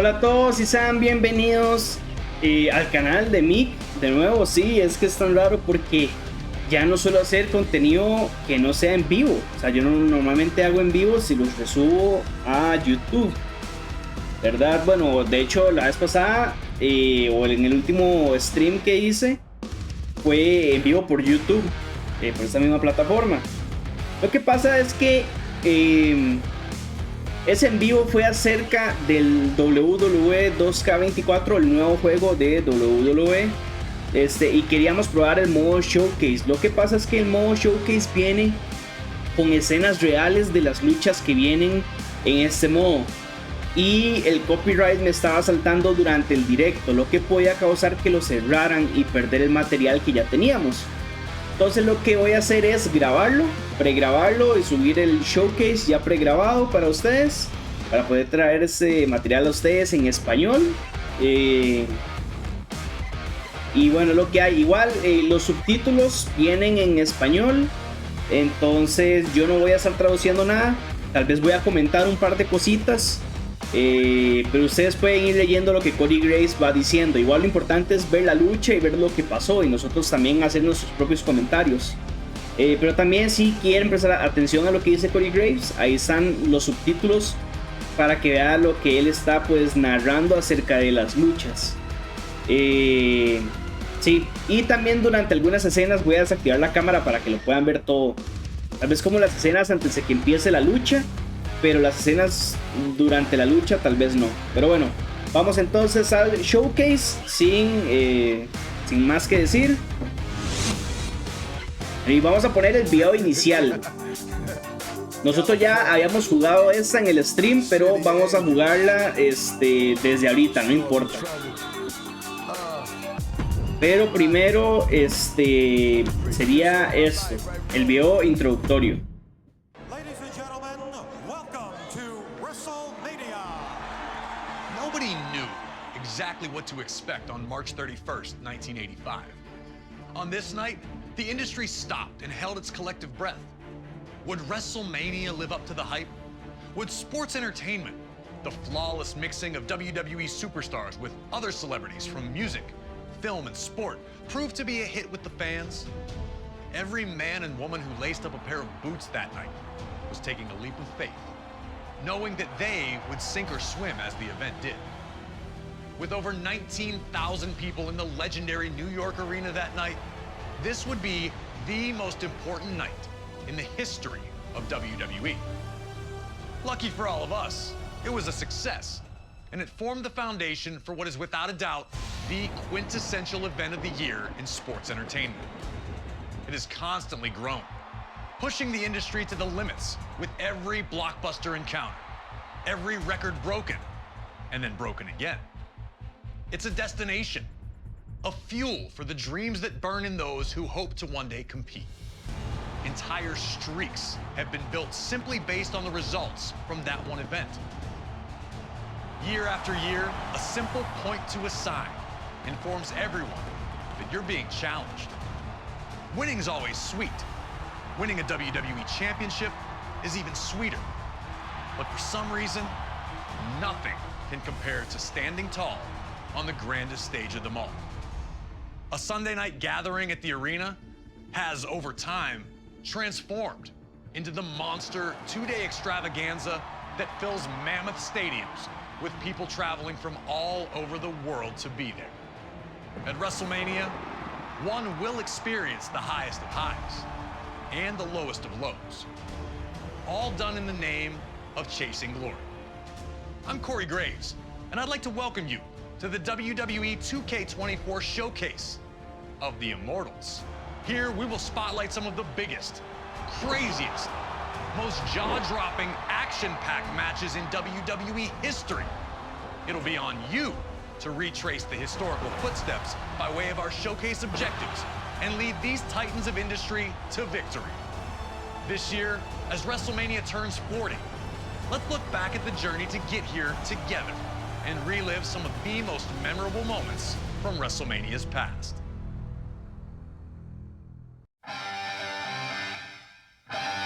Hola a todos y sean bienvenidos al canal de Mick. De nuevo, sí, es que es tan raro porque ya no suelo hacer contenido que no sea en vivo. O sea, yo normalmente hago en vivo si los resubo a YouTube, ¿verdad? Bueno, de hecho la vez pasada o en el último stream que hice fue en vivo por YouTube, por esta misma plataforma. Lo que pasa es que ese en vivo fue acerca del WWE 2K24, el nuevo juego de WWE. Y queríamos probar el modo Showcase. Lo que pasa es que el modo Showcase viene con escenas reales de las luchas que vienen en este modo. Y el copyright me estaba saltando durante el directo, lo que podía causar que lo cerraran y perder el material que ya teníamos. Entonces lo que voy a hacer es grabarlo, pregrabarlo y subir el showcase ya pregrabado para ustedes, para poder traer ese material a ustedes en español. Y bueno, lo que hay, igual los subtítulos vienen en español, entonces yo no voy a estar traduciendo nada, tal vez voy a comentar un par de cositas. Pero ustedes pueden ir leyendo lo que Cody Graves va diciendo. Igual lo importante es ver la lucha y ver lo que pasó y nosotros también hacer nuestros propios comentarios. Pero también si quieren prestar atención a lo que dice Cody Graves, ahí están los subtítulos para que vean lo que él está pues narrando acerca de las luchas. Sí, y también durante algunas escenas voy a desactivar la cámara para que lo puedan ver todo. Tal vez como las escenas antes de que empiece la lucha, pero las escenas durante la lucha tal vez no. Pero bueno, vamos entonces al showcase sin más que decir. Y vamos a poner el video inicial. Nosotros ya habíamos jugado esta en el stream, pero vamos a jugarla desde ahorita, no importa. Pero primero sería esto, el video introductorio. Exactly what to expect on March 31st, 1985. On this night, the industry stopped and held its collective breath. Would WrestleMania live up to the hype? Would sports entertainment, the flawless mixing of WWE superstars with other celebrities from music, film, and sport, prove to be a hit with the fans? Every man and woman who laced up a pair of boots that night was taking a leap of faith, knowing that they would sink or swim as the event did. With over 19,000 people in the legendary New York arena that night, this would be the most important night in the history of WWE. Lucky for all of us, it was a success, and it formed the foundation for what is without a doubt the quintessential event of the year in sports entertainment. It has constantly grown, pushing the industry to the limits with every blockbuster encounter, every record broken, and then broken again. It's a destination, a fuel for the dreams that burn in those who hope to one day compete. Entire streaks have been built simply based on the results from that one event. Year after year, a simple point to a sign informs everyone that you're being challenged. Winning's always sweet. Winning a WWE championship is even sweeter. But for some reason, nothing can compare to standing tall on the grandest stage of them all. A Sunday night gathering at the arena has, over time, transformed into the monster two-day extravaganza that fills mammoth stadiums with people traveling from all over the world to be there. At WrestleMania, one will experience the highest of highs and the lowest of lows, all done in the name of chasing glory. I'm Corey Graves, and I'd like to welcome you to the WWE 2K24 showcase of the Immortals. Here we will spotlight some of the biggest, craziest, most jaw-dropping, action-packed matches in WWE history. It'll be on you to retrace the historical footsteps by way of our showcase objectives and lead these titans of industry to victory. This year, as WrestleMania turns 40, let's look back at the journey to get here together and relive some of the most memorable moments from WrestleMania's past.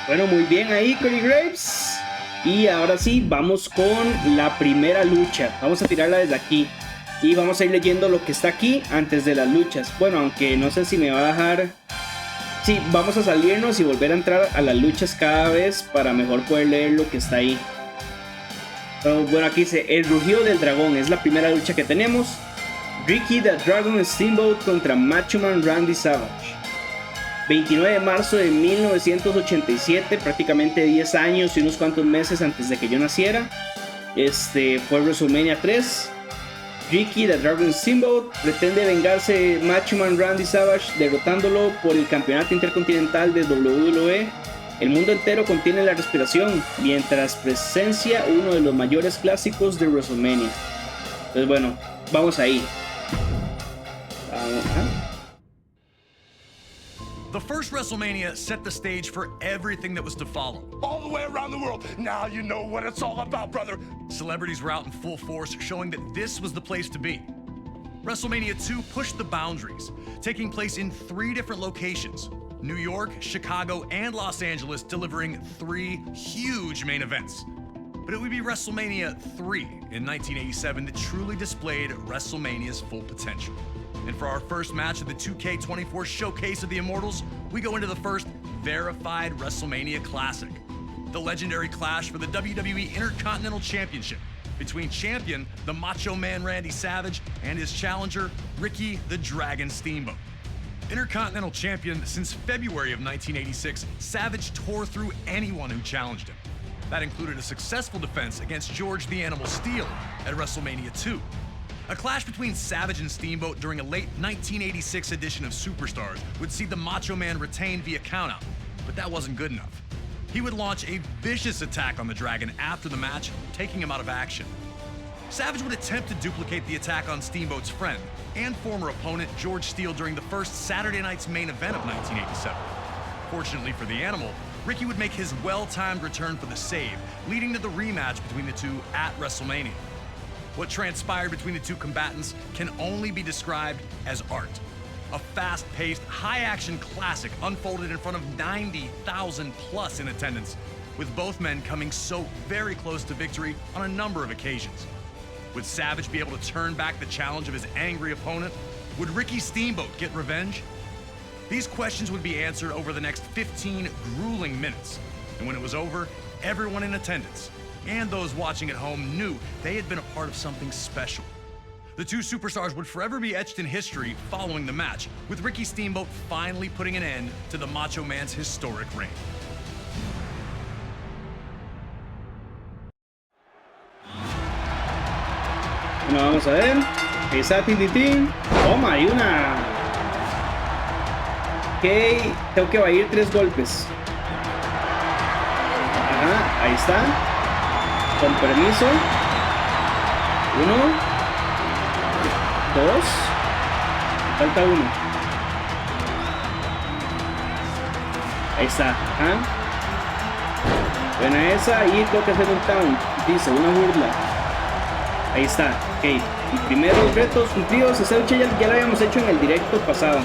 Bueno, muy bien ahí, Cody Graves. Y ahora sí, vamos con la primera lucha. Vamos a tirarla desde aquí. Y vamos a ir leyendo lo que está aquí antes de las luchas. Bueno, aunque no sé si me va a dejar... Sí, vamos a salirnos y volver a entrar a las luchas cada vez para mejor poder leer lo que está ahí. Pero bueno, aquí dice, el rugido del dragón. Es la primera lucha que tenemos. Ricky the Dragon Steamboat contra Macho Man Randy Savage. 29 de marzo de 1987, prácticamente 10 años y unos cuantos meses antes de que yo naciera. Fue WrestleMania 3. Ricky the Dragon Steamboat pretende vengarse de Macho Man Randy Savage derrotándolo por el campeonato intercontinental de WWE. El mundo entero contiene la respiración mientras presencia uno de los mayores clásicos de WrestleMania. Entonces bueno, vamos ahí. The first WrestleMania set the stage for everything that was to follow. All the way around the world. Now you know what it's all about, brother. Celebrities were out in full force, showing that this was the place to be. WrestleMania 2 pushed the boundaries, taking place in 3 different locations: New York, Chicago, and Los Angeles, delivering 3 huge main events. But it would be WrestleMania 3 in 1987 that truly displayed WrestleMania's full potential. And for our first match of the 2K24 showcase of the Immortals, we go into the first verified WrestleMania Classic. The legendary clash for the WWE Intercontinental Championship between champion, the Macho Man Randy Savage, and his challenger, Ricky the Dragon Steamboat. Intercontinental Champion since February of 1986, Savage tore through anyone who challenged him. That included a successful defense against George the Animal Steele at WrestleMania 2. A clash between Savage and Steamboat during a late 1986 edition of Superstars would see the Macho Man retain via countout, but that wasn't good enough. He would launch a vicious attack on the Dragon after the match, taking him out of action. Savage would attempt to duplicate the attack on Steamboat's friend and former opponent George Steele during the first Saturday night's main event of 1987. Fortunately for the Animal, Ricky would make his well-timed return for the save, leading to the rematch between the two at WrestleMania. What transpired between the two combatants can only be described as art. A fast-paced, high-action classic unfolded in front of 90,000 plus in attendance, with both men coming so very close to victory on a number of occasions. Would Savage be able to turn back the challenge of his angry opponent? Would Ricky Steamboat get revenge? These questions would be answered over the next 15 grueling minutes. And when it was over, everyone in attendance and those watching at home knew they had been a part of something special. The two superstars would forever be etched in history following the match, with Ricky Steamboat finally putting an end to the Macho Man's historic reign. Bueno, vamos a ver. Esa Tintitín. Toma, hay una. Ok, tengo que bailar 3 golpes. Ajá, ahí está. Con permiso. 1, 2. Falta 1. Ahí está. Ajá. Buena esa. Y tengo que hacer un count. Dice, una burla. Ahí está. Ok. Y primeros retos cumplidos. Esa lucha ya la habíamos hecho en el directo pasado.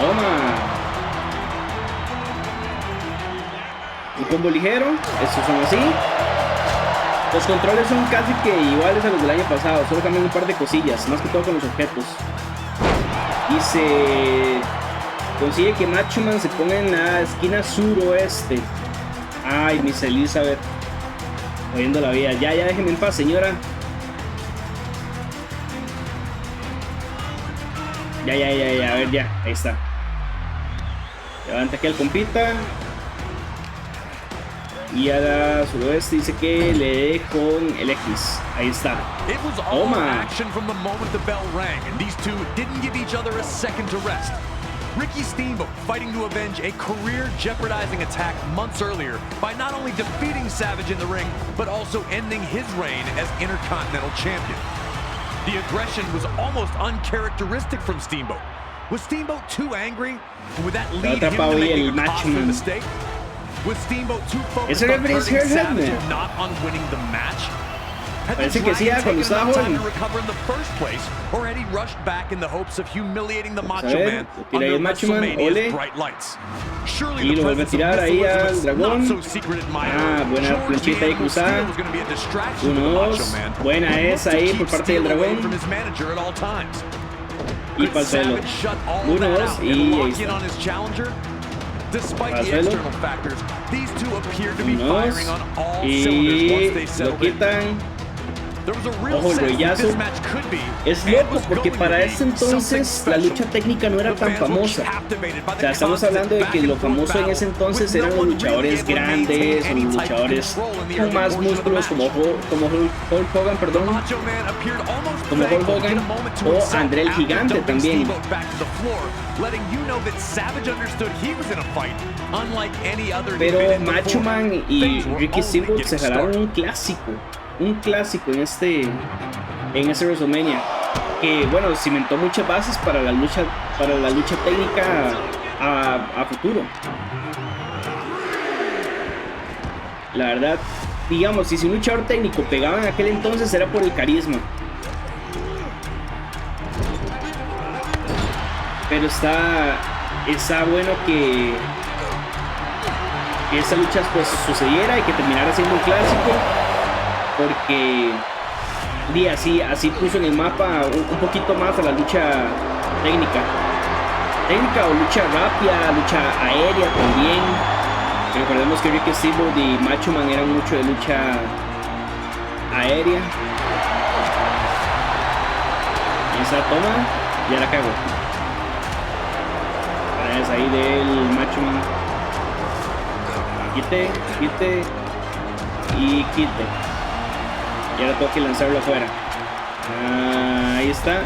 Toma. Un combo ligero. Estos son así. Los controles son casi que iguales a los del año pasado. Solo cambian un par de cosillas. Más que todo con los objetos. Dice... Consigue que Macho Man se ponga en la esquina suroeste. Ay, Miss Elizabeth. Oyendo la vida. Ya déjenme en paz, señora. Ya, a ver, ya, ahí está. Levanta aquí al compita. Y a la suroeste dice que le dé con el X. Ahí está. Toma. Ricky Steamboat fighting to avenge a career-jeopardizing attack months earlier by not only defeating Savage in the ring, but also ending his reign as Intercontinental Champion. The aggression was almost uncharacteristic from Steamboat. Was Steamboat too angry? Would that lead him to making a costly mistake? Was Steamboat too focused on hurting Savage and not on winning the match? Parece que sí, cuando estaba joven. Vamos a ver, tira ahí el Macho Man, ole. Y lo vuelve a tirar ahí al dragón. Ah, buena planchita ahí cruzada. 1-2. Buena esa ahí por parte del dragón. Y para el suelo. 1-2 y ahí está. Para el suelo. 1-2. Y lo quitan. Ojo, el rollazo. Es loco porque para ese entonces la lucha técnica no era tan famosa. O sea, estamos hablando de que lo famoso en ese entonces eran los luchadores grandes, o los luchadores con más músculos como Hulk Hogan, perdón. Como Hulk Hogan o André el Gigante también. Pero Macho Man y Ricky Steamboat se jalaron un clásico en ese WrestleMania, que bueno, cimentó muchas bases para la lucha técnica a futuro. La verdad, digamos, si un luchador técnico pegaba en aquel entonces era por el carisma. Pero está bueno que esta lucha pues sucediera y que terminara siendo un clásico. Porque así puso en el mapa un poquito más a la lucha técnica o lucha rápida, lucha aérea también. Recordemos que Ricky Steamboat y Macho Man eran mucho de lucha aérea. Esa toma ya la cago. Es ahí del Macho Man. Quite y quite. Y ahora tengo que lanzarlo afuera. Ahí está.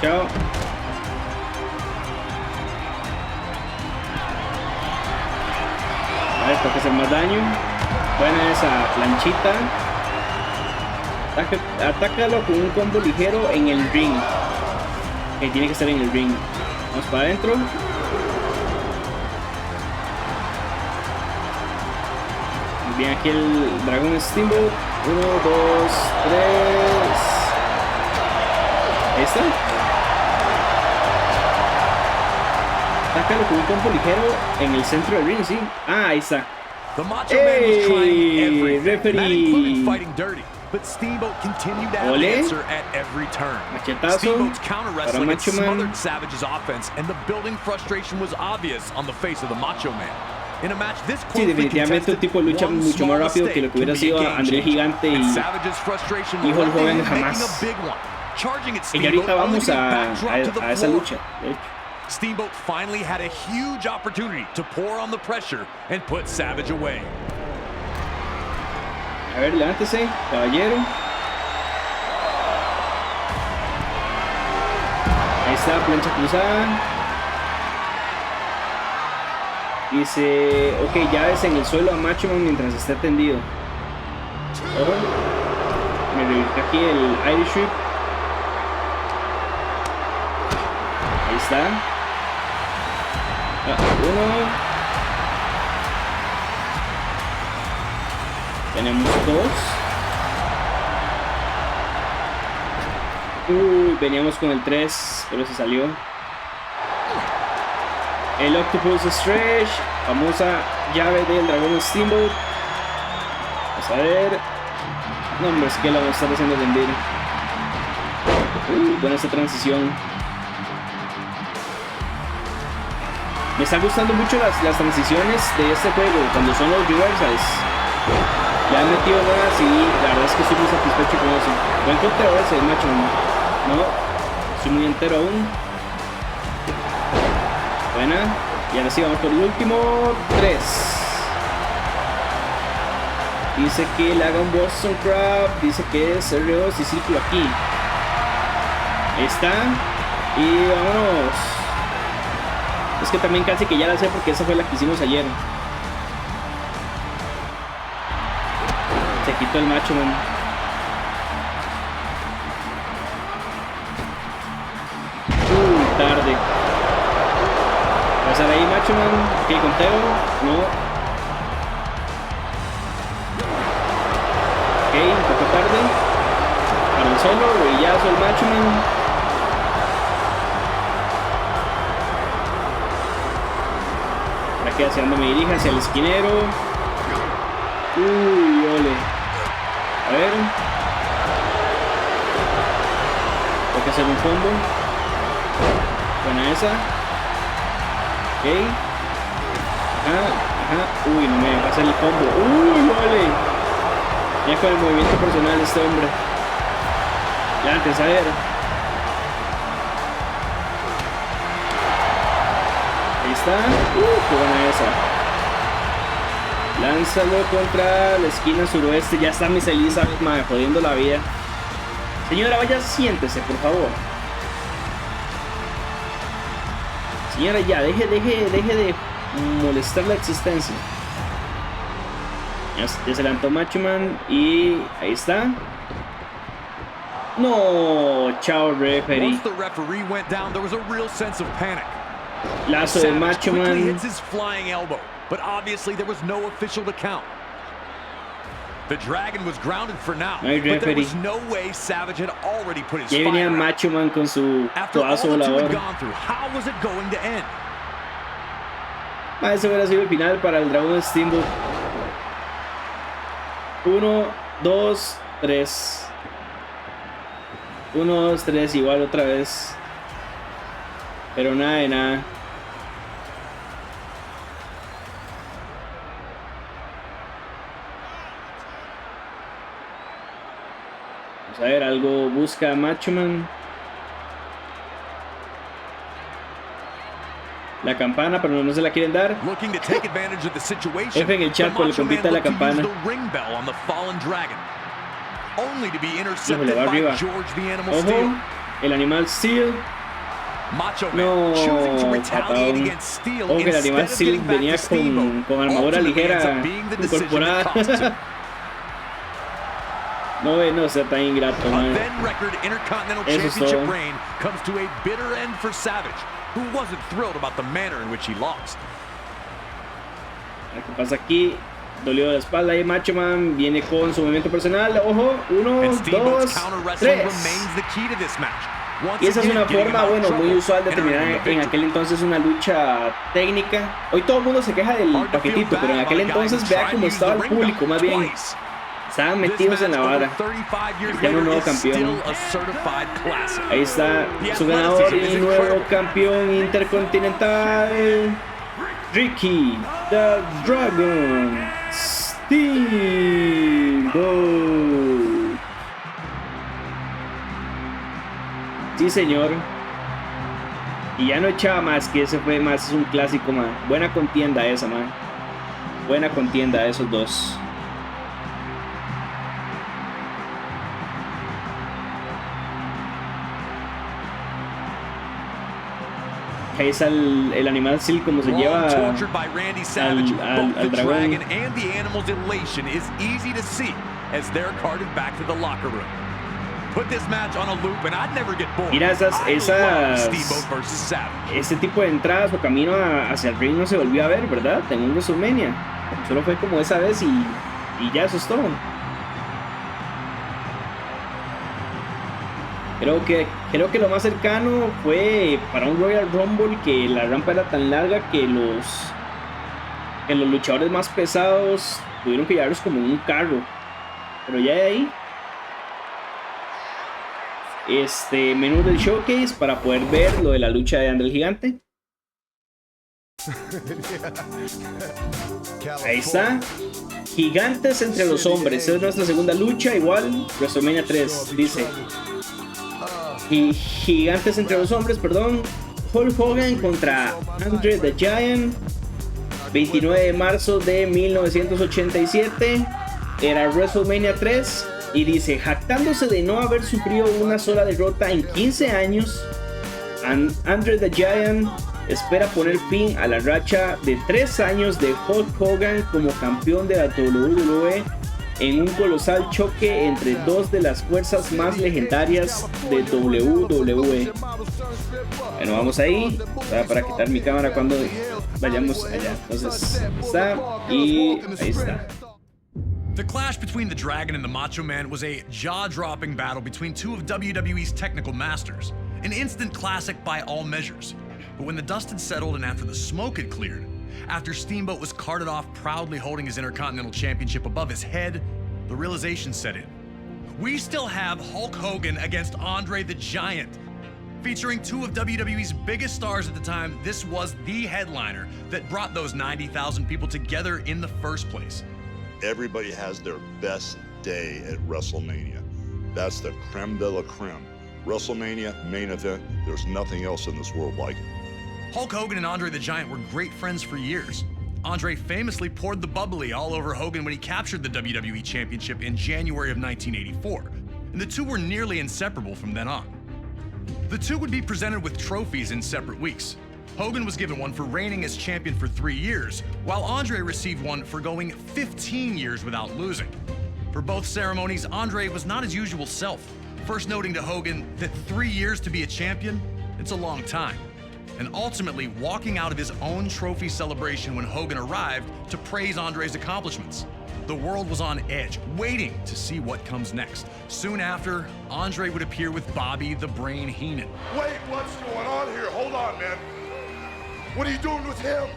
Chao. A ver, tengo que hacer más daño. Buena esa planchita. Atácalo con un combo ligero en el ring. Que tiene que estar en el ring. Vamos para adentro. Muy bien, aquí el dragón Steamboat. 1, 2, 3. Ahí está. Sácalo con un combo ligero en el centro del ring, sí. Ah, ahí está. ¡Ey! Referee. Ole. Machetazo para Macho Man. Sí, definitivamente un tipo de lucha mucho más rápido que lo que hubiera sido André el Gigante y Hulk Hogan jamás. Y ahorita vamos a esa lucha, de hecho. Steamboat finally had a huge opportunity to pour on the pressure and put Savage away. A ver, levántese, caballero. Ahí está, plancha cruzada. Dice, ok, llaves en el suelo a Macho Man mientras esté tendido. Ojo. Me revienta aquí el Irish Whip. Ahí está. Uno. Tenemos dos. Veníamos con el 3, pero se salió. El Octopus Stretch, famosa llave del dragón Steamboat. Vamos a ver. No, hombre, es que la vamos a estar haciendo rendir. Buena esta transición. Me están gustando mucho las transiciones de este juego, cuando son los reversals. Ya han metido nuevas y la verdad es que estoy muy satisfecho con eso. Buen conteo ese, Macho Man. No, estoy muy entero aún. Buena. Y ahora sí, vamos por el último 3. Dice que le haga un Boston Crab. Dice que es R2 y círculo aquí. Ahí está. Y vámonos. Es que también casi que ya la sé porque esa fue la que hicimos ayer. Se quitó el Macho Man. Tarde. Pasar ahí, Macho Man. ¿Qué conteo? No. Ok, un poco tarde. solo, huellazo el Macho Man. Aquí hacia donde me dirige, hacia el esquinero. Uy, ole. A ver. Tengo que hacer un combo. Buena esa. Ok. Ajá. Uy, no me va a hacer el combo. Uy, ole. Ya con el movimiento personal de este hombre. Ya antes, a ver. Ahí está. Qué buena esa. Lánzalo contra la esquina suroeste. Ya está Miss Elizabeth, madre, jodiendo la vida. Señora, vaya, siéntese, por favor. Señora, ya, deje de molestar la existencia. Ya se levantó Macho Man y ahí está. No, chao, referee. Lazo de Macho Man. But obviously there was no official to count. The Dragon was grounded for now, but there was no way Savage had already put his fire out. Venía Macho Man con su toazo volador. How was it going to end? Ese hubiera sido el final para el Dragón Steamboat. 1, 2, 3. 1, 2, 3, igual otra vez. Pero nada de nada. A ver, algo busca Macho Man. La campana, pero no se la quieren dar. F en el chat por el compita de la campana. Híjole, va arriba. Ojo, el animal Steel. No, patadón. Ojo, que el animal Steel venía con armadura ligera incorporada. No sea tan ingrato, man. Eso es todo. ¿Qué pasa aquí? Dolió de la espalda y Macho Man viene con su movimiento personal. Ojo, 1, 2, 3. Y esa es una forma, bueno, muy usual de terminar en aquel entonces una lucha técnica. Hoy todo el mundo se queja del paquetito, pero en aquel entonces vea cómo estaba el público, más bien. Estaban metidos en la vara. Ya un nuevo campeón. Ahí está su ganador y nuevo campeón intercontinental, Ricky the Dragon Steamboat. Sí, señor. Y ya no echaba más, que ese fue más, es un clásico, man. Buena contienda esa, man. Buena contienda esos dos. Ahí está el animal Steel, como se lleva al dragón. Mira ese tipo de entradas o camino hacia el ring no se volvió a ver, ¿verdad? En un WrestleMania. Solo fue como esa vez y ya, eso es todo. Creo que lo más cercano fue para un Royal Rumble que la rampa era tan larga que los luchadores más pesados tuvieron que llevarlos como en un carro. Pero ya de ahí, menú del showcase para poder ver lo de la lucha de André el Gigante. Ahí está. Gigantes entre los hombres. Es nuestra segunda lucha, igual WrestleMania 3, dice. Gigantes entre los hombres, perdón. Hulk Hogan contra Andre the Giant. 29 de marzo de 1987. Era WrestleMania 3. Y dice, jactándose de no haber sufrido una sola derrota en 15 años, Andre the Giant espera poner fin a la racha de 3 años de Hulk Hogan como campeón de la WWE en un colosal choque entre dos de las fuerzas más legendarias de WWE. Bueno, vamos ahí para quitar mi cámara cuando vayamos allá. Entonces está, y ahí está. The clash between the Dragon and the Macho Man was a jaw-dropping battle between two of WWE's technical masters, an instant classic by all measures. But when the dust had settled and after the smoke had cleared, after Steamboat was carted off proudly holding his Intercontinental Championship above his head, the realization set in. We still have Hulk Hogan against Andre the Giant. Featuring two of WWE's biggest stars at the time, this was the headliner that brought those 90,000 people together in the first place. Everybody has their best day at WrestleMania. That's the creme de la creme. WrestleMania, main event, there's nothing else in this world like it. Hulk Hogan and Andre the Giant were great friends for years. Andre famously poured the bubbly all over Hogan when he captured the WWE Championship in January of 1984, and the two were nearly inseparable from then on. The two would be presented with trophies in separate weeks. Hogan was given one for reigning as champion for 3 years, while Andre received one for going 15 years without losing. For both ceremonies, Andre was not his usual self, first noting to Hogan that 3 years to be a champion, it's a long time, and ultimately walking out of his own trophy celebration when Hogan arrived to praise Andre's accomplishments. The world was on edge, waiting to see what comes next. Soon after, Andre would appear with Bobby the Brain Heenan. Wait, what's going on here? Hold on, man. What are you doing with him?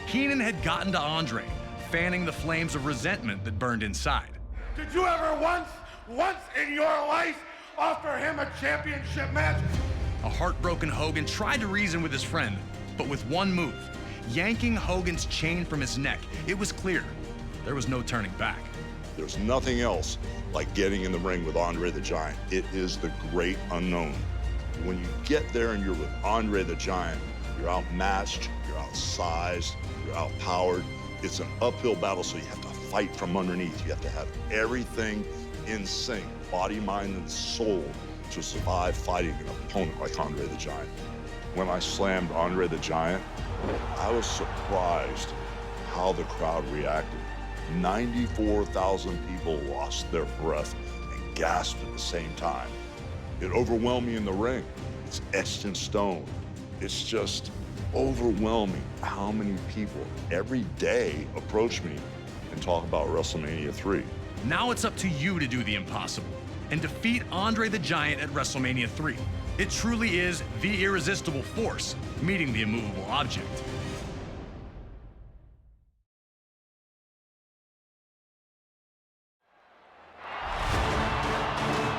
Heenan had gotten to Andre, fanning the flames of resentment that burned inside. Did you ever once in your life offer him a championship match? A heartbroken Hogan tried to reason with his friend, but with one move, yanking Hogan's chain from his neck, it was clear there was no turning back. There's nothing else like getting in the ring with Andre the Giant. It is the great unknown. When you get there and you're with Andre the Giant, you're outmatched, you're outsized, you're outpowered. It's an uphill battle, so you have to fight from underneath. You have to have everything in sync, body, mind, and soul, to survive fighting an opponent like Andre the Giant. When I slammed Andre the Giant, I was surprised how the crowd reacted. 94,000 people lost their breath and gasped at the same time. It overwhelmed me in the ring. It's etched in stone. It's just overwhelming how many people every day approach me and talk about WrestleMania 3. Now it's up to you to do the impossible and defeat Andre the Giant at WrestleMania 3. It truly is the irresistible force meeting the immovable object.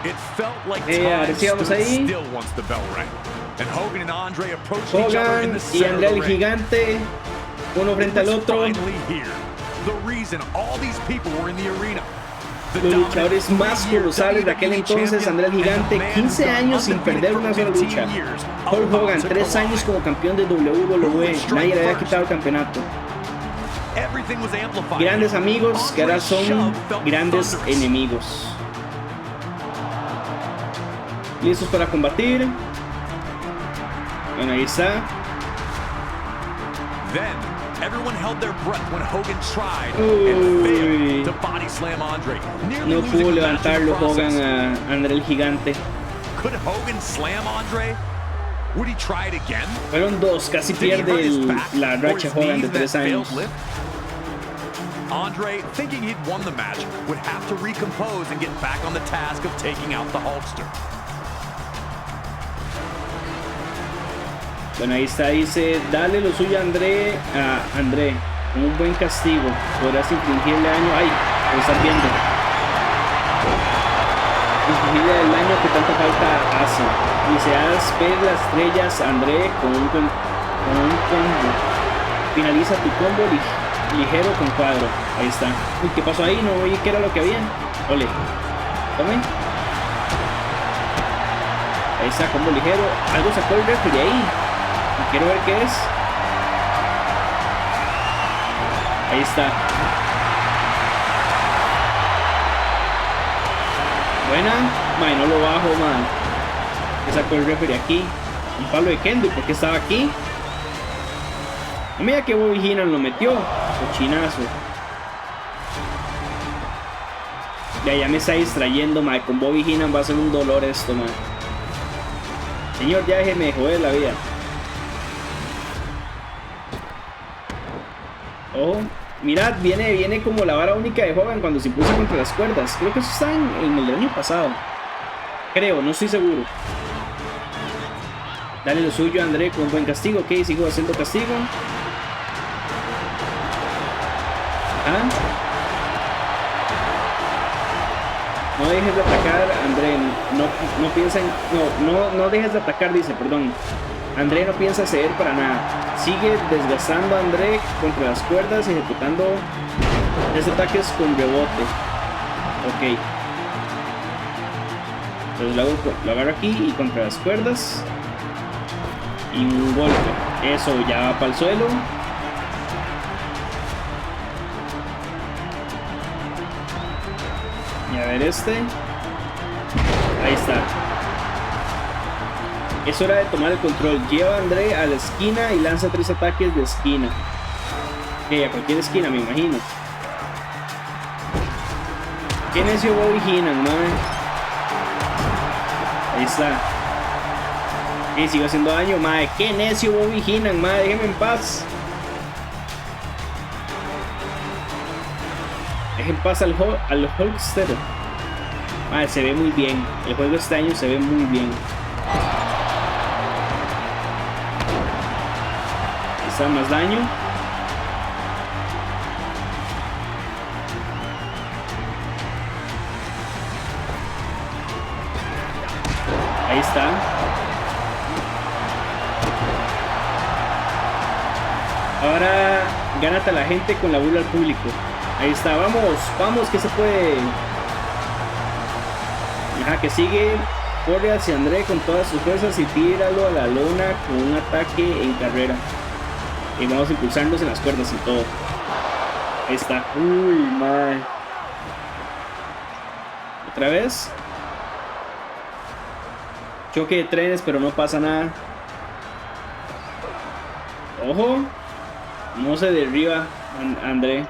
It felt like ahora time sí vamos stood ahí. still once the bell rang. And Hogan and Andre approached each other in Hogan the y center André of the el ring. Gigante, uno frente al otro. Finally here. The reason all these people were in the arena. Los luchadores más colosales de aquel entonces, André el Gigante, 15 años sin perder una sola lucha. Hulk Hogan, 3 años como campeón de WWE, nadie le había quitado el campeonato. Grandes amigos que ahora son grandes enemigos. Listos para combatir. Bueno, ahí está. Everyone held their breath when Hogan tried and failed to body slam Andre. No pudo levantarlo Hogan a André el Gigante. Could Hogan slam Andre? Would he try it again? Fueron dos, casi pierde la racha Hogan de 3 años. Andre, thinking he'd won the match, would have to recompose and get back on the task of taking out the Hulkster. Bueno, ahí está, dice, dale lo suyo a André, un buen castigo, podrás infligirle daño, ay, lo estás viendo, infligirle el daño que tanta falta hace, dice, haz ver las estrellas, André, con un combo, finaliza tu combo ligero con cuadro, ahí está. Uy, ¿qué pasó ahí? No oí qué era lo que había, ole, tome, ahí está, combo ligero, algo sacó el referee ahí. Quiero ver qué es. Ahí está. Buena. Man, no lo bajo, man. ¿Qué sacó el referee aquí? Un palo de Kendo. ¿Por qué estaba aquí? No mira que Bobby Heenan lo metió. Cochinazo. Ya me está distrayendo, man. Con Bobby Heenan va a ser un dolor esto, man. Señor, ya déjeme de joder la vida. Oh, Mirad, viene como la vara única de Hogan cuando se impulsa contra las cuerdas. Creo que eso está en el año pasado. Creo, no estoy seguro. Dale lo suyo a André con un buen castigo. Ok, sigo haciendo castigo. ¿Ah? No dejes de atacar, André. No piensa en... No dejes de atacar, dice, perdón. André no piensa ceder para nada. Sigue desgastando a André contra las cuerdas, ejecutando 3 ataques con rebote. Ok. Entonces lo agarro aquí y contra las cuerdas. Y un golpe. Eso, ya va para el suelo. Y a ver este. Ahí está. Es hora de tomar el control. Lleva a André a la esquina y lanza 3 ataques de esquina. Ok, a cualquier esquina, me imagino. Qué necio Bobby Heenan, madre. Ahí está. Y sigo haciendo daño, madre. Qué necio Bobby Heenan, madre. Déjeme en paz. Dejen en paz al Hulkster. Madre, se ve muy bien. El juego este año se ve muy bien. Ahí está, más daño. Ahí está. Ahora gánate a la gente con la burla al público. Ahí está, vamos, que se puede. Ajá, que sigue. Corre hacia André con todas sus fuerzas y tíralo a la lona con un ataque en carrera. Y vamos a impulsarnos en las cuerdas y todo. Ahí está. Uy, madre. Otra vez. Choque de trenes, pero no pasa nada. Ojo. No se derriba André.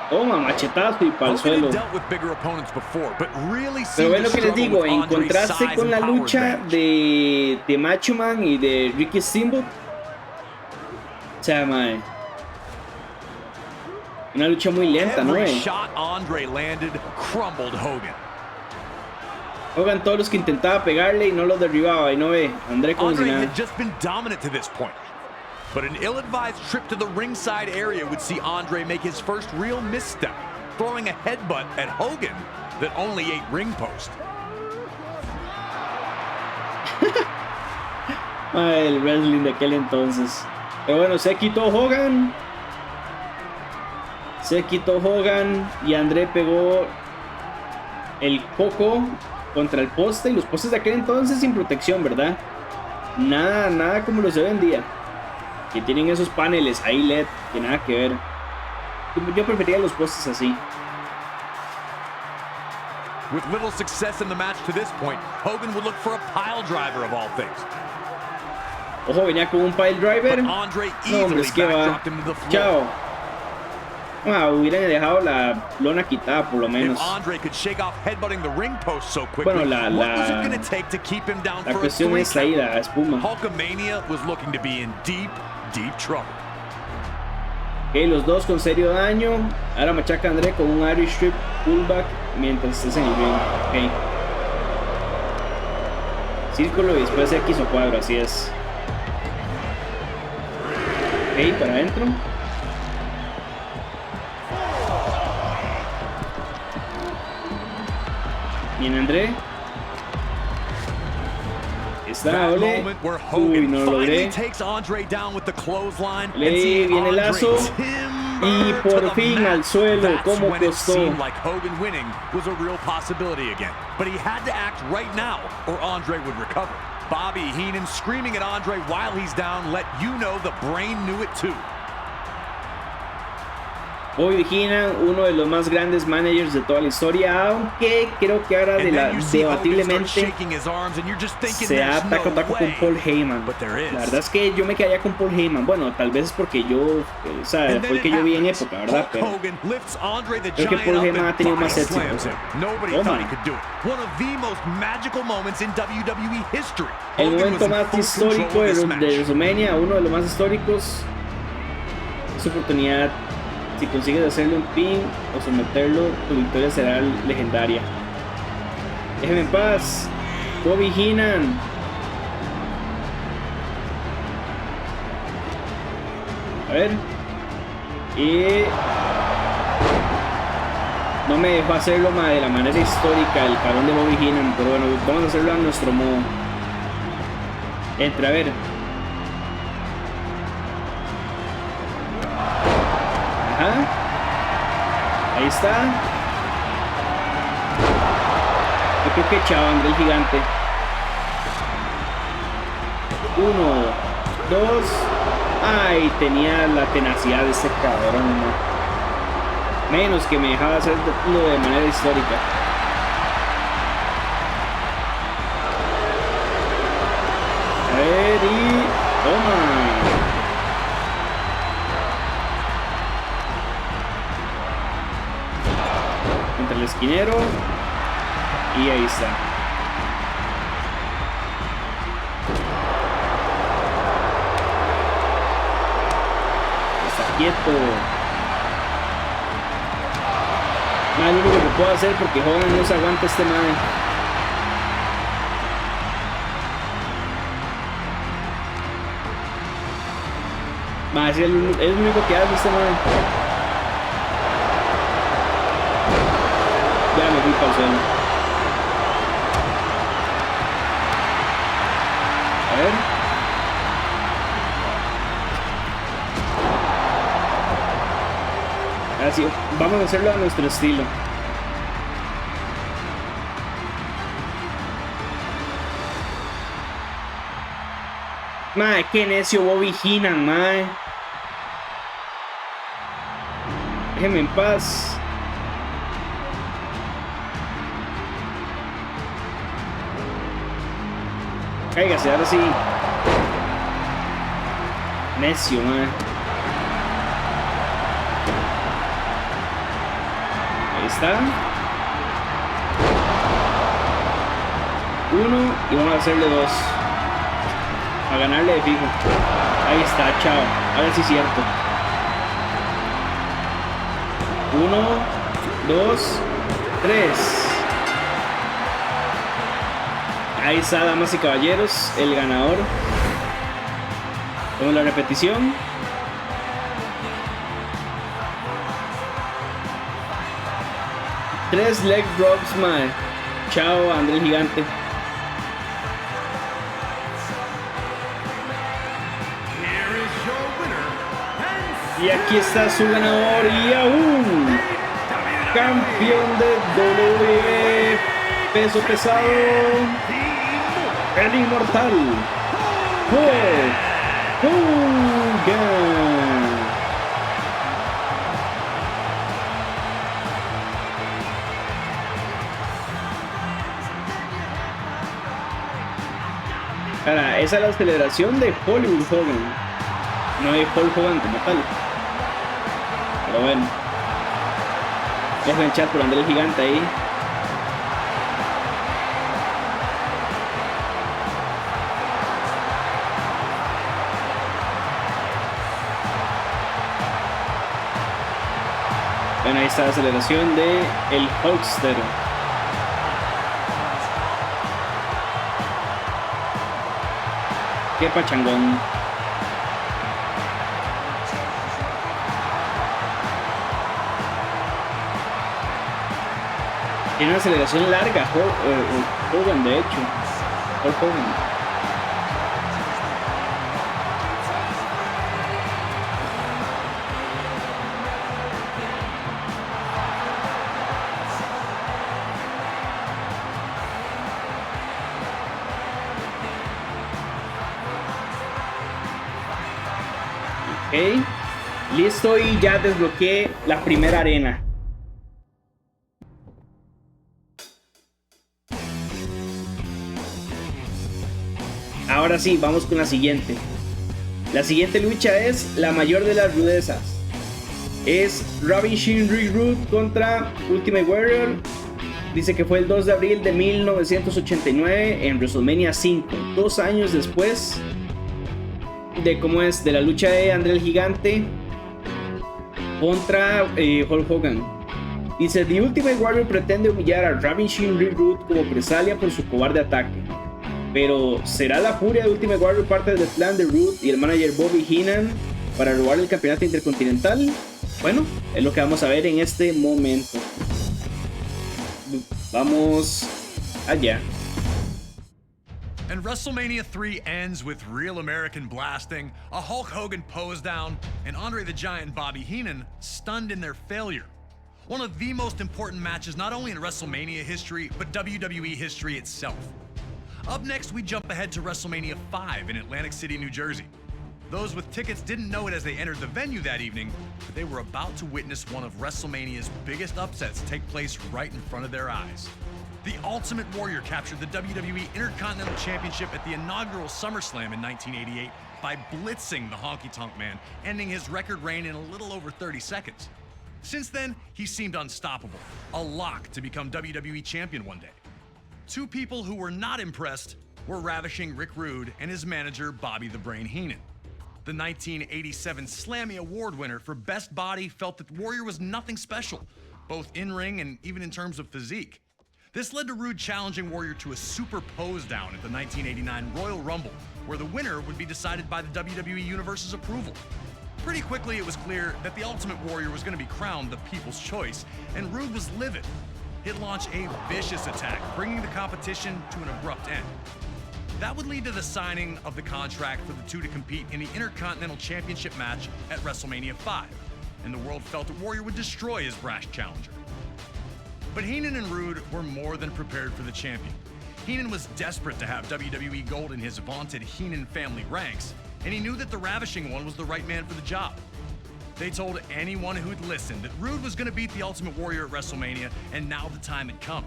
Toma, machetazo y para el suelo. Pero ven lo que les digo, en contraste con la lucha de Macho Man y de Ricky Steamboat. O sea, mae, una lucha muy lenta, ¿no? Hogan todos los que intentaba pegarle y no los derribaba, y no ve, André como si nada. But an ill-advised trip to the ringside area would see Andre make his first real misstep, throwing a headbutt at Hogan that only ate ring post. El wrestling de aquel entonces. Pero bueno, se quitó Hogan. Y André pegó el coco contra el poste. Y los postes de aquel entonces sin protección, ¿verdad? Nada como los de hoy en día, que tienen esos paneles ahí LED, que nada que ver. Yo prefería los postes así. With little success in the match to this point, Hogan would look for a pile driver of all things. Ojo, venía con un pile driver. No, hombre, es que va. Chao. Hubieran dejado la lona quitada por lo menos. Bueno, la cuestión es ahí, la espuma. Ok, los dos con serio daño. Ahora machaca a André con un Irish Strip pullback mientras estés en el ring. Ok. Círculo y después X o cuadro, así es. Ok, para adentro. Bien, André. Está, ole. Uy, no lo logré. Le viene el lazo. Y por fin al suelo. ¿Cómo costó? Bobby Heenan screaming at Andre while he's down let you know the brain knew it too. Bobby Heenan, uno de los más grandes managers de toda la historia, aunque creo que ahora debatiblemente se da taco a taco con Paul Heyman. La verdad es que yo me quedaría con Paul Heyman. Bueno, tal vez es porque yo, o sea, fue el que yo vi en época, ¿verdad? Pero creo que Paul Heyman ha tenido más éxito. El momento más histórico de WrestleMania, uno de los más históricos. Esta oportunidad. Si consigues hacerle un pin o someterlo, tu victoria será legendaria. Déjeme en paz. Bobby Heenan. A ver. Y no me dejó hacerlo de la manera histórica, el cabrón de Bobby Heenan. Pero bueno, vamos a hacerlo a nuestro modo. Entra, a ver. Ajá. Ahí está. Yo creo que chao, André el gigante. 1, 2. Ay, tenía la tenacidad de ese cabrón, ¿no? Menos que me dejaba hacerlo de manera histórica. A ver, y toma. Contra el esquinero. Y ahí está. Está quieto. Es lo único que puedo hacer porque joven no se aguanta este madre. Es el único que hace este madre. Ya me fui para el suelo. A ver. Ahora sí, vamos a hacerlo a nuestro estilo. Mae, qué necio Bobby Heenan, mae. Déjeme en paz. Cáigase, ahora sí. Necio, mae. Ahí está. 1 y vamos a hacerle 2. A ganarle de fijo. Ahí está, chao. Ahora sí es cierto. 1, 2, 3. Ahí está, damas y caballeros, el ganador. Vemos la repetición. Tres leg drops, mae. Chao, André el gigante. Y aquí está su ganador y aún campeón de WWE peso pesado, el Inmortal Hulk Hogan. Ahora, esa es la celebración de Hollywood Hogan, no de Hulk Hogan como tal. Pero bueno, dejo en chat por André el gigante ahí. Bueno, ahí está la celebración de el Hulkster. Qué pachangón. Tiene una aceleración larga, Hogan, de hecho. Hogan. Ok, listo, y ya desbloqueé la primera arena. Ahora sí, vamos con la siguiente. La siguiente lucha es la mayor de las rudezas. Es Robin Shinry Root contra Ultimate Warrior. Dice que fue el 2 de abril de 1989 en WrestleMania 5, 2 años después de cómo es de la lucha de André el Gigante contra Hulk Hogan. Dice: The Ultimate Warrior pretende humillar a Ravishing Rick Rude como represalia por su cobarde ataque. Pero ¿será la furia de Ultimate Warrior parte del plan de Rude y el manager Bobby Heenan para robar el campeonato intercontinental? Bueno, es lo que vamos a ver en este momento. Vamos allá. And WrestleMania 3 ends with real American blasting, a Hulk Hogan pose down, and Andre the Giant and Bobby Heenan stunned in their failure. One of the most important matches not only in WrestleMania history, but WWE history itself. Up next, we jump ahead to WrestleMania 5 in Atlantic City, New Jersey. Those with tickets didn't know it as they entered the venue that evening, but they were about to witness one of WrestleMania's biggest upsets take place right in front of their eyes. The Ultimate Warrior captured the WWE Intercontinental Championship at the inaugural SummerSlam in 1988 by blitzing the Honky Tonk Man, ending his record reign in a little over 30 seconds. Since then, he seemed unstoppable, a lock to become WWE Champion one day. Two people who were not impressed were Ravishing Rick Rude and his manager Bobby the Brain Heenan. The 1987 Slammy Award winner for Best Body felt that Warrior was nothing special, both in-ring and even in terms of physique. This led to Rude challenging Warrior to a super pose down at the 1989 Royal Rumble, where the winner would be decided by the WWE Universe's approval. Pretty quickly, it was clear that the Ultimate Warrior was going to be crowned the people's choice, and Rude was livid. He'd launch a vicious attack, bringing the competition to an abrupt end. That would lead to the signing of the contract for the two to compete in the Intercontinental Championship match at WrestleMania 5, and the world felt that Warrior would destroy his brash challenger. But Heenan and Rude were more than prepared for the champion. Heenan was desperate to have WWE Gold in his vaunted Heenan family ranks, and he knew that the Ravishing One was the right man for the job. They told anyone who'd listened that Rude was going to beat the Ultimate Warrior at WrestleMania, and now the time had come.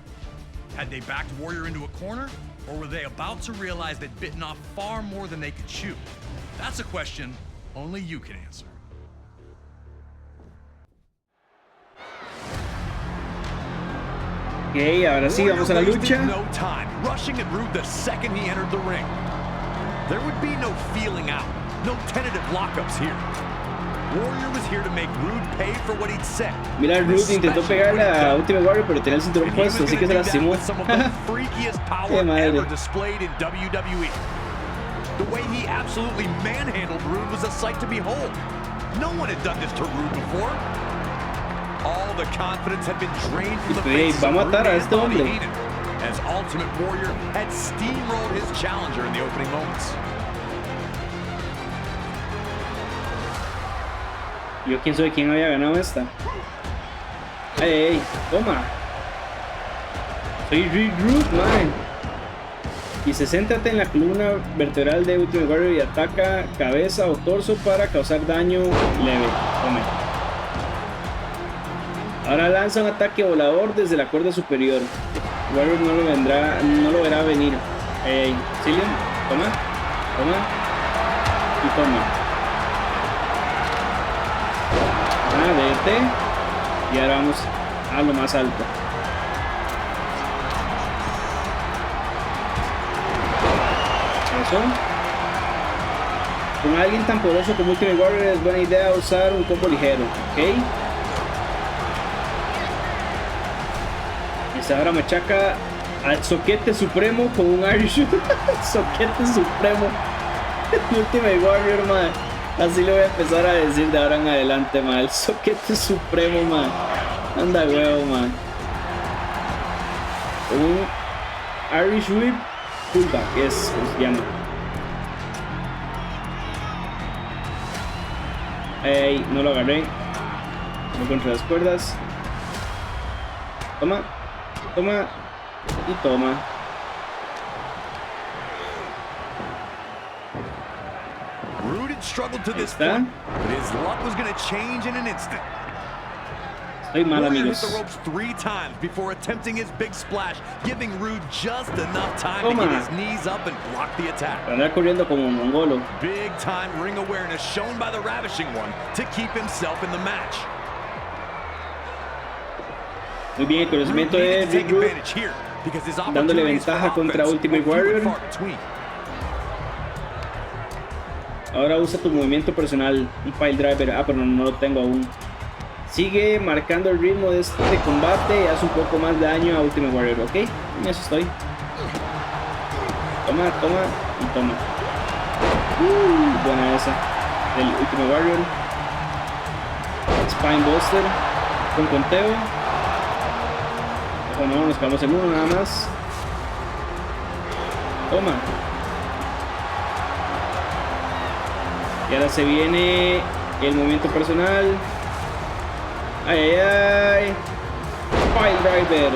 Had they backed Warrior into a corner, or were they about to realize they'd bitten off far more than they could chew? That's a question only you can answer. Ok, ahora sí, vamos a la lucha. No time, rushing at Rude the second he entered the ring. There would be no feeling out, no tentative lockups here. Warrior was here to make Rude pay for what he'd said. Mira, Rude intentó pegarle a Ultimate Warrior, pero tenía el cinturón puesto, así que se lastimó. Qué madre. Displayed in WWE. The way he absolutely manhandled Rude was a sight to behold. No one had done this to Rude before. All the confidence had been drained from the face of Rude and Bobby Heenan, as Ultimate Warrior had steamrolled his challenger in the opening moments. Yo quién soy, quién había ganado esta. Ey, toma. Soy Rick Rude, man. Dice: céntrate en la columna vertebral de Ultimate Warrior y ataca cabeza o torso para causar daño leve. Tome. Ahora lanza un ataque volador desde la cuerda superior. Warrior no lo verá venir. Cillian, toma, toma y toma. Vete. Y ahora vamos a lo más alto. Eso. Con alguien tan poderoso como Ultimate Warrior es buena idea usar un combo ligero, ¿ok? Y ahora machaca al soquete supremo con un Irish. Soquete supremo. Ultimate Warrior, man. Así le voy a empezar a decir de ahora en adelante, man. El soquete supremo, man. Anda huevo, man. Un Irish Whip pullback, es como se llama. Ey, no lo agarré. No contra las cuerdas. Toma, toma y toma. Struggled to this point, but his luck was going to change in an instant. Estoy mal, amigos. Hit the ropes 3 times before attempting his big splash, giving Rude just enough time to get his knees up and block the attack. Andar corriendo como un mongolo. Big time ring awareness shown by the Ravishing One to keep himself in the match. Muy bien, el conocimiento de Rick Rude, dándole ventaja contra Ultimate Warrior. Ahora usa tu movimiento personal, un pile driver. Ah, pero no lo tengo aún. Sigue marcando el ritmo de este combate y hace un poco más de daño a Ultimate Warrior, ¿ok? En eso estoy. Toma, toma y toma. Buena esa. El Ultimate Warrior. Spine Buster. Con conteo. Ojo, no, nos quedamos en uno nada más. Toma. Y ahora se viene el movimiento personal. Ay, ay, ay. Fire Driver.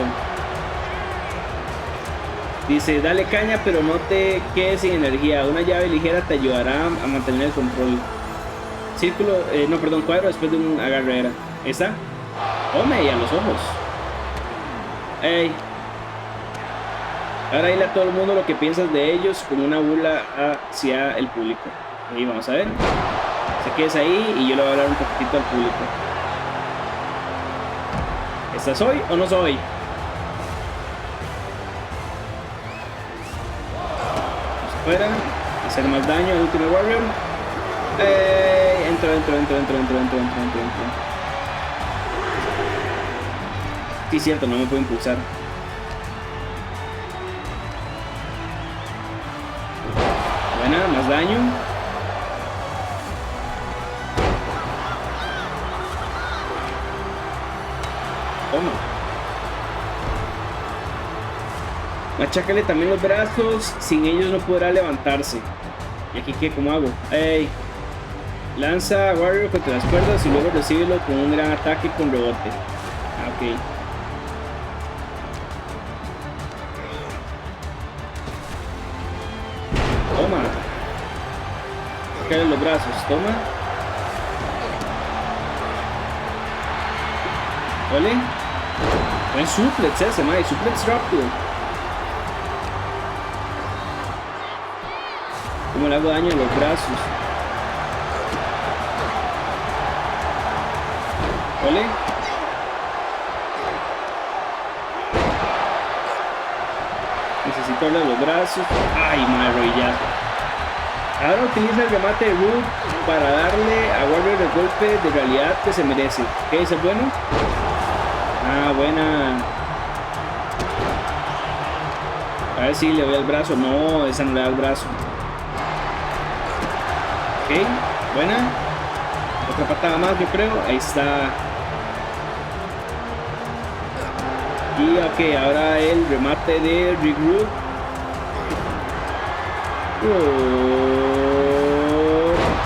Dice, dale caña, pero no te quedes sin energía. Una llave ligera te ayudará a mantener el control. Círculo, no, perdón, cuadro después de un agarre era. ¿Esta? Tome, y a los ojos. Ey. Ahora dile a todo el mundo lo que piensas de ellos como una burla hacia el público. Ahí vamos a ver. Se quedes ahí y yo le voy a hablar un poquitito al público. ¿Esta soy o no soy? Vamos afuera. Hacer más daño al Ultimate Warrior. Entro. Sí, cierto, no me puedo impulsar. Buena, más daño. Toma. Machácale también los brazos. Sin ellos no podrá levantarse. ¿Y aquí qué? ¿Cómo hago? ¡Ey! Lanza a Warrior contra las cuerdas y luego recíbelo con un gran ataque con rebote. Ah, ok. Toma. Sácale los brazos. Toma. Ole. Buen suplex ese, mae. Suplex rápido. ¿Cómo le hago daño a los brazos? Ole. Necesito darle los brazos. Ay, mae, arrodillazo. Ahora utiliza el remate de Root para darle a Warrior el golpe de realidad que se merece. ¿Qué dice? ¿Bueno? Ah, buena. A ver si le doy el brazo. No, esa no le da el brazo. Ok, buena. Otra patada más, yo creo. Ahí está. Y ok, ahora el remate de Rick Root.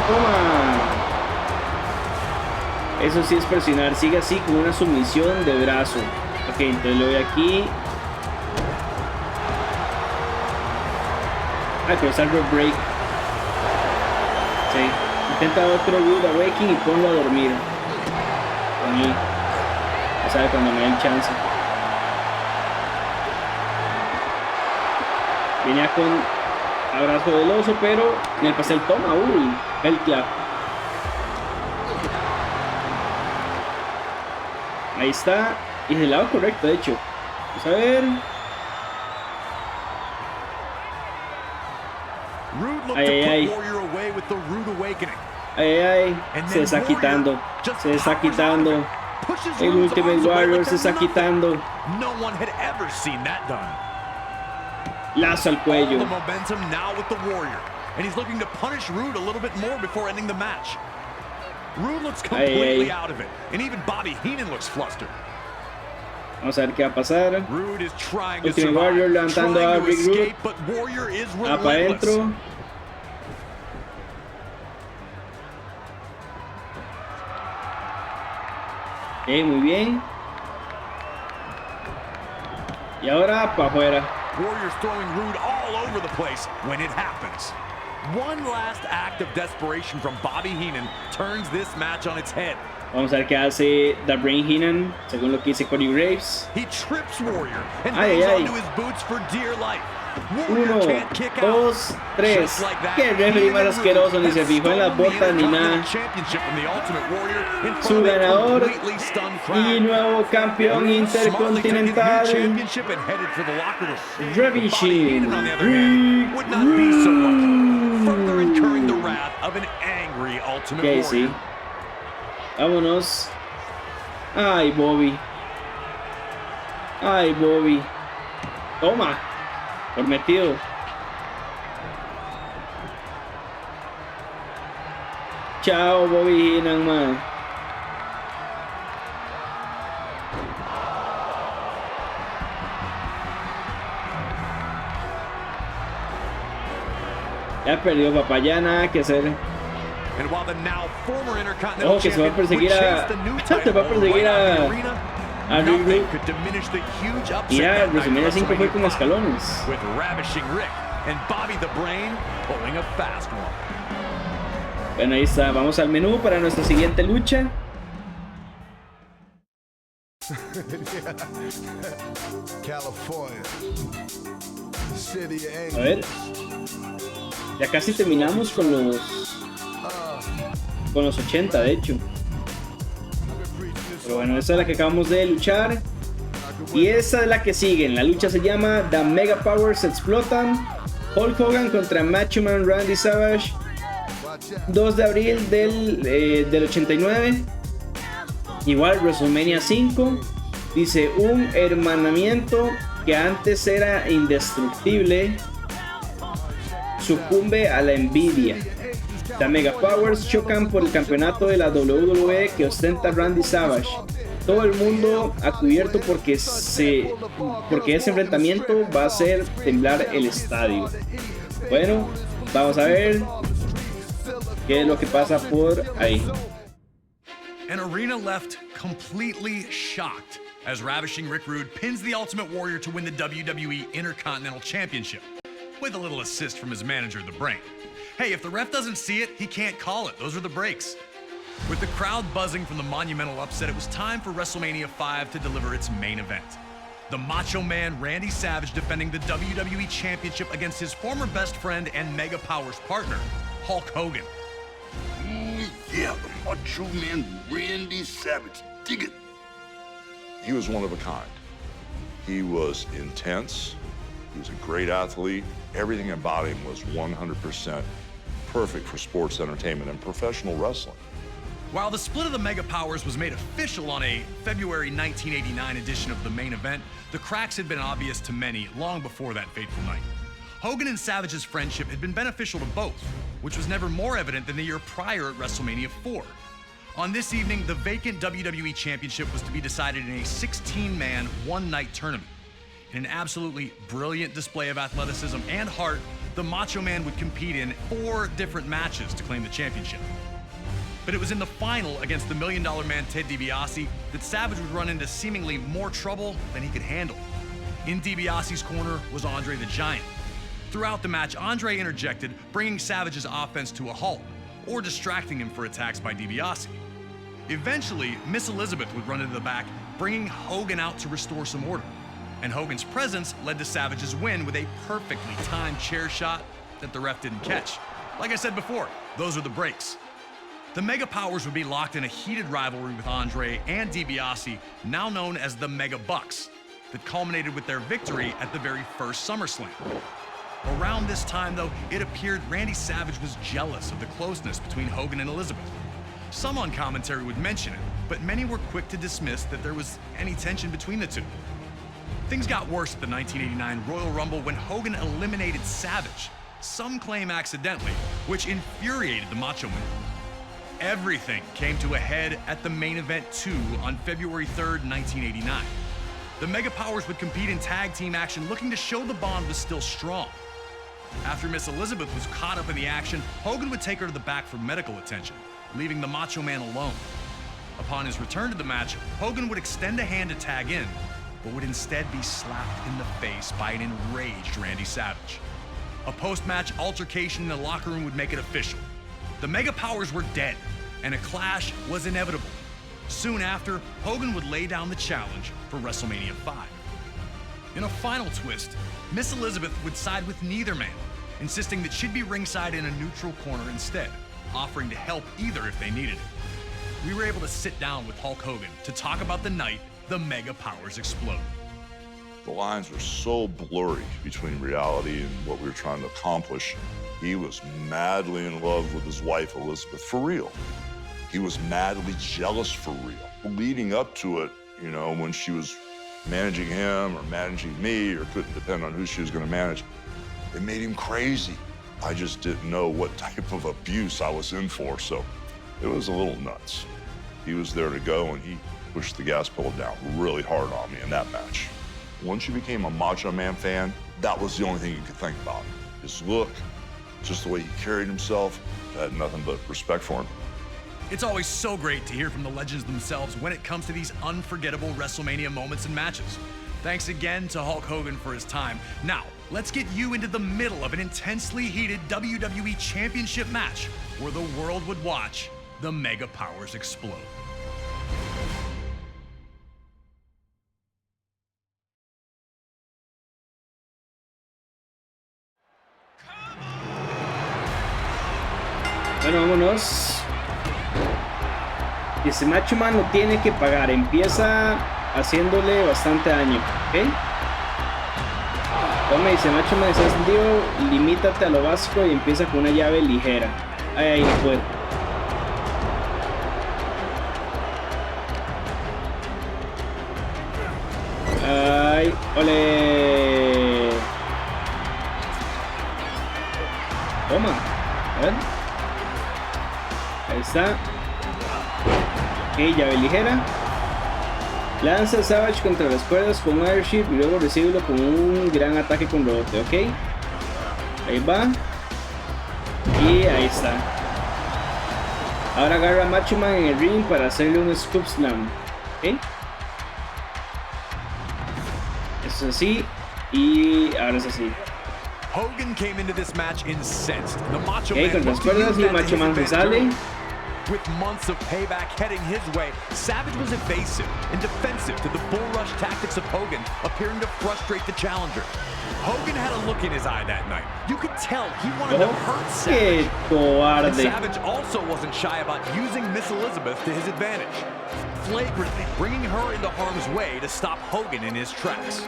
Toma. Eso sí es presionar. Sigue así con una sumisión de brazo. Ok, entonces le doy aquí. Ah, pero está el rope break. Sí. Intenta otro Rude Awakening y ponlo a dormir. Ahí. Ya sabe cuando me den chance. Venía con abrazo del oso, pero en el pastel toma. Uy, el clap. Ahí está. Y del lado correcto, de hecho. Vamos a ver. Ay, ay, ay. Ay, ay, se está quitando. Se está quitando. El Ultimate Warrior se está quitando. Lazo al cuello. Ay, ay. Vamos a ver qué va a pasar. Ultimate Warrior levantando a Rick Root. Va para adentro. Muy bien. Y ahora para afuera. Warriors throwing Rude all over the place when it happens. One last act of desperation from Bobby Heenan turns this match on its head. Vamos a ver qué hace The Brain Heenan, según lo que dice Cody Graves. He trips Warrior and hangs onto his boots for dear life. 1, 2, 3. Qué referee más asqueroso, ni se fijó en las botas ni nada. Su ganador y nuevo campeón intercontinental, Ravishing Ok, sí. Vámonos. Ay, Bobby. Ay, Bobby. Toma. Por metido. Chao, Bobby Heenan, man. Ya perdió, papá, ya nada que hacer. Oh, que se va a perseguir a... se va a perseguir a Rick. Mira, WrestleMania 5 fue con escalones. Bueno, ahí está. Vamos al menú para nuestra siguiente lucha. A ver. Ya casi terminamos con los 80, de hecho. Pero bueno, esa es la que acabamos de luchar. Y esa es la que sigue. La lucha se llama The Mega Powers Explotan. Hulk Hogan contra Macho Man Randy Savage. 2 de abril del 89. Igual WrestleMania 5. Dice un hermanamiento que antes era indestructible sucumbe a la envidia. The Mega Powers chocan por el campeonato de la WWE que ostenta Randy Savage. Todo el mundo ha cubierto porque ese enfrentamiento va a hacer temblar el estadio. Bueno, vamos a ver qué es lo que pasa por ahí. An arena left completely shocked as Ravishing Rick Rude pins the Ultimate Warrior to win the WWE Intercontinental Championship, with a little assist from his manager, The Brain. Hey, if the ref doesn't see it, he can't call it. Those are the breaks. With the crowd buzzing from the monumental upset, it was time for WrestleMania 5 to deliver its main event. The Macho Man Randy Savage defending the WWE Championship against his former best friend and Mega Powers partner, Hulk Hogan. Yeah, the Macho Man Randy Savage. Dig it. He was one of a kind. He was intense. He was a great athlete. Everything about him was 100% perfect for sports entertainment and professional wrestling. While the split of the Mega Powers was made official on a February 1989 edition of the main event, the cracks had been obvious to many long before that fateful night. Hogan and Savage's friendship had been beneficial to both, which was never more evident than the year prior at WrestleMania 4. On this evening, the vacant WWE Championship was to be decided in a 16-man, one-night tournament. In an absolutely brilliant display of athleticism and heart, the Macho Man would compete in 4 different matches to claim the championship. But it was in the final against the $1 Million Man Ted DiBiase that Savage would run into seemingly more trouble than he could handle. In DiBiase's corner was Andre the Giant. Throughout the match, Andre interjected, bringing Savage's offense to a halt, or distracting him for attacks by DiBiase. Eventually, Miss Elizabeth would run into the back, bringing Hogan out to restore some order. And Hogan's presence led to Savage's win with a perfectly timed chair shot that the ref didn't catch. Like I said before, those are the breaks. The Mega Powers would be locked in a heated rivalry with Andre and DiBiase, now known as the Mega Bucks, that culminated with their victory at the very first SummerSlam. Around this time, though, it appeared Randy Savage was jealous of the closeness between Hogan and Elizabeth. Some on commentary would mention it, but many were quick to dismiss that there was any tension between the two. Things got worse at the 1989 Royal Rumble when Hogan eliminated Savage, some claim accidentally, which infuriated the Macho Man. Everything came to a head at the main event 2 on February 3rd, 1989. The Mega Powers would compete in tag team action, looking to show the bond was still strong. After Miss Elizabeth was caught up in the action, Hogan would take her to the back for medical attention, leaving the Macho Man alone. Upon his return to the match, Hogan would extend a hand to tag in, but would instead be slapped in the face by an enraged Randy Savage. A post-match altercation in the locker room would make it official. The Mega Powers were dead, and a clash was inevitable. Soon after, Hogan would lay down the challenge for WrestleMania 5. In a final twist, Miss Elizabeth would side with neither man, insisting that she'd be ringside in a neutral corner instead, offering to help either if they needed it. We were able to sit down with Hulk Hogan to talk about the night the Mega Powers exploded. The lines were so blurry between reality and what we were trying to accomplish. He was madly in love with his wife, Elizabeth, for real. He was madly jealous for real. leading up to it, you know, when she was managing him or managing me, or couldn't depend on who she was going to manage, it made him crazy. I just didn't know what type of abuse I was in for, so it was a little nuts. He was there to go, and he pushed the gas pedal down really hard on me in that match. Once you became a Macho Man fan, that was the only thing you could think about. His look, just the way he carried himself. I had nothing but respect for him. It's always so great to hear from the legends themselves when it comes to these unforgettable WrestleMania moments and matches. Thanks again to Hulk Hogan for his time. Now, let's get you into the middle of an intensely heated WWE Championship match where the world would watch the Mega Powers explode. Bueno, vámonos. Ese Macho Man lo tiene que pagar. Empieza haciéndole bastante daño, ¿ok? Tome, dice Macho Man, ¿estás entendido? Limítate a lo básico y empieza con una llave ligera. Ahí no puedo. Ay, ole. Toma, a ver. Ahí está. Ok, llave ligera. Lanza a Savage contra las cuerdas con un airship y luego recíbelo con un gran ataque con rebote, ok. Ahí va. Y ahí está. Ahora agarra a Macho Man en el ring para hacerle un scoop slam, ok. Eso es así. Y ahora es así. Hogan came into this match incensed. The Macho Ok, con Man las cuerdas y Macho Man se sale. With months of payback heading his way, Savage was evasive and defensive to the bull rush tactics of Hogan, appearing to frustrate the challenger. Hogan had a look in his eye that night. You could tell he wanted to hurt Savage. And Savage also wasn't shy about using Miss Elizabeth to his advantage, flagrantly bringing her into harm's way to stop Hogan in his tracks.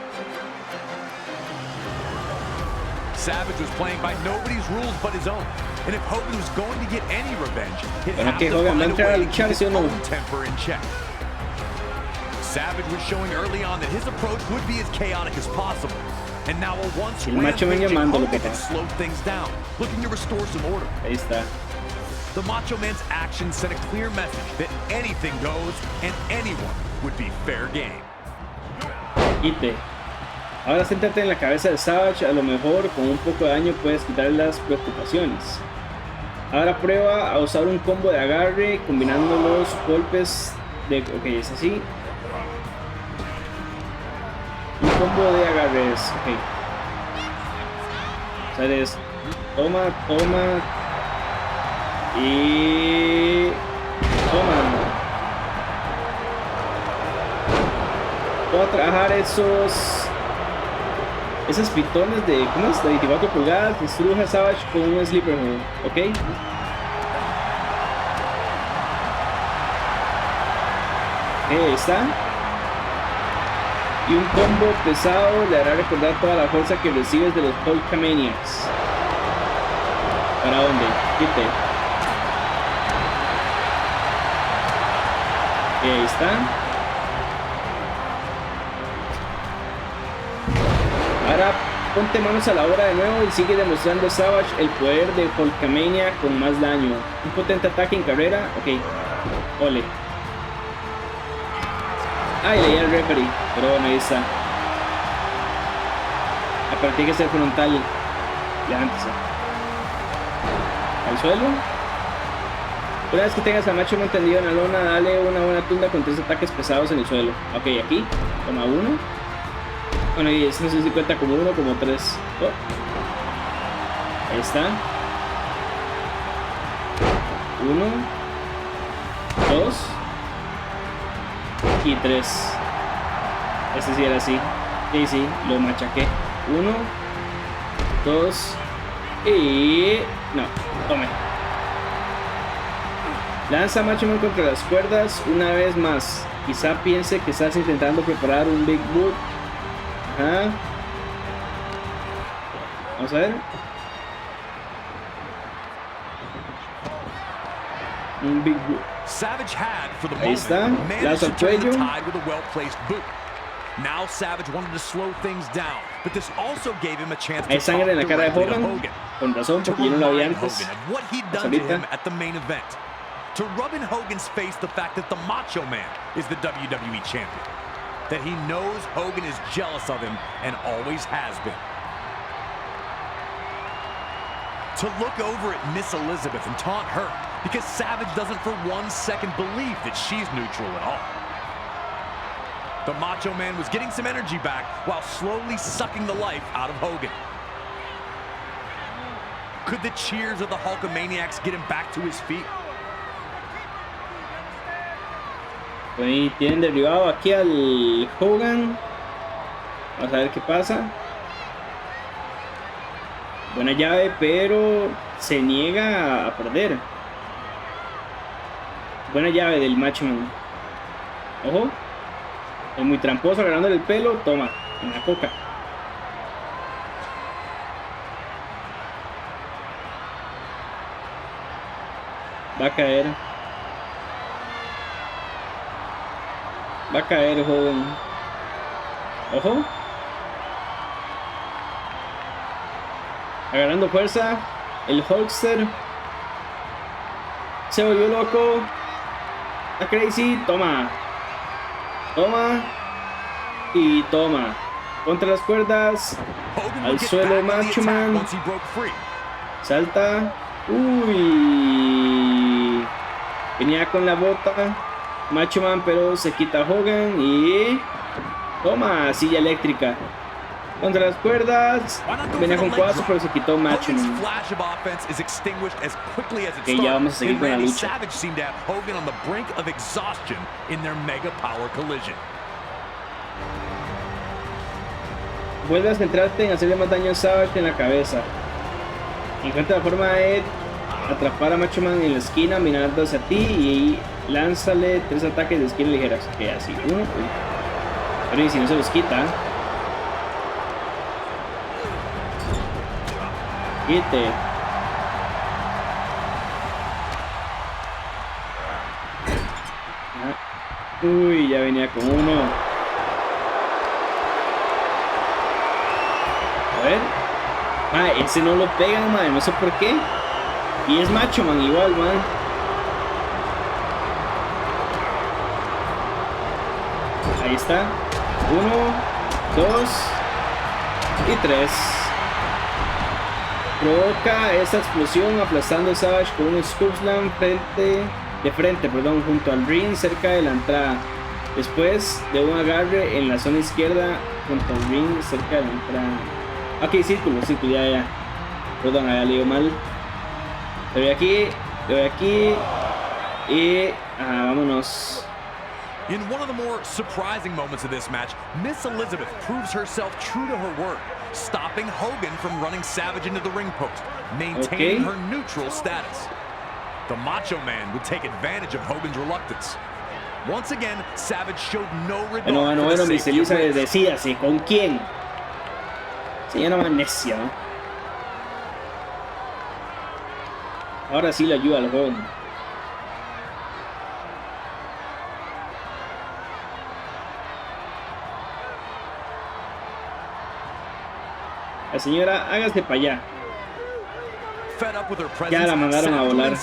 Savage was playing by nobody's rules but his own. And if Hogan was going to get any revenge, he'd have to find a way to keep his own temper in check. Savage was showing early on that his approach would be as chaotic as possible. And now a once rampaging Hogan had slowed things down, looking to restore some order. Ahí está. The Macho Man's actions sent a clear message that anything goes and anyone would be fair game. Quite. Ahora céntrate en la cabeza de Savage, a lo mejor con un poco de daño puedes quitar las preocupaciones. Ahora prueba a usar un combo de agarre combinando los golpes de... Ok, es así. Un combo de agarres, ok. O sea, es toma, toma y... toma. Voy a trabajar esas pitones de, ¿cómo es? De 24 pulgadas, destruye a Savage con un sleeper hold, ¿ok? Ahí está. Y un combo pesado le hará recordar toda la fuerza que recibes de los Hulkamaniacs. ¿Para dónde? Quite. Ahí está. Ahora ponte manos a la obra de nuevo y sigue demostrando a Savage el poder de Hulkamania con más daño. Un potente ataque en carrera. Ok. Ole. Ay, leí al referee. Pero bueno, ahí está. Aparte hay que ser frontal. Levántese. Al suelo. Una vez que tengas a Macho Man tendido en la lona, dale una buena tunda con 3 ataques pesados en el suelo. Ok, aquí. Toma uno. Bueno, y este no sé si cuenta como 1 o como 3. Ahí está. 1, 2 y 3. Este sí era así. Sí, sí, lo machaqué. 1, 2 y... no, tome. Lanza Macho Man contra las cuerdas una vez más. Quizá piense que estás intentando preparar un Big Boot. Ajá. Vamos a ver. Un Big Boot. Savage had, for the Ahí está, moment, managed lazo to al turn the cuello. tide with a well-placed boot. Now Savage wanted to slow things down, but this also gave him a chance to Hay sangre en la talk cara de directly to Hogan. Con razón, to porque yo no lo vi remind antes. Hogan of what he'd Hasta done to him ahorita. at the main event. To rub in Hogan's face the fact that the Macho Man is the WWE Champion. That he knows Hogan is jealous of him and always has been. To look over at Miss Elizabeth and taunt her because Savage doesn't for 1 second believe that she's neutral at all. The Macho Man was getting some energy back while slowly sucking the life out of Hogan. Could the cheers of the Hulkamaniacs get him back to his feet? Ahí tienen derribado aquí al Hogan. Vamos a ver qué pasa. Buena llave, pero se niega a perder. Buena llave del Macho Man. Ojo. Es muy tramposo, agarrándole el pelo. Toma, en la coca. Va a caer. Va a caer, joven. Ojo. Agarrando fuerza. El Hulkster. Se volvió loco. Está crazy. Toma. Toma. Y toma. Contra las cuerdas. Al suelo, Macho Man. Salta. Uy. Venía con la bota. Macho Man, pero se quita Hogan y toma, silla eléctrica contra las cuerdas. Venía con cuatro, pero se quitó Macho Man. Que ya vamos a seguir con la lucha. Vuelve a centrarte en hacerle más daño a Savage en la cabeza. Encuentra la forma de atrapar a Macho Man en la esquina mirando hacia ti y lánzale 3 ataques de esquina ligeras. Que así, uno. Pero y si no se los quita. Quite. Uy, ya venía con uno. A ver. Ese no lo pegan, man. No sé por qué. Y es Macho Man igual, man. Ahí está. 1, 2 y 3. Provoca esta explosión aplastando a Savage con un scoop slam de frente, junto al ring cerca de la entrada. Después de un agarre en la zona izquierda junto al ring cerca de la entrada. Ok, círculo, ya. Perdón, había leído mal. Le doy aquí y vámonos. In one of the more surprising moments of this match, Miss Elizabeth proves herself true to her word, stopping Hogan from running Savage into the ring post, maintaining her neutral status. The Macho Man would take advantage of Hogan's reluctance. Once again, Savage showed no regard for the Miss safety of Elizabeth, decídase, ¿con quién? Señora más necia, ¿no? Ahora sí le ayuda al Hogan. La señora, hágase para allá. Ya la mandaron a volar.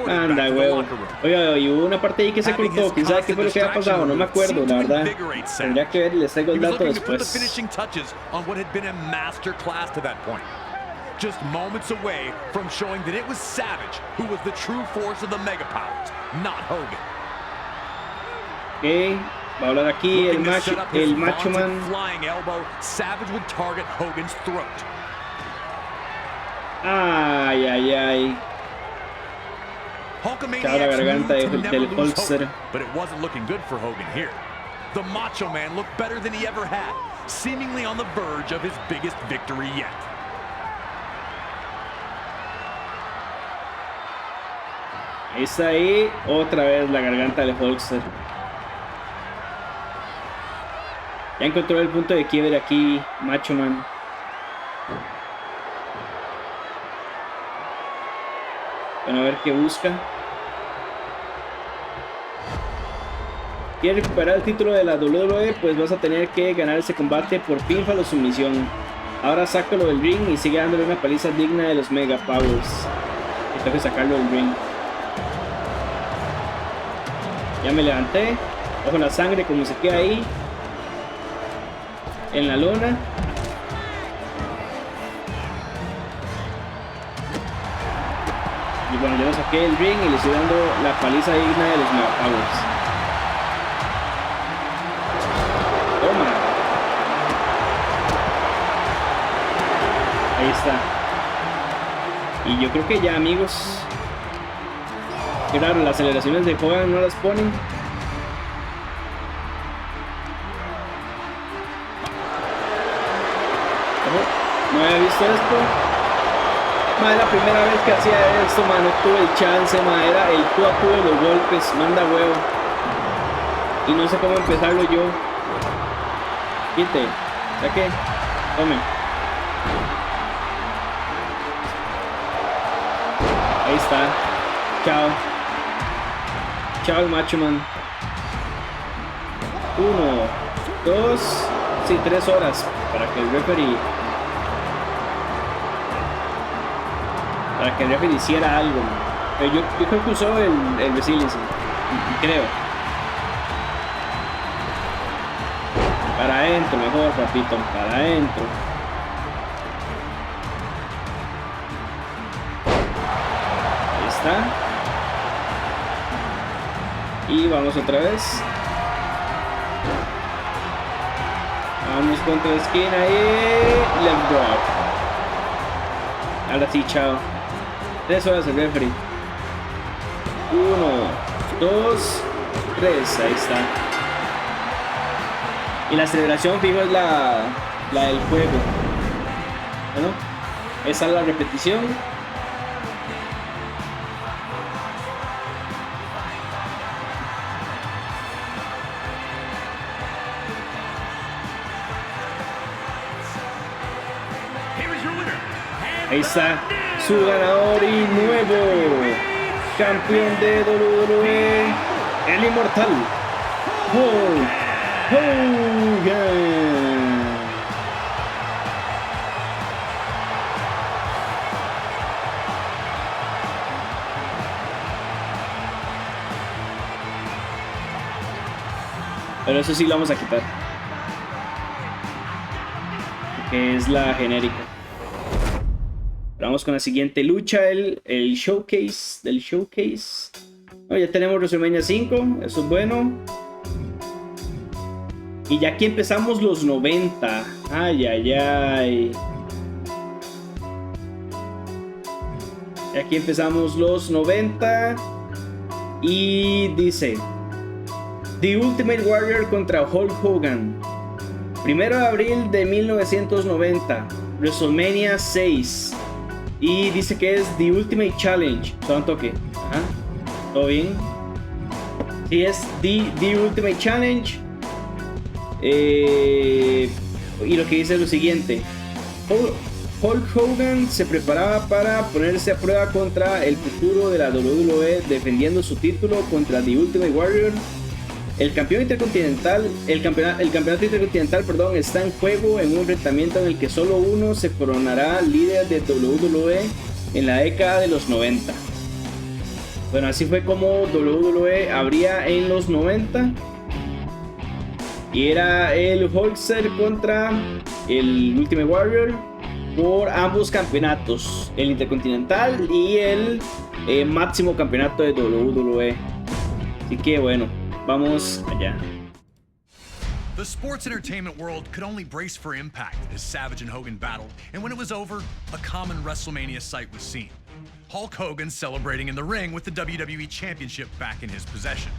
Anda, huevo. Oiga, y hubo una parte ahí que se cortó. ¿Quién sabe qué fue lo que había pasado? No me acuerdo, la verdad. Tendría que ver y les traigo el dato después. Just moments away from showing that it was Savage who was the true force of the Mega Powers, not Hogan. Ok, va a hablar aquí el Macho Man. Flying elbow, Savage would target Hogan's throat. Ay, ay, ay. Chao la garganta del Hulkster. But it wasn't looking good for Hogan here. The Macho Man looked better than he ever had, seemingly on the verge of his biggest victory yet. Ahí está ahí, otra vez la garganta del Hulkster. Ya encontró el punto de quiebre aquí, Macho Man. Bueno, a ver qué busca. ¿Quieres recuperar el título de la WWE? Pues vas a tener que ganar ese combate por pinfall o sumisión. Ahora sácalo del ring y sigue dándole una paliza digna de los Mega Powers. Y tengo que sacarlo del ring. Ya me levanté. Ojo la sangre como se queda ahí. En la lona. Y bueno, yo lo saqué del ring y le estoy dando la paliza digna de los Mega Powers. Toma. Ahí está. Y yo creo que ya, amigos. Claro, las aceleraciones de Hogan no las ponen. No había visto esto. Ma, la primera vez que hacía esto, ma, no tuve el chance, ma, era el tú a tú de los golpes, manda huevo. Y no sé cómo empezarlo yo. Quite, saque, tome. Ahí está. Chao. Chao, macho man. 1, 2, sí, 3 horas para que el referee hiciera algo. Pero yo creo que usó el resiliency, creo. Para adentro mejor, papito, para adentro. Ahí está. Y vamos otra vez. Vamos contra la esquina y left drop. Ahora sí, chao. 3 horas el referee. 1, 2, 3. Ahí está. Y la celebración, fijo, es la del juego. Bueno, esa es la repetición. Ahí está su ganador y nuevo campeón de WWE, el Inmortal Hulk Hogan. Pero eso sí lo vamos a quitar, que es la genérica. Vamos con la siguiente lucha, el showcase del showcase. Oh, ya tenemos WrestleMania 5, eso es bueno. Y ya aquí empezamos los 90. Ay, ay, ay. Y aquí empezamos los 90. Y dice: The Ultimate Warrior contra Hulk Hogan. 1 de abril de 1990. WrestleMania 6. Y dice que es The Ultimate Challenge. Solo un toque. Ajá. ¿Todo bien? Sí, es The Ultimate Challenge. Y lo que dice es lo siguiente: Hulk Hogan se preparaba para ponerse a prueba contra el futuro de la WWE, defendiendo su título contra The Ultimate Warrior. El campeonato intercontinental, perdón, está en juego en un enfrentamiento en el que solo uno se coronará líder de WWE en la década de los 90. Bueno, así fue como WWE abría en los 90. Y era el Hulkster contra el Ultimate Warrior por ambos campeonatos, el Intercontinental y el máximo campeonato de WWE. Así que bueno, vamos allá. The sports entertainment world could only brace for impact as Savage and Hogan battled, and when it was over, a common WrestleMania sight was seen. Hulk Hogan celebrating in the ring with the WWE Championship back in his possession.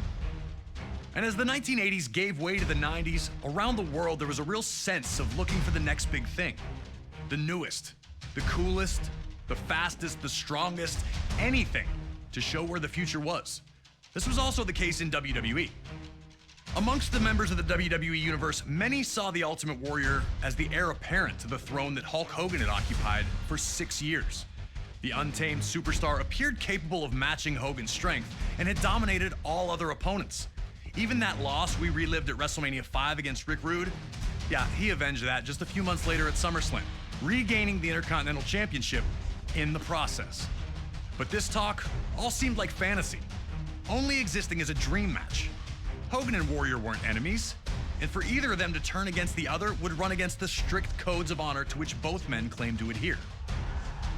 And as the 1980s gave way to the 90s, around the world there was a real sense of looking for the next big thing. The newest, the coolest, the fastest, the strongest, anything to show where the future was. This was also the case in WWE. Amongst the members of the WWE Universe, many saw the Ultimate Warrior as the heir apparent to the throne that Hulk Hogan had occupied for 6 years. The untamed superstar appeared capable of matching Hogan's strength and had dominated all other opponents. Even that loss we relived at WrestleMania 5 against Rick Rude, yeah, he avenged that just a few months later at SummerSlam, regaining the Intercontinental Championship in the process. But this talk all seemed like fantasy, only existing as a dream match. Hogan and Warrior weren't enemies, and for either of them to turn against the other would run against the strict codes of honor to which both men claimed to adhere.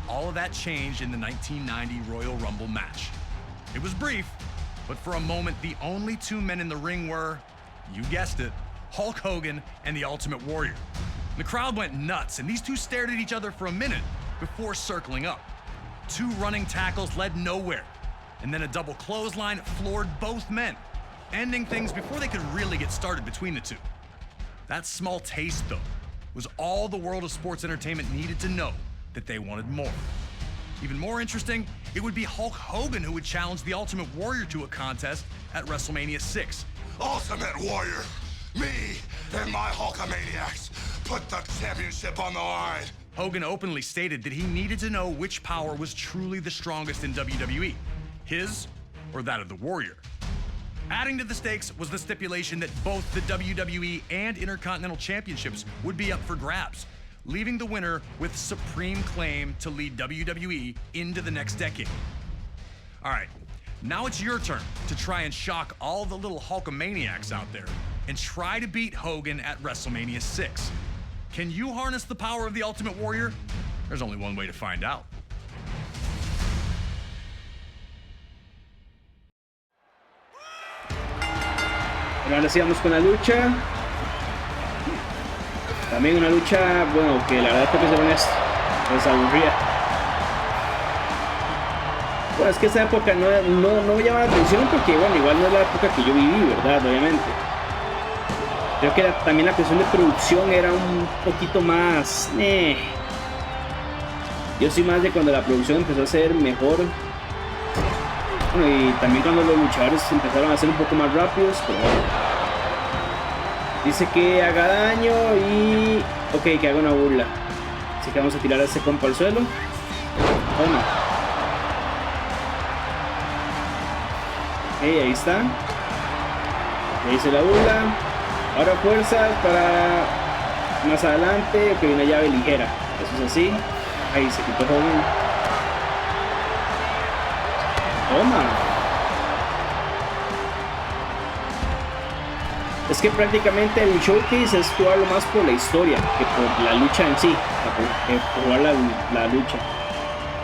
All of that changed in the 1990 Royal Rumble match. It was brief, but for a moment, the only two men in the ring were, you guessed it, Hulk Hogan and the Ultimate Warrior. The crowd went nuts, and these two stared at each other for a minute before circling up. Two running tackles led nowhere, and then a double clothesline floored both men, ending things before they could really get started between the two. That small taste, though, was all the world of sports entertainment needed to know that they wanted more. Even more interesting, it would be Hulk Hogan who would challenge the Ultimate Warrior to a contest at WrestleMania 6. Ultimate Warrior, me and my Hulkamaniacs put the championship on the line. Hogan openly stated that he needed to know which power was truly the strongest in WWE, his or that of the Warrior. Adding to the stakes was the stipulation that both the WWE and Intercontinental Championships would be up for grabs, leaving the winner with supreme claim to lead WWE into the next decade. All right, now it's your turn to try and shock all the little Hulkamaniacs out there and try to beat Hogan at WrestleMania 6. Can you harness the power of the Ultimate Warrior? There's only one way to find out. Ahora sí vamos con la lucha. También una lucha, bueno, que la verdad que ser honesto, es aburrida. Bueno, es que esa época no me llama la atención porque, bueno, igual no es la época que yo viví, ¿verdad? Obviamente. Creo que también la cuestión de producción era un poquito más... Yo soy más de cuando la producción empezó a ser mejor. Bueno, y también cuando los luchadores empezaron a ser un poco más rápidos, pero bueno. Dice que haga daño y... Ok, que haga una burla. Así que vamos a tirar a ese compa al suelo. Toma. Ok, ahí está. Ahí hice la burla. Ahora fuerzas para más adelante. Ok, una llave ligera. Eso es así. Ahí se quitó Hogan. Toma. Es que prácticamente el showcase es jugarlo más por la historia que por la lucha en sí, por jugar la lucha.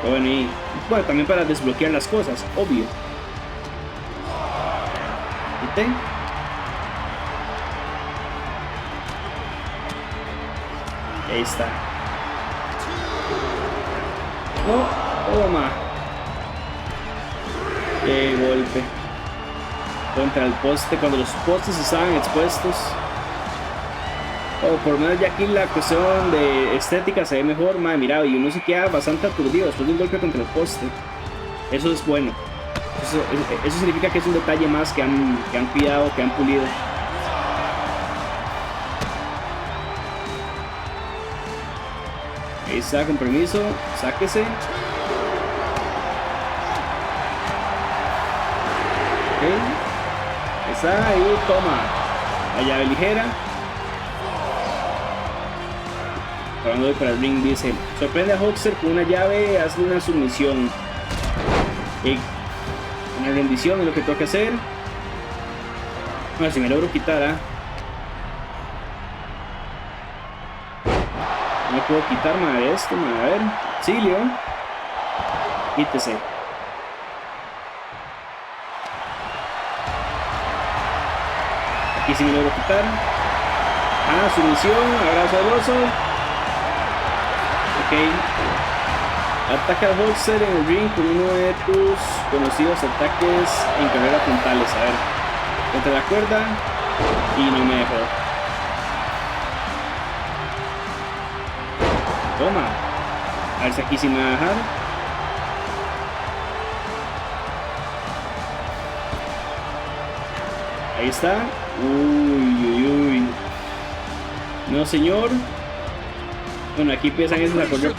Pero bueno, y bueno, también para desbloquear las cosas, obvio. ¿Viste? Y ahí está. No, toma. Qué golpe. Contra el poste, cuando los postes estaban expuestos. O por lo menos ya aquí la cuestión de estética se ve mejor. Madre, mira, y uno se queda bastante aturdido después de un golpe contra el poste. Eso es bueno. Eso significa que es un detalle más que han cuidado, que han pulido. Ahí está, con permiso, sáquese. Ok. Está ahí, toma. La llave ligera. Hablando de para el ring, dice: sorprende a Hulkster con una llave, hazle una sumisión. Una rendición es lo que tengo que hacer. Bueno, si me logro quitar, no me puedo quitar esto, a ver. Auxilio. Quítese. Aquí sí me logro quitar. Sumisión, abrazo al oso. Ok. Ataca al Hulkster en el ring con uno de tus conocidos ataques en carrera frontales. A ver. Contra la cuerda. Y no me dejó. Toma. A ver si aquí sí me va a dejar. Ahí está. Uy. No, señor. Bueno, aquí empiezan esos a correr.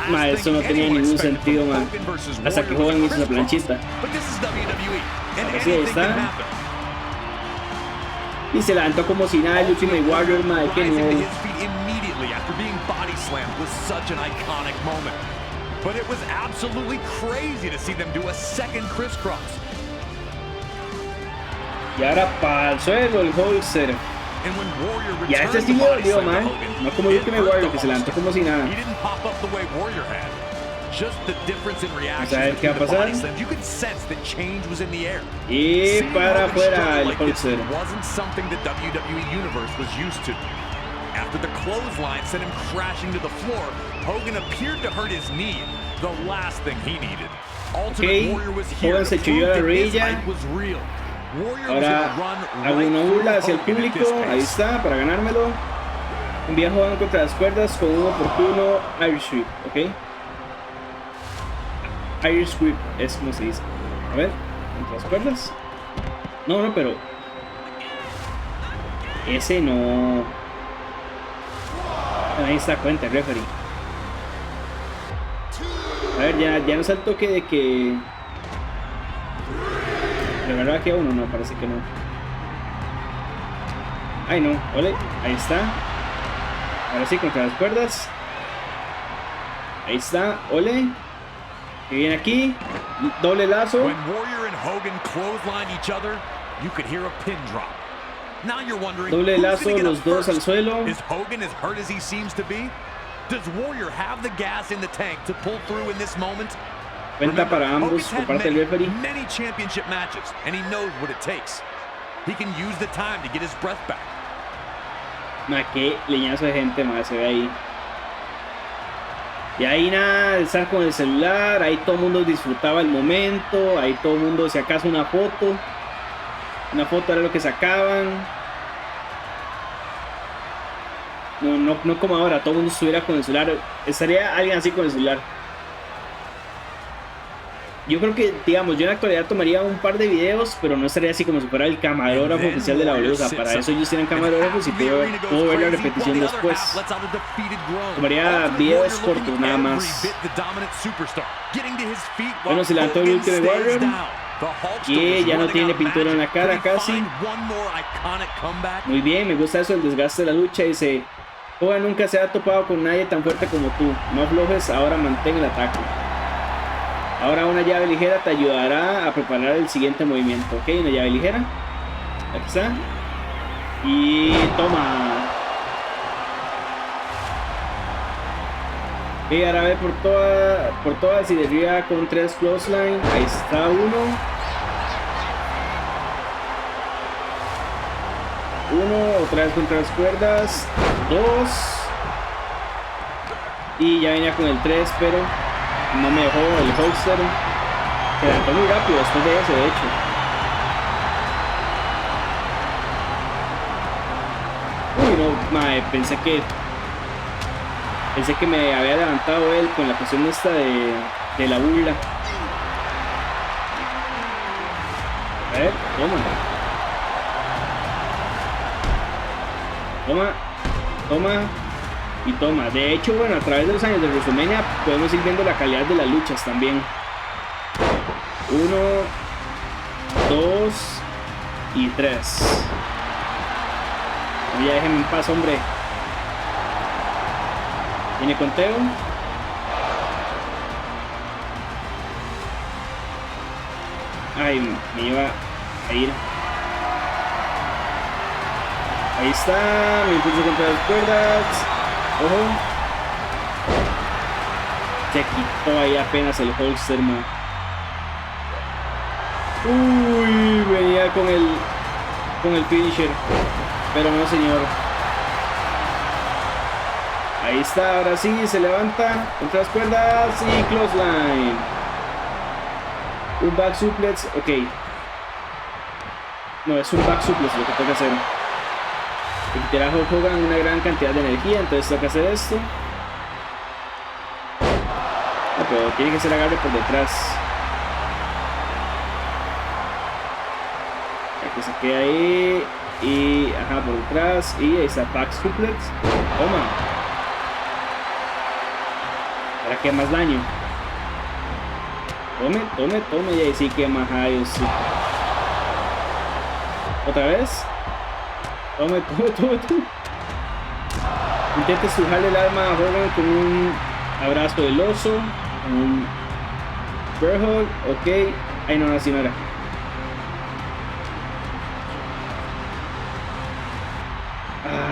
Ma, esto no tenía ningún sentido, man. Hasta que Hogan hizo esa planchita. Así, ahí está. Y se levantó como si nada el Ultimate Warrior, madre, que no. But it was absolutely crazy to see them do a second crisscross. Y ahora para el suelo el holster. Y a este sí me dolió, man. No como el Ultimate Warrior, que se levantó como si nada. Vamos a ver qué va a pasar. Y para afuera el holster. After the clothesline sent him crashing to the floor, Hogan appeared to hurt his knee, the last thing he needed. Ultimate Warrior was here. Hogan se chilló la rodilla. Ahora hago una burla hacia el público. Ahí está, para ganármelo. Envía a Hogan contra las cuerdas con un oportuno Irish Whip, ¿ok? Irish Whip es como se dice. A ver, contra las cuerdas. No, pero ese no. Ahí está, cuenta el referee. A ver, ya no es el toque de que... ¿De verdad que uno? No, parece que no. Ay, no, ole, ahí está. Ahora sí, contra las cuerdas. Ahí está, ole. Y viene aquí, doble lazo. When Warrior and Hogan clothesline each other, you could hear a pin drop. Now you're wondering, doble lazo, los dos al suelo. Is Hogan as hurt as he seems to be? Does Warrior have the gas in the tank to pull through in this moment? Cuenta para ambos por parte del referee. Many championship matches, and he knows what it takes. He can use the time to get his breath back. Ma, qué leñazo de gente, ma, se ve ahí. Y ahí nada de estar con el celular, ahí todo el mundo disfrutaba el momento, ahí todo el mundo, si acaso una foto era lo que sacaban. No como ahora, todo el mundo estuviera con el celular. Estaría alguien así con el celular. Yo creo que, digamos, yo en la actualidad tomaría un par de videos, pero no estaría así como si fuera el camarógrafo oficial de la WWE. O sea, para eso ellos tienen camarógrafos y puedo ver la repetición después. Tomaría videos cortos nada más. Bueno, se levantó el Ultimate Warrior. Y ya no tiene pintura en la cara casi. Muy bien, me gusta eso, el desgaste de la lucha. Dice, Hogan nunca se ha topado con nadie tan fuerte como tú. No aflojes, ahora mantén el ataque. Ahora una llave ligera te ayudará a preparar el siguiente movimiento. Ok, una llave ligera. Aquí está. Y toma. Y ahora ve por todas y derriba con 3 clothesline. Ahí está uno. Otra vez contra las cuerdas. 2. Y ya venía con el 3, pero no me dejó el holster. Se levantó muy rápido después de ese, de hecho. Uy, no, mae, pensé que me había levantado él con la cuestión esta de la burla. A ver, toma y toma. De hecho, bueno, a través de los años de WrestleMania podemos ir viendo la calidad de las luchas también. 1, 2 y 3. Ya déjenme en paz, hombre. Viene conteo. Ay, me iba a ir. Ahí está, me impulso contra las cuerdas. Ojo. Se quitó ahí apenas el holster, man. Uy, venía con el finisher. Pero no, señor. Ahí está, ahora sí, se levanta contra las cuerdas y clothesline. Un back suplex, ok. No, es un back suplex lo que tengo que hacer. Le quitará a Hulk Hogan una gran cantidad de energía, entonces tengo que hacer esto. No, pero tiene que ser agarre por detrás. Para que se quede ahí. Y, ajá, por detrás. Y ahí está back suplex. Toma. ¿Para qué más daño? Tome. Y ahí sí que más rayos. Sí. ¿Otra vez? Tome. Intente estrujarle el alma a Hogan con un abrazo del oso. Con un bear hug. Ok. Ay, no, así no era.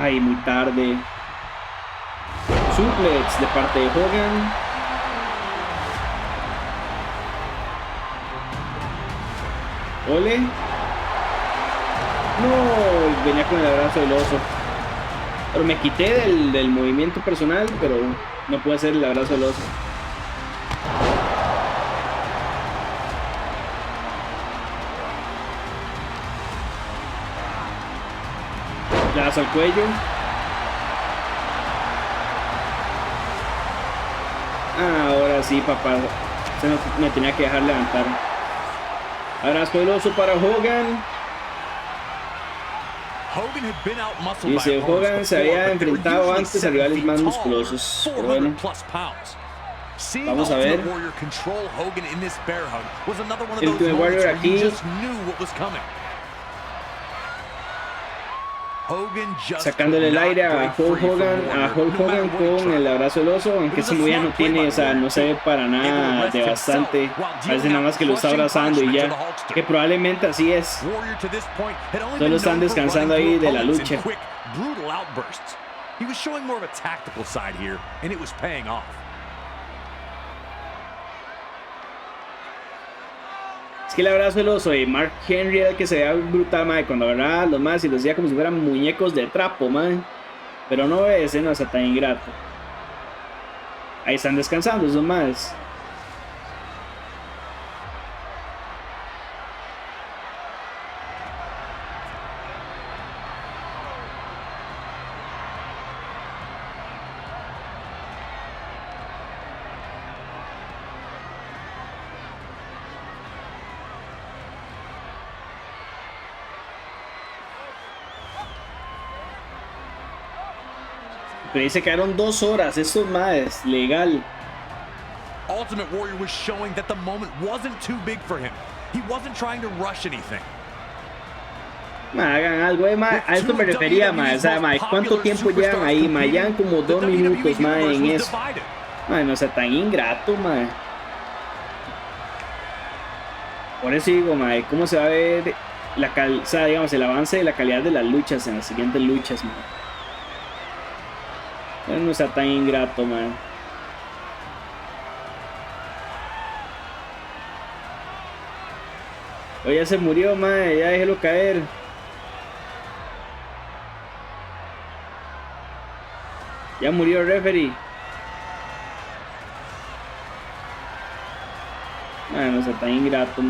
Ay, muy tarde. Suplex de parte de Hogan. Ole. No, venía con el abrazo del oso. Pero me quité del movimiento personal, pero no pude hacer el abrazo del oso. Lazo al cuello. Ahora sí, papá. Me tenía que dejar levantar. Abrazo del oso para Hogan. Dice, Hogan se había enfrentado antes a rivales más musculosos. Pero bueno. Vamos a ver. El Ultimate Warrior aquí. Sacándole el aire a Hulk Hogan con el abrazo del oso, aunque ese muy no tiene, o sea, no se ve para nada de bastante. Parece nada más que lo está abrazando y ya, que probablemente así es. Solo están descansando ahí de la lucha. Es que el abrazo del oso de Mark Henry era el que se veía brutal, madre, cuando agarraba a los más y los hacía como si fueran muñecos de trapo, madre. Pero no, ese no está tan ingrato. Ahí están descansando esos más. Pero dice que quedaron 2 horas, estos más legal. Ultimate Warrior was showing that the moment wasn't too big for him. He wasn't trying to rush anything. Hagan algo, a esto me refería, o sea, ¿cuánto tiempo llevan ahí? Llevan como 2 minutos, en eso. No sea tan ingrato, Por eso digo, cómo se va a ver o sea, digamos, el avance de la calidad de las luchas en las siguientes luchas, no sea tan ingrato, Oye, ya se murió, ya déjelo caer. Ya murió el referee. No sea tan ingrato,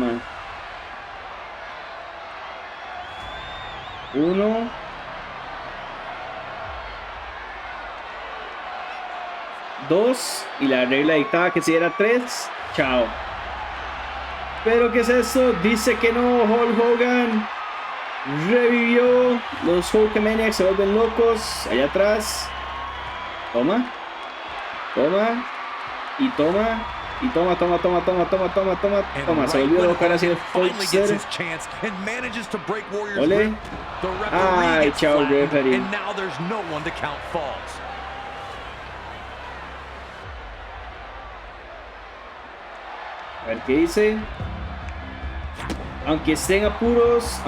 1. 2. Y la regla dictaba que si era 3. Chao. ¿Pero qué es esto? Dice que no. Hulk Hogan revivió. Los Hulkamaniacs se vuelven locos. Allá atrás. Toma. Y toma. Se volvió loco. Ahora sí el Hulkster. Ole. Ay, chao, referee. A ver qué dice. Aunque estés en apuros,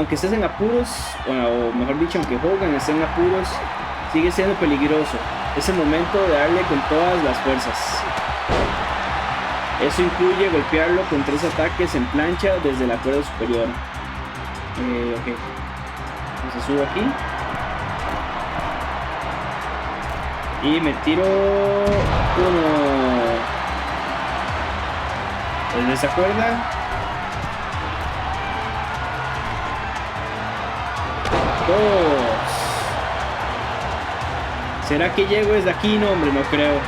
o mejor dicho, aunque Hogan esté en apuros, sigue siendo peligroso. Es el momento de darle con todas las fuerzas. Eso incluye golpearlo con 3 ataques en plancha desde la cuerda superior. Ok. Entonces subo aquí. Y me tiro 1. ¿Desde esa cuerda? 2. ¿Será que llego desde aquí? No, hombre, no creo.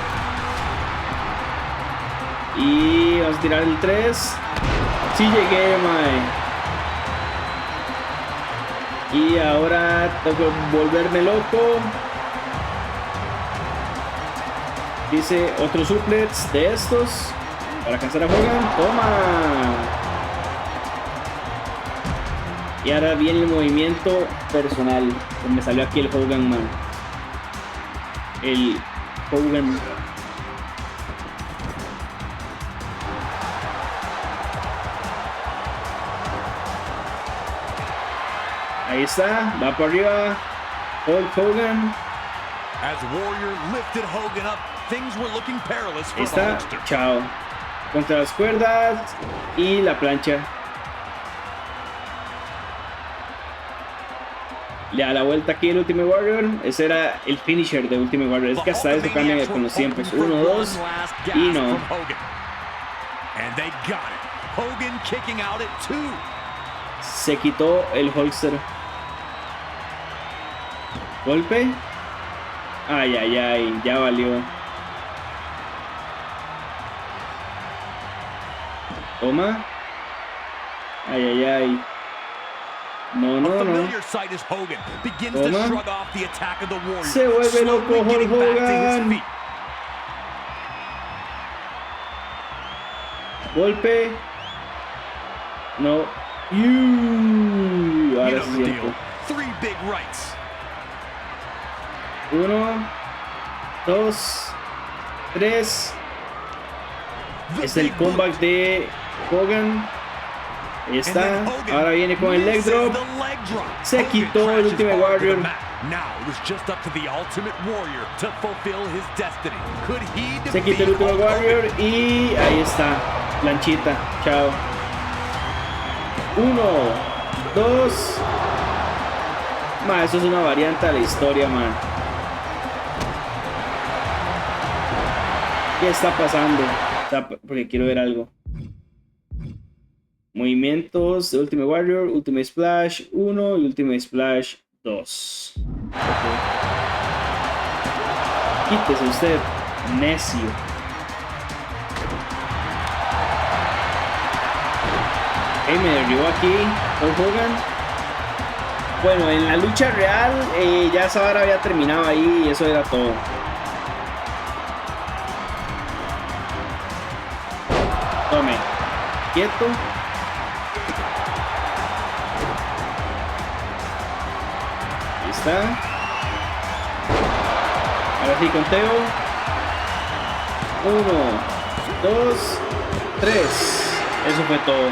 Y vamos a tirar el 3. Sí llegué, Y ahora tengo que volverme loco. Dice otro suplex de estos para alcanzar a Hogan. Toma. Y ahora viene el movimiento personal. Me salió aquí el Hogan, man. El Hogan. Ahí está, va para arriba. Hulk Hogan. As Warrior lifted Hogan up, things were looking perilous for Ahí está, the Hulkster. chao. Contra las cuerdas y la plancha. Le da la vuelta aquí el Ultimate Warrior. Ese era el finisher de Ultimate Warrior. Es que hasta eso cambia con los tiempos. 1, 2 y no. And they got it. Hogan kicking out at 2. Se quitó el holster. Golpe. Ay, ay, ay. Ya valió. Toma. Ay, ay, ay. No, no, no. Toma. Se vuelve loco Hulk Hogan. Golpe. No. Ahora sí siento. 1, 2, 3. Es el comeback de Hogan. Ahí está. Ahora viene con el leg drop. Se quitó el Ultimate Warrior. Se quitó el Ultimate Warrior y ahí está. Planchita. Chao. 1, 2. Ma, eso es una variante de la historia, man. ¿Qué está pasando? Porque quiero ver algo. Movimientos de Ultimate Warrior, Ultimate Splash 1 y Ultimate Splash 2. Okay. Quítese usted, necio. Me derribó aquí Hulk Hogan. Bueno, en la lucha real ya esa vara había terminado ahí y eso era todo. Tome, quieto. Ahí está. Ahora sí conteo. 1, 2, 3. Eso fue todo.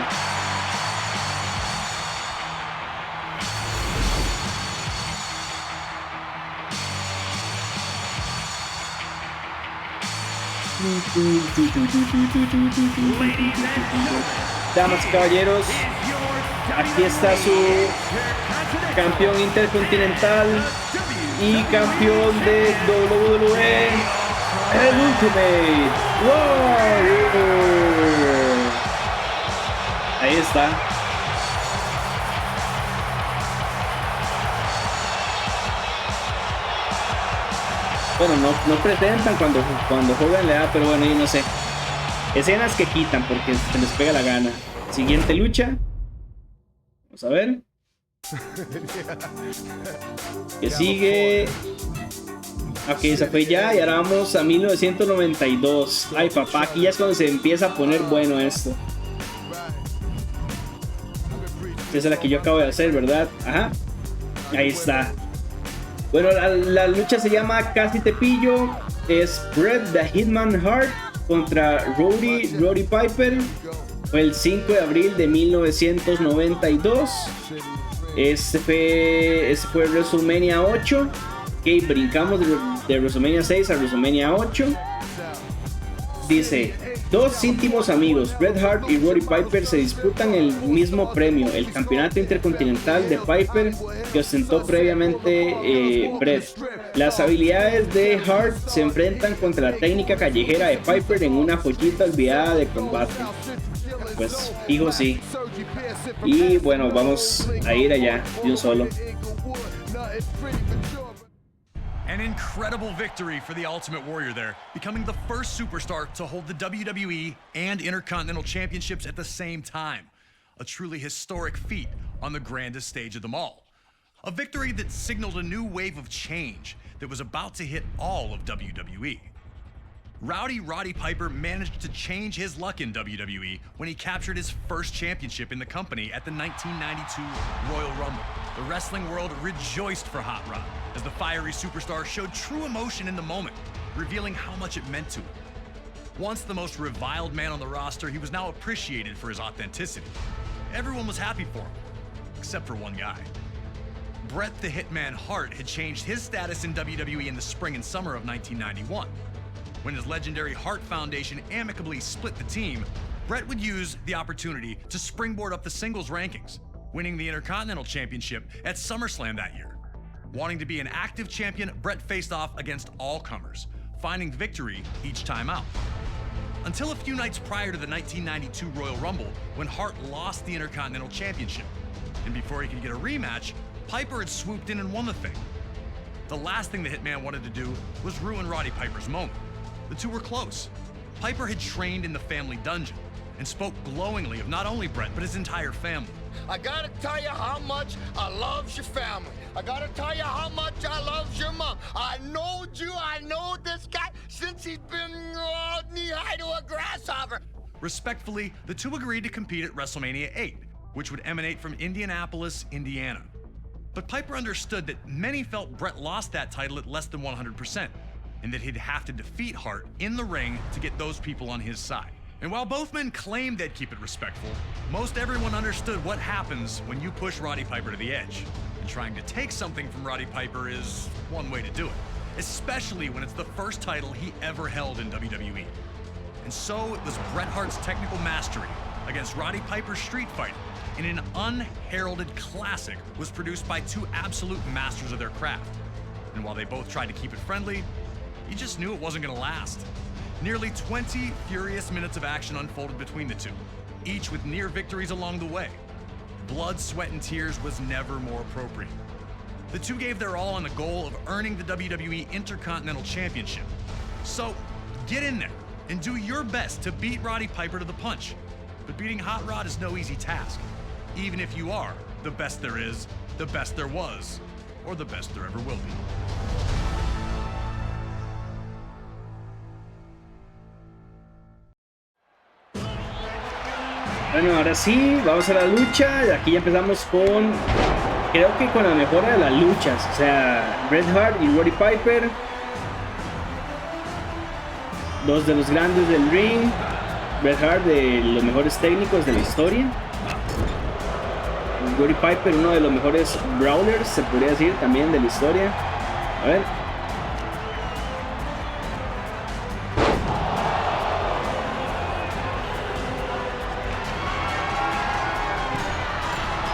Damas y caballeros, aquí está su campeón intercontinental y campeón de WWE, el Ultimate Warrior. Ahí está. Bueno, no presentan cuando Hogan le da, pero bueno, yo no sé. Escenas que quitan porque se les pega la gana. Siguiente lucha. Vamos a ver. Que sigue. Ok, esa fue ya. Y ahora vamos a 1992. Ay, papá, aquí ya es cuando se empieza a poner bueno esto. Esa es la que yo acabo de hacer, ¿verdad? Ajá. Ahí está. Bueno, la lucha se llama Casi Te Pillo. Es Bret the Hitman Hart contra Roddy Piper. Fue el 5 de abril de 1992. Este fue WrestleMania 8. Ok, brincamos de WrestleMania 6 a WrestleMania 8. Dice: dos íntimos amigos, Bret Hart y Roddy Piper, se disputan el mismo premio, el campeonato intercontinental de Piper que ostentó previamente Bret. Las habilidades de Hart se enfrentan contra la técnica callejera de Piper en una joyita olvidada de combate. Pues, hijo, sí. Y bueno, vamos a ir allá de un solo. An incredible victory for the Ultimate Warrior there, becoming the first superstar to hold the WWE and Intercontinental Championships at the same time. A truly historic feat on the grandest stage of them all. A victory that signaled a new wave of change that was about to hit all of WWE. Roddy Piper managed to change his luck in WWE when he captured his first championship in the company at the 1992 Royal Rumble. The wrestling world rejoiced for Hot Rod as the fiery superstar showed true emotion in the moment, revealing how much it meant to him. Once the most reviled man on the roster, he was now appreciated for his authenticity. Everyone was happy for him, except for one guy. Bret the Hitman Hart had changed his status in WWE in the spring and summer of 1991. When his legendary Hart Foundation amicably split the team, Bret would use the opportunity to springboard up the singles rankings, winning the Intercontinental Championship at SummerSlam that year. Wanting to be an active champion, Bret faced off against all comers, finding victory each time out. Until a few nights prior to the 1992 Royal Rumble, when Hart lost the Intercontinental Championship. And before he could get a rematch, Piper had swooped in and won the thing. The last thing the Hitman wanted to do was ruin Roddy Piper's moment. The two were close. Piper had trained in the family dungeon and spoke glowingly of not only Bret, but his entire family. I gotta tell you how much I love your family. I gotta tell you how much I love your mom. I know this guy since he's been knee-high to a grasshopper. Respectfully, the two agreed to compete at WrestleMania 8, which would emanate from Indianapolis, Indiana. But Piper understood that many felt Bret lost that title at less than 100%, and that he'd have to defeat Hart in the ring to get those people on his side. And while both men claimed they'd keep it respectful, most everyone understood what happens when you push Roddy Piper to the edge. And trying to take something from Roddy Piper is one way to do it, especially when it's the first title he ever held in WWE. And so it was Bret Hart's technical mastery against Roddy Piper's street fighting in an unheralded classic was produced by two absolute masters of their craft. And while they both tried to keep it friendly, you just knew it wasn't gonna last. Nearly 20 furious minutes of action unfolded between the two, each with near victories along the way. Blood, sweat, and tears was never more appropriate. The two gave their all on the goal of earning the WWE Intercontinental Championship. So, get in there and do your best to beat Roddy Piper to the punch. But beating Hot Rod is no easy task, even if you are the best there is, the best there was, or the best there ever will be. Bueno, ahora sí, vamos a la lucha. Aquí ya empezamos con, creo que con la mejora de las luchas. O sea, Bret Hart y Roddy Piper, dos de los grandes del ring. Bret Hart, de los mejores técnicos de la historia. Roddy Piper, uno de los mejores brawlers, se podría decir, también de la historia. A ver.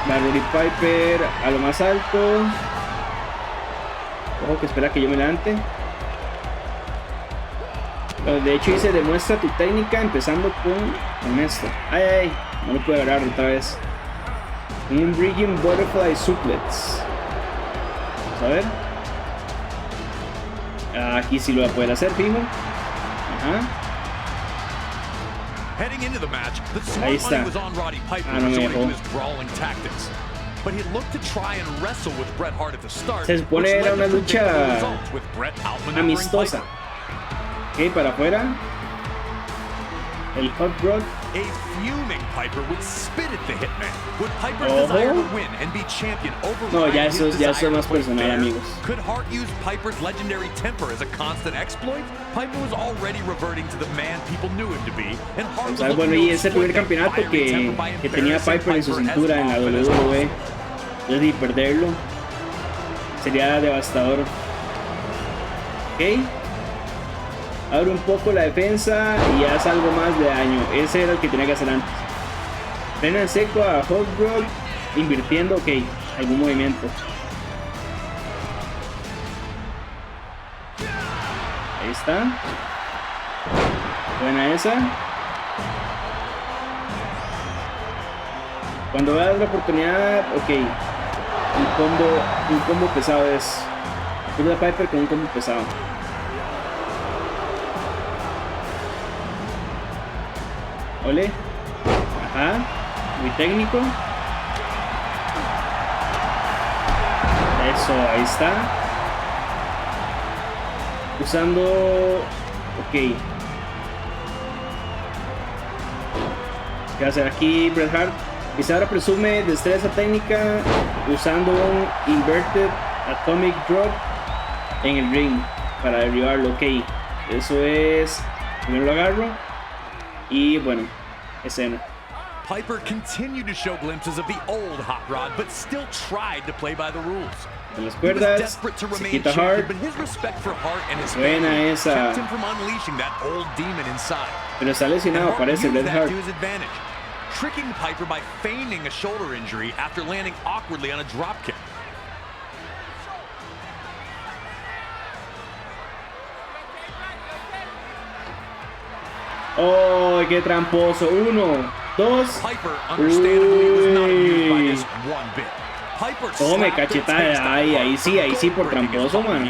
Va Roddy Piper a lo más alto. Ojo que espera que yo me levante. De hecho dice demuestra tu técnica empezando con esto. Ay, ay, no lo puedo agarrar otra vez. Un Bridging Butterfly Suplex. Vamos a ver. Aquí sí lo va a poder hacer, fijo. Ajá. Heading into the match, the smart money was on Roddy Piper resorting to his brawling tactics. But he looked to try and wrestle with Bret Hart at the start. Se supone era una lucha amistosa. Ok, para afuera. El Hot Rod. A fuming Piper would spit at the Hitman. Would Piper desire to win and be champion over? No, ya eso es más personal, amigos. Could Hart use Piper's legendary temper as a constant exploit? Piper was already reverting to the man people knew him to be, and Hart was bueno, y ese primer campeonato que tenía Piper en su cintura en la WWE, y perderlo sería devastador. Ok. Abre un poco la defensa y hace algo más de daño. Ese era el que tenía que hacer antes. Frena en seco a Hot Rod, invirtiendo, ok, algún movimiento. Ahí está. Buena esa. Cuando veas la oportunidad, ok. Un combo pesado es. Una Piper con un combo pesado. Ole. Ajá. Muy técnico. Eso, ahí está. Usando Ok. ¿Qué va a hacer aquí Bret Hart? Quizá ahora presume destreza técnica usando un Inverted Atomic Drop en el ring para derribarlo. Ok, eso es. Primero lo agarro. Y bueno, escena. Piper continued to show glimpses of the old hot rod, but still tried to play by the rules. En las cuerdas, se quita Hart. Buena esa. Pero está lesionado, parece Bret Hart. Tricking Piper by feigning a shoulder injury after landing awkwardly on a dropkick. Oh, qué tramposo. 1, 2. Piper understandably was not amused by this one bit. Tome cachetada, ahí sí, por tramposo, man.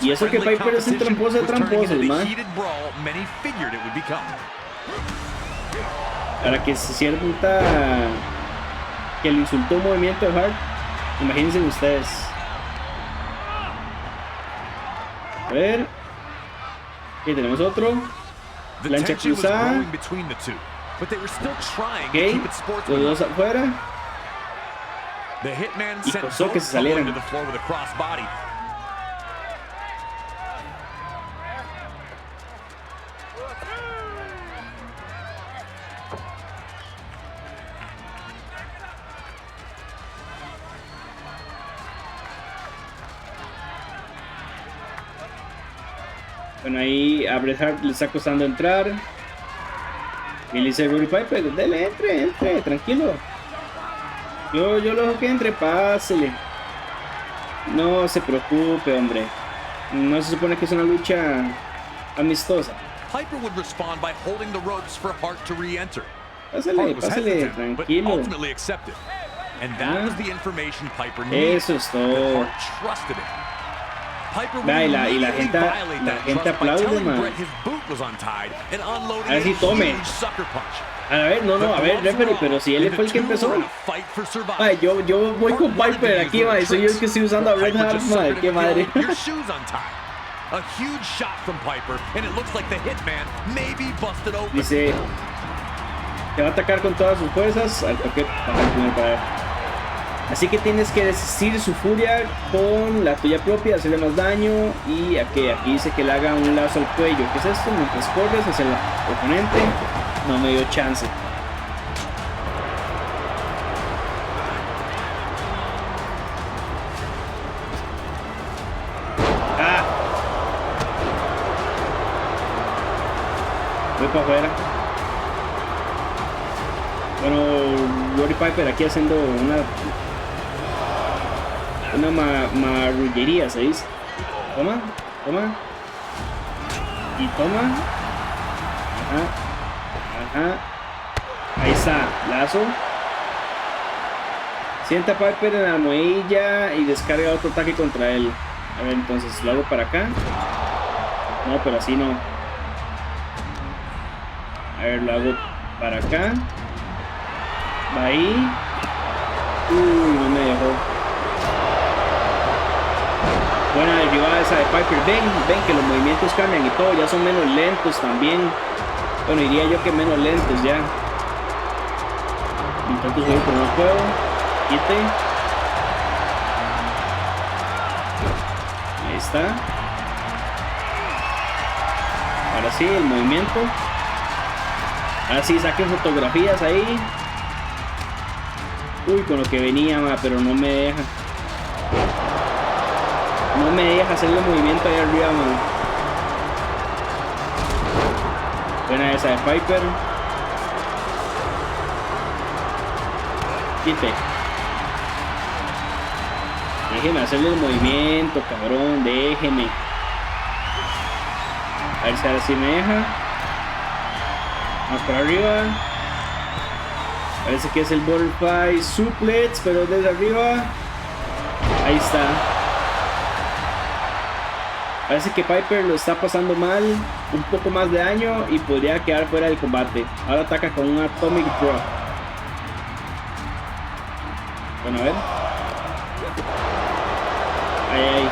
Y eso que Piper es el tramposo de tramposos, man. Para que se sienta que le insultó un movimiento de Hart, imagínense ustedes. A ver. Aquí tenemos otro. Plancha cruzada. Ok, los dos afuera. Y costó que se salieran. Bueno, ahí a Bret Hart le está costando entrar. Y le dice Roddy Piper, dele, entre, tranquilo. Yo lo dejo que entre, pásele. No se preocupe, hombre. No se supone que es una lucha amistosa. Piper would respond by holding the ropes for Hart to re-enter. Pásele, tranquilo. And that was the information Piper needed. Eso es todo. Y la gente aplaude, man. A ver si tome. A ver, no, a ver, referee, pero si él fue el que empezó. Ay, yo voy con Piper aquí, man. Soy yo el que estoy usando a Bret Hart, man. Qué madre. Dice que va a atacar con todas sus fuerzas. Al toque para el primer poder. Así que tienes que resistir su furia con la tuya propia, hacerle más daño. Y aquí dice que le haga un lazo al cuello. ¿Qué es esto? Mientras corres hacia el oponente. No me dio chance. Voy para afuera. Bueno, Roddy Piper aquí haciendo una marrullería, ¿se dice? Toma. Y toma. Ajá. Ahí está, lazo. Sienta a Piper en la almohadilla y descarga otro ataque contra él. A ver, entonces lo hago para acá. No, pero así no. A ver, lo hago para acá. Va ahí. No me dejó. Buena derribada esa de Piper. Ven que los movimientos cambian y todo. Ya son menos lentos también. Bueno, diría yo que menos lentos ya. Intento subir pero no puedo. Quite. Ahí está. Ahora sí, el movimiento. Ahora sí, saquen fotografías ahí. Uy, con lo que venía, pero no me deja. No me deja hacer el movimiento ahí arriba, man. Buena esa de Piper. Quite. Déjeme hacerle el movimiento, cabrón. Déjeme. A ver si ahora sí me deja. Vamos por arriba. Parece que es el Butterfly Suplex, pero desde arriba. Ahí está. Parece que Piper lo está pasando mal. Un poco más de daño y podría quedar fuera del combate. Ahora ataca con un Atomic Drop. Bueno, a ver. Ahí.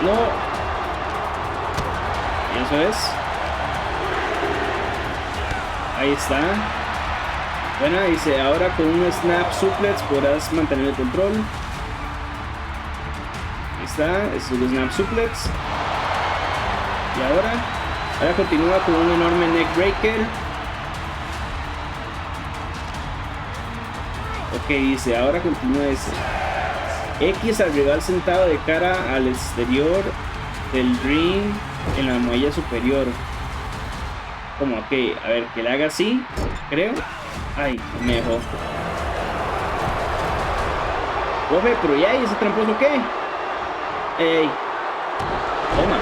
No. Eso es. Ahí está. Bueno, dice, ahora con un snap suplex podrás mantener el control. Ahí está, es un snap suplex. Y ahora continúa con un enorme neck breaker. Ok, dice, ahora continúa ese. X al rival sentado de cara al exterior del ring en la muella superior. Como, ok, a ver, que le haga así, creo. Ay, me dejó. Profe, pero ya, ¿y ese tramposo qué? Ey. Toma.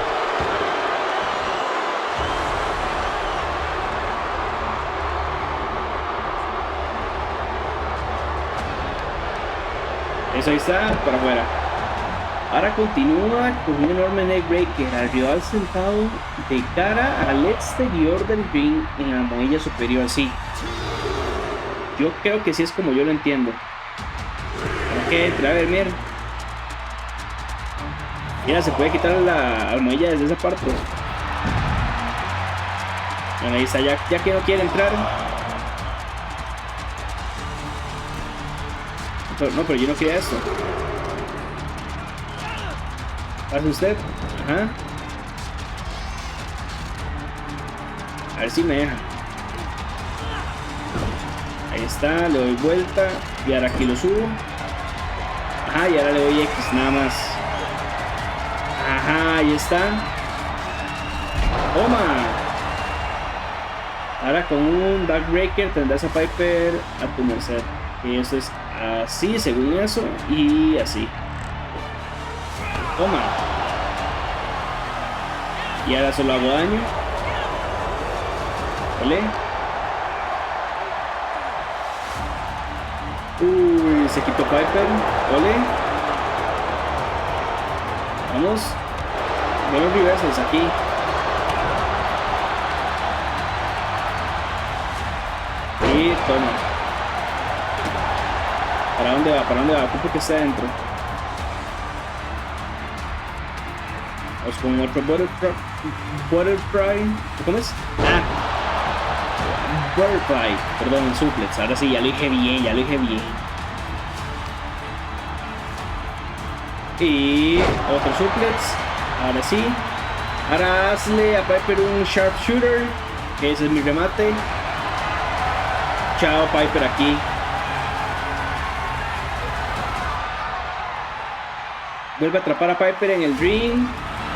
Eso ahí está, para afuera. Ahora continúa con un enorme neck breaker al rival sentado de cara al exterior del ring en la muella superior, así. Yo creo que sí es como yo lo entiendo. Ok, a ver, mira. Mira, se puede quitar la almohadilla desde esa parte. Bueno, ahí está, ya que no quiere entrar. No, pero yo no quería esto. ¿Pasa usted? Ajá. A ver si me deja. Ahí está, le doy vuelta. Y ahora aquí lo subo. Ajá, y ahora le doy X nada más. Ajá, ahí está. Toma. Ahora con un backbreaker tendrás a Piper a tu merced. Y eso es así, según eso. Y así. Toma. Y ahora solo hago daño. ¿Vale? Uy, se quitó Piper. ¿Vale? Vamos. Buenos reversos aquí. Y toma. ¿Para dónde va? ¿Para dónde va? Ocupo que está adentro. Vamos con otro Butterfly. ¿Cómo es? Ah. Butterfly. Perdón, suplex. Ahora sí, ya lo dije bien, ya lo dije bien. Y otro suplex. Ahora sí. Ahora hazle a Piper un sharpshooter. Que ese es mi remate. Chao, Piper aquí. Vuelve a atrapar a Piper en el ring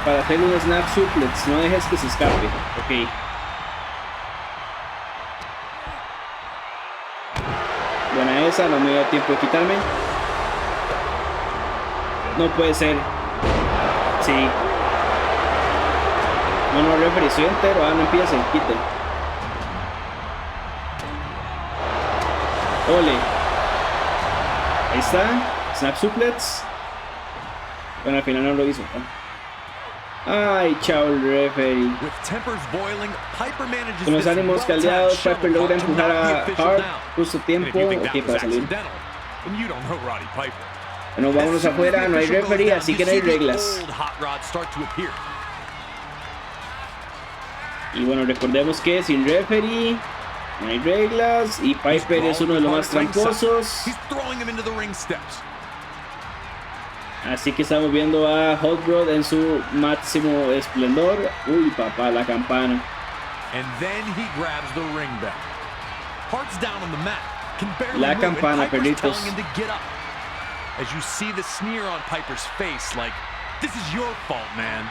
para hacer un snap suplex. No dejes que se escape. Ok. Buena esa, no me dio tiempo de quitarme. No puede ser. Sí. No, referee, estoy entero. Ah, no empiece, quite. Ole. Ahí está. Snap suplex. Bueno, al final no lo hizo. Ay, chao el referee. Con los ánimos caldeados, Piper logra empujar a Hart justo tiempo. Ok, para salir. Bueno, vámonos afuera, no hay referee, así que no hay reglas. Y bueno, recordemos que sin referee no hay reglas. Y Piper es uno de los más tramposos. Así que estamos viendo a Hot Rod en su máximo esplendor. Uy, papá, la campana. La campana, perritos. As you see the sneer on Piper's face, like, this is your fault, man.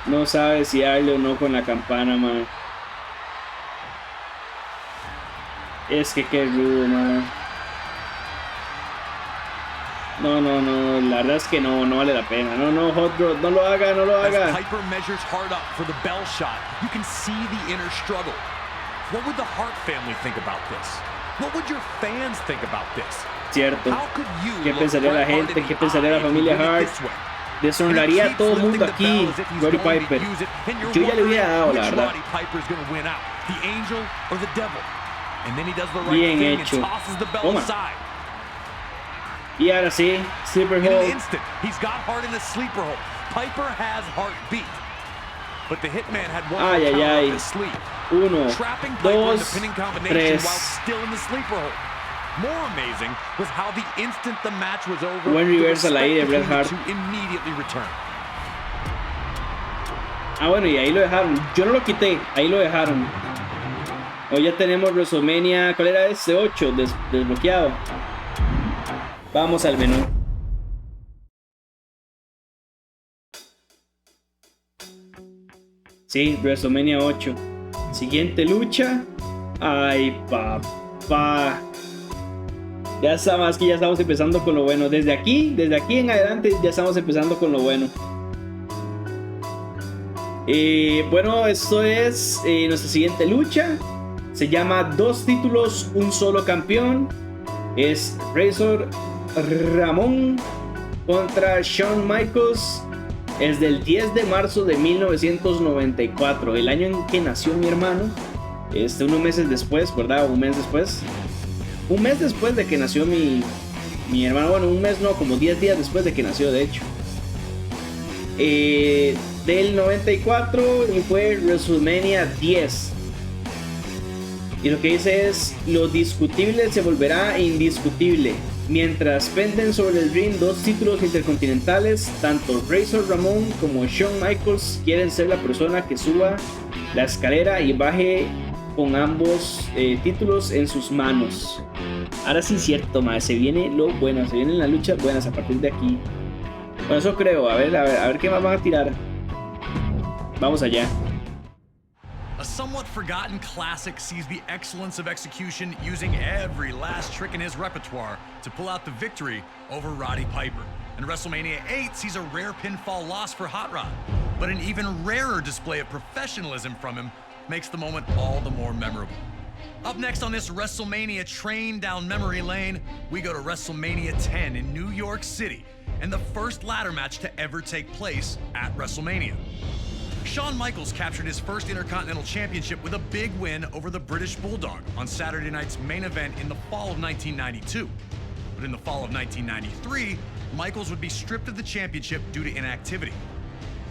No sabe si darle o no con la campana, man. Es que qué rudo, man. No, la verdad es que no vale la pena. No, Hot Rod, no lo haga, no lo haga. As Piper measures Hart up for the bell shot, you can see the inner struggle. What would the Hart family think about this? What would your fans think about this? Cierto. ¿Qué pensaría la gente? ¿Qué pensaría la familia Hart? Deshonraría a todo el mundo aquí, Roddy Piper. Yo ya le hubiera dado, la verdad. And then he does the right Bien thing hecho. and tosses the bell Toma. aside. Y ahora sí, sleeper In an hold. instant, he's got Hart in the sleeper hold. Piper has Hart beat. But the Hitman had one more Ay, ay, counter ay. up his sleeve. Uno, Trapping Piper in the dos, pinning combination tres. while still in the sleeper hold. More amazing was how the instant the match was over, Buen the reversal ahí de respect Bret between the two immediately returned. Ah, bueno, y ahí lo dejaron. Yo no lo quité, ahí lo dejaron. Hoy ya tenemos WrestleMania, ¿cuál era ese? 8, desbloqueado. Vamos al menú. Sí, WrestleMania 8. Siguiente lucha. Ay, papá. Ya sabes que ya estamos empezando con lo bueno. Desde aquí en adelante ya estamos empezando con lo bueno. Bueno, esto es nuestra siguiente lucha. Se llama 2 títulos, un solo campeón. Es Razor Ramón contra Shawn Michaels. Es del 10 de marzo de 1994, el año en que nació mi hermano. Unos meses después, ¿verdad? Un mes después. Un mes después de que nació mi hermano. Bueno, un mes no, como 10 días después de que nació, de hecho. Del 94 y fue WrestleMania 10. Y lo que dice es: lo discutible se volverá indiscutible. Mientras penden sobre el ring 2 títulos intercontinentales, tanto Razor Ramón como Shawn Michaels quieren ser la persona que suba la escalera y baje con ambos títulos en sus manos. Ahora sí es cierto, más se viene lo bueno, se vienen las luchas buenas a partir de aquí. Bueno, eso creo. A ver qué más van a tirar. Vamos allá. A somewhat forgotten classic sees the excellence of execution using every last trick in his repertoire to pull out the victory over Roddy Piper. And WrestleMania 8 sees a rare pinfall loss for Hot Rod, but an even rarer display of professionalism from him makes the moment all the more memorable. Up next on this WrestleMania train down memory lane, we go to WrestleMania 10 in New York City, and the first ladder match to ever take place at WrestleMania. Shawn Michaels captured his first Intercontinental Championship with a big win over the British Bulldog on Saturday night's main event in the fall of 1992. But in the fall of 1993, Michaels would be stripped of the championship due to inactivity.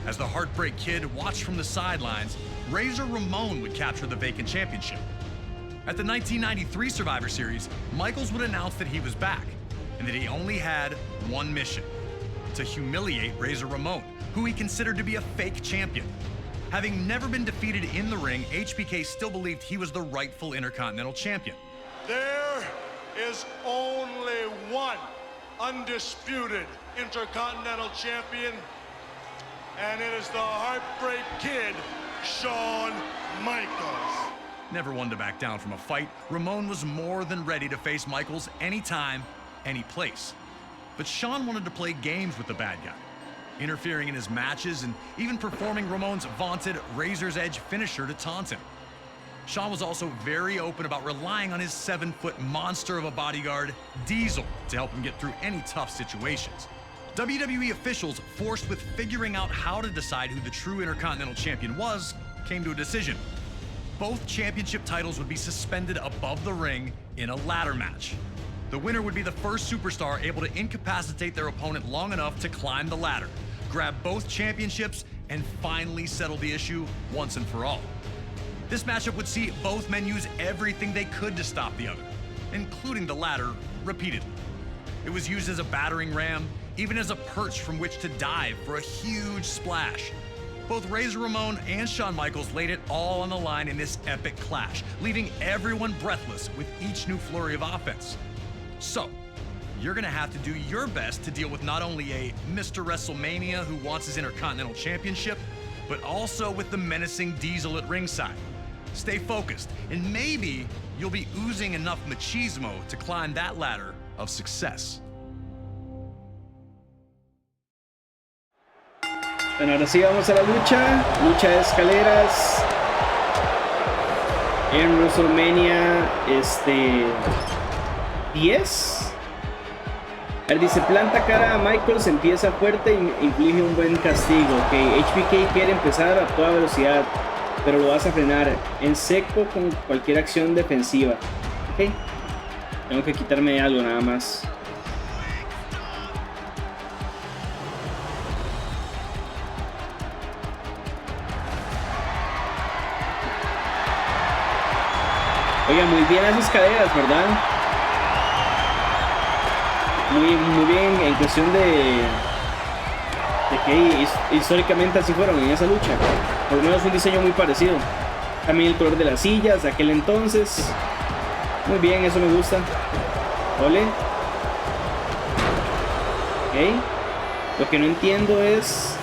As the Heartbreak Kid watched from the sidelines, Razor Ramon would capture the vacant championship. At the 1993 Survivor Series, Michaels would announce that he was back and that he only had one mission: to humiliate Razor Ramon, who he considered to be a fake champion. Having never been defeated in the ring, HBK still believed he was the rightful Intercontinental Champion. There is only one undisputed Intercontinental Champion, and it is the Heartbreak Kid, Shawn Michaels. Never one to back down from a fight, Ramon was more than ready to face Michaels anytime, any place. But Shawn wanted to play games with the bad guy, interfering in his matches and even performing Ramon's vaunted Razor's Edge finisher to taunt him. Shawn was also very open about relying on his 7-foot monster of a bodyguard, Diesel, to help him get through any tough situations. WWE officials, forced with figuring out how to decide who the true Intercontinental Champion was, came to a decision. Both championship titles would be suspended above the ring in a ladder match. The winner would be the first superstar able to incapacitate their opponent long enough to climb the ladder, grab both championships, and finally settle the issue once and for all. This matchup would see both men use everything they could to stop the other, including the ladder repeatedly. It was used as a battering ram, even as a perch from which to dive for a huge splash. Both Razor Ramon and Shawn Michaels laid it all on the line in this epic clash, leaving everyone breathless with each new flurry of offense. So, you're gonna have to do your best to deal with not only a Mr. WrestleMania who wants his Intercontinental Championship, but also with the menacing Diesel at ringside. Stay focused, and maybe you'll be oozing enough machismo to climb that ladder of success. Bueno, ahora sí vamos a la lucha. Lucha de escaleras en WrestleMania 10. A ver, dice: planta cara a Michaels, empieza fuerte y inflige un buen castigo. Ok, HBK quiere empezar a toda velocidad. pero lo vas a frenar en seco con cualquier acción defensiva. Ok, tengo que quitarme algo nada más. Oiga, muy bien las escaleras, ¿verdad? Muy bien en cuestión de que históricamente así fueron en esa lucha. Por lo menos un diseño muy parecido. También el color de las sillas de aquel entonces. Muy bien, eso me gusta. Ole. Ok. Lo que no entiendo es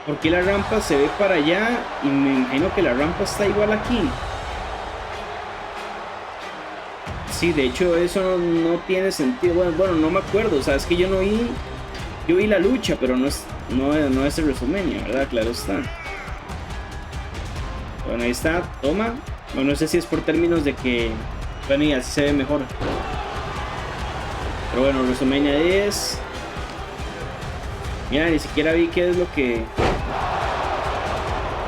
¿por qué la rampa se ve para allá? Y me imagino que la rampa está igual aquí. Sí, de hecho eso no tiene sentido. Bueno, no me acuerdo. O sea, es que yo no vi... Yo vi la lucha, pero no es el WrestleMania, ¿verdad? Claro está. Bueno, ahí está. Toma. Bueno, no sé si es por términos de que... Bueno, y así se ve mejor. Pero bueno, WrestleMania 10. Mira, ni siquiera vi qué es lo que...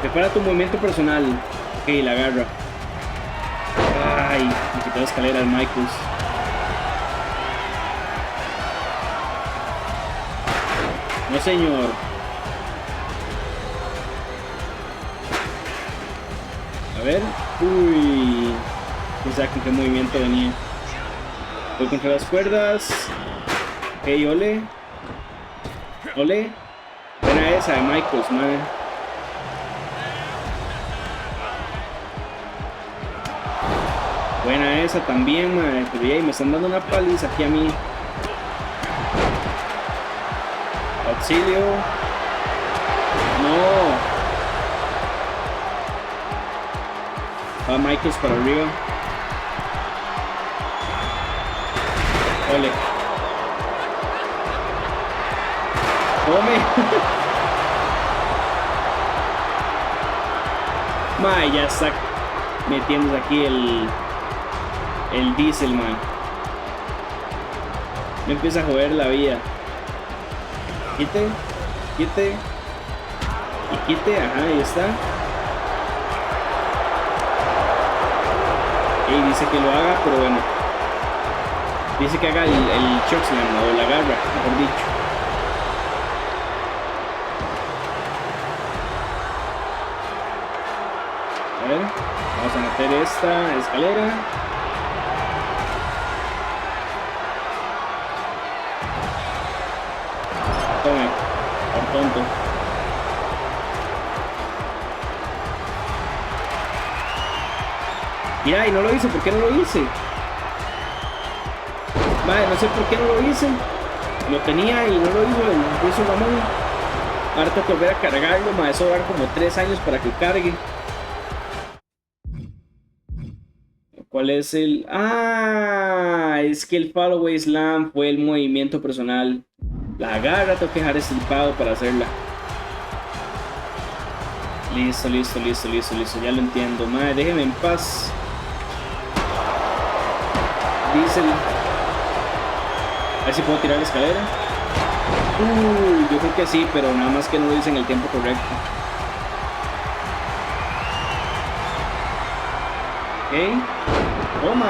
Prepara tu movimiento personal. Ok, la agarra. Ay, me quitó la escalera al Michaels. No, señor. A ver. Uy. No sé con qué movimiento venía. Voy contra las cuerdas. Ok, ole. Ole. Buena esa de Michaels, madre. Buena esa también, madre. Pero ya me están dando una paliza aquí a mí. Auxilio. No. Va Michaels para arriba. Ole. Tome. Mae, ya está metiendo aquí el Diesel, man. Me empieza a joder la vida. Quite. Quite. Y quite. Ajá, ahí está. Y dice que lo haga, pero bueno. Dice que haga el chokeslam o la garra, mejor dicho. A ver, vamos a meter esta escalera. Tome, por tonto. Mira, y no lo hice, ¿por qué no lo hice? Vale, no sé por qué no lo hice. Lo tenía y no lo hizo Ramón. Ahora tengo que volver a cargarlo, ma. Eso va a dar como 3 años para que cargue. ¿Cuál es el...? Ah, es que el Fallaway Slam fue el movimiento personal. La garra tengo que dejar estripado para hacerla. Listo, listo, listo, listo, listo. Ya lo entiendo, madre. Déjeme en paz. Diesel. A ver si puedo tirar la escalera. Yo creo que sí, pero nada más que no lo hice en el tiempo correcto. Ok. Toma.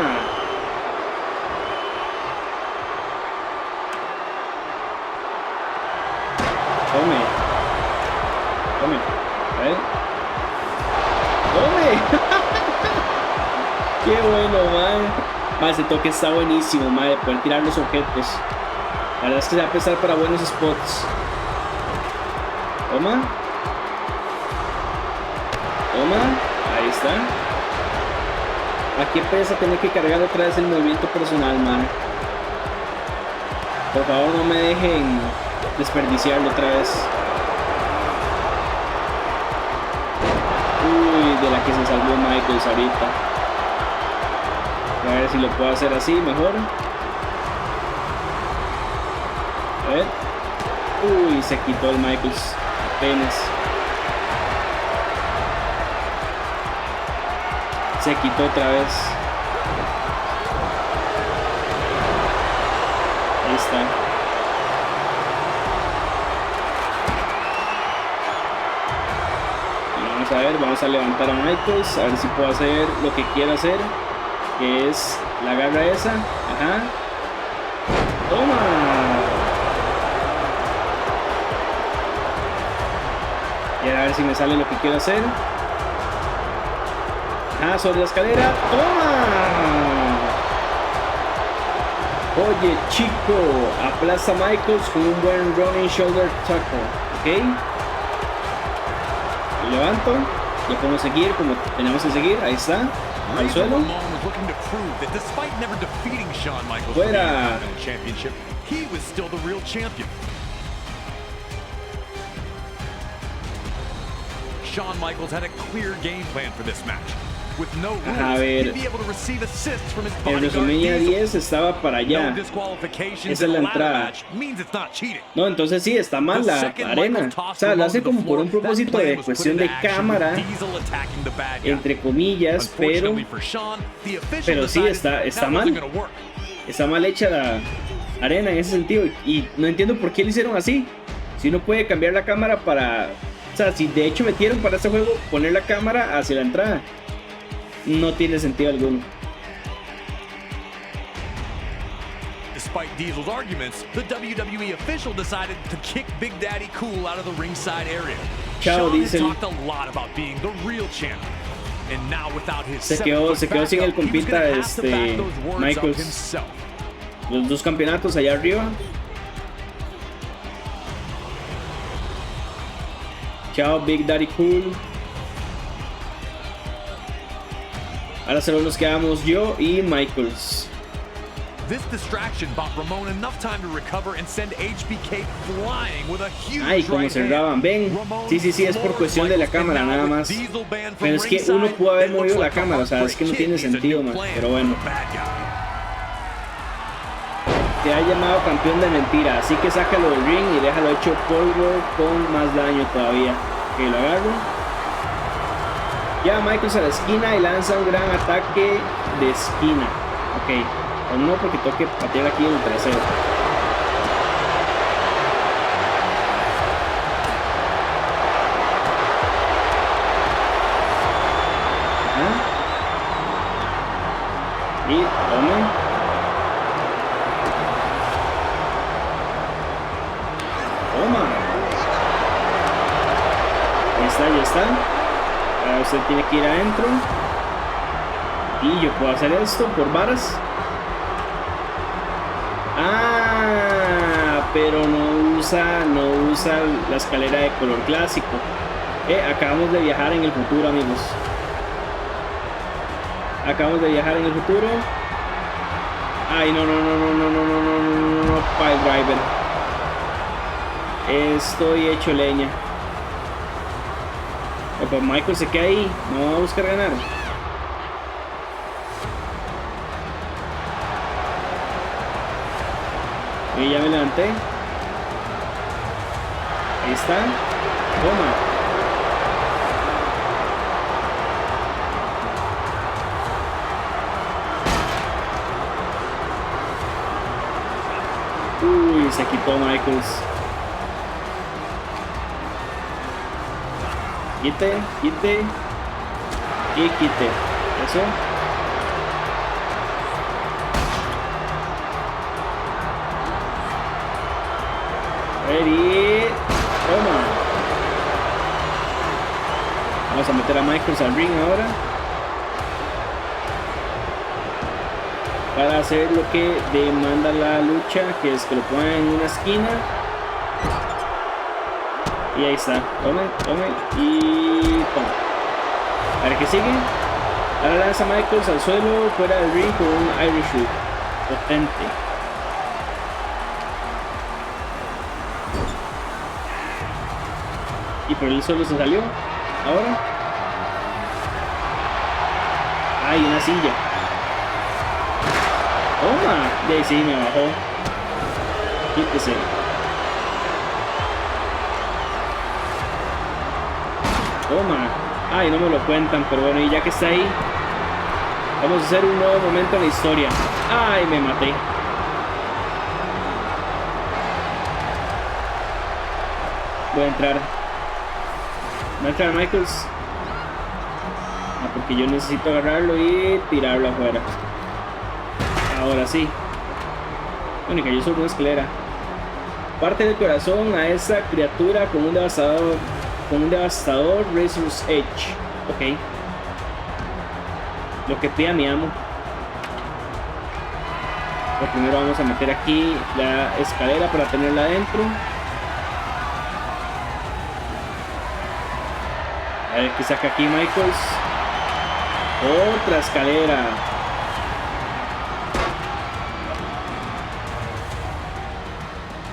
Tome. Tome. A ver. Tome. Qué bueno, madre. Ese toque está buenísimo, madre. Poder tirar los objetos. La verdad es que se va a prestar para buenos spots. Toma. Toma. Ahí está. Aquí empieza a tener que cargar otra vez el movimiento personal, madre. Por favor, no me dejen desperdiciarlo otra vez. Uy, de la que se salvó Michaels ahorita. A ver si lo puedo hacer así mejor. A ver. Uy, se quitó el Michaels. Apenas. Se quitó otra vez. Ahí está. a ver, vamos a levantar a Michaels, a ver si puedo hacer lo que quiero hacer, que es la garra esa. Ajá. Toma. Y a ver si me sale lo que quiero hacer. Ajá, sobre la escalera. Toma. Oye, chico, aplasta a Michaels con un buen running shoulder tackle. Ok. Lo levanto. Ya podemos seguir como tenemos que seguir. Ahí está. Al suelo. Fuera. Shawn Michaels had a clear game plan for this match. With no rules, a ver, he'd be able to receive assists from his el WrestleMania 10 estaba para allá. Esa es la entrada. No, entonces sí, está mal la arena. O sea, lo hace como por un propósito de cuestión de cámara, entre comillas, pero sí, está mal. Está mal hecha la arena en ese sentido. Y no entiendo por qué lo hicieron así. Si uno puede cambiar la cámara para... O sea, si de hecho metieron para este juego poner la cámara hacia la entrada, no tiene sentido alguno. Despite Diesel's arguments, the WWE official decided to kick Big Daddy Cool out of the ringside area. Chao, Diesel. Talked a lot about being the real champ. And now without his se quedó sin el compita Michaels. Los dos campeonatos allá arriba. Chao, Big Daddy Cool. Ahora solo nos quedamos yo y Michaels. Ay, como cerraban, ven. Sí, es por cuestión de la cámara nada más. Pero es que uno pudo haber movido la cámara, o sea, es que no tiene sentido, man. Pero bueno. Te ha llamado campeón de mentira, así que sácalo del ring y déjalo hecho polvo con más daño todavía. Ok, lo agarro. Ya Michaels a la esquina y lanza un gran ataque de esquina. Ok, o no, porque tengo que patear aquí en el trasero. Ajá. Y tome. Ya está. Ahora usted tiene que ir adentro. Y yo puedo hacer esto por varas. Ah, pero no usa la escalera de color clásico. Acabamos de viajar en el futuro, amigos. Acabamos de viajar en el futuro. Ay, no, Pile Driver. Estoy hecho leña. Pues Michael se queda ahí, no va a buscar ganar. Y ya me levanté. Ahí está. Toma. Uy, se quitó Michaels. Quite y quite. Eso. Ready. Toma. Vamos a meter a Michaels al ring ahora. Para hacer lo que demanda la lucha, que es que lo pongan en una esquina. Y ahí está, tome y tome. A ver qué sigue. Ahora lanza Michaels al suelo fuera del ring con un Irish Whip potente. Y por el suelo se salió. Ahora. Ay, una silla. Toma. De ahí sí me bajó. Quítese. Toma. Ay, no me lo cuentan, pero bueno, y ya que está ahí, vamos a hacer un nuevo momento en la historia. Ay, me maté. Voy a entrar. Va a entrar Michaels. porque yo necesito agarrarlo y tirarlo afuera. Ahora sí. Bueno, y cayó sobre una escalera. Parte del corazón a esa criatura con un devastador Razor's Edge. Ok. Lo que pida mi amo. Pero primero vamos a meter aquí la escalera para tenerla adentro. A ver qué saca aquí Michaels. Otra escalera.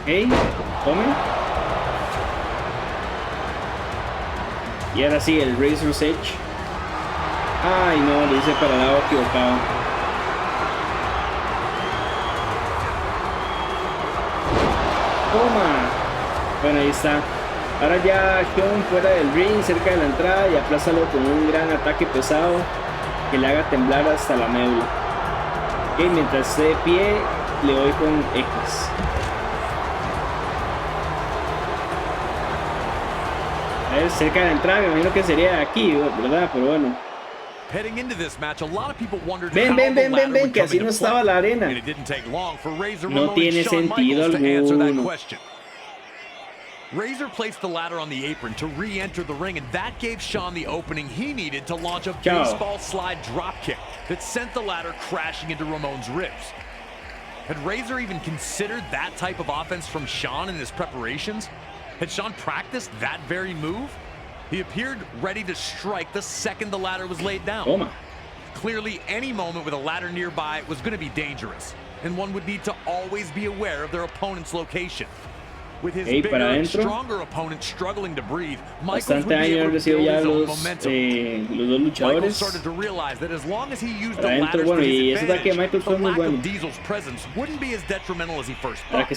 Ok, tome. Y ahora sí, el Razor's Edge. Ay, no, le hice para el lado equivocado. Toma. Bueno, ahí está. Ahora ya Sean fuera del ring, cerca de la entrada, y aplástalo con un gran ataque pesado que le haga temblar hasta la médula. Ok, mientras esté de pie, le doy con X. A ver, cerca de la entrada, me imagino que sería aquí, ¿verdad? Pero bueno. Ven, que así no estaba la arena. No tiene sentido alguno. Razor placed the ladder on the apron to re-enter the ring, and that gave Shawn the opening he needed to launch a baseball slide dropkick that sent the ladder crashing into Ramon's ribs. Had Razor even considered that type of offense from Shawn in his preparations? Had Shawn practiced that very move? He appeared ready to strike the second the ladder was laid down. Clearly, any moment with a ladder nearby was going to be dangerous, and one would need to always be aware of their opponent's location. With his bigger and stronger opponent struggling to breathe, Michaels would be able to build his own momentum. Michaels started to realize that as long as he used the ladders to his advantage, the lack of Diesel's presence wouldn't be as detrimental as he first thought.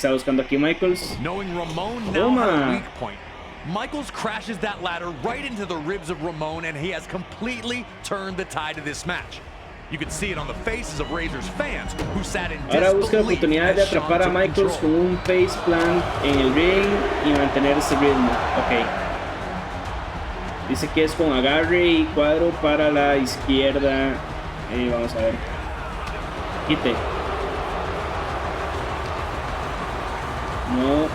Knowing Ramon now had a weak point, Michaels crashes that ladder right into the ribs of Ramon, and he has completely turned the tide of this match. You could see it on the faces of Razor's fans who sat in disbelief. Ahora busca la oportunidad de atrapar a Michaels con un face plant en el ring y mantener ese ritmo. Ok. Dice que es con agarre y cuadro para la izquierda. Vamos a ver. Quite. No.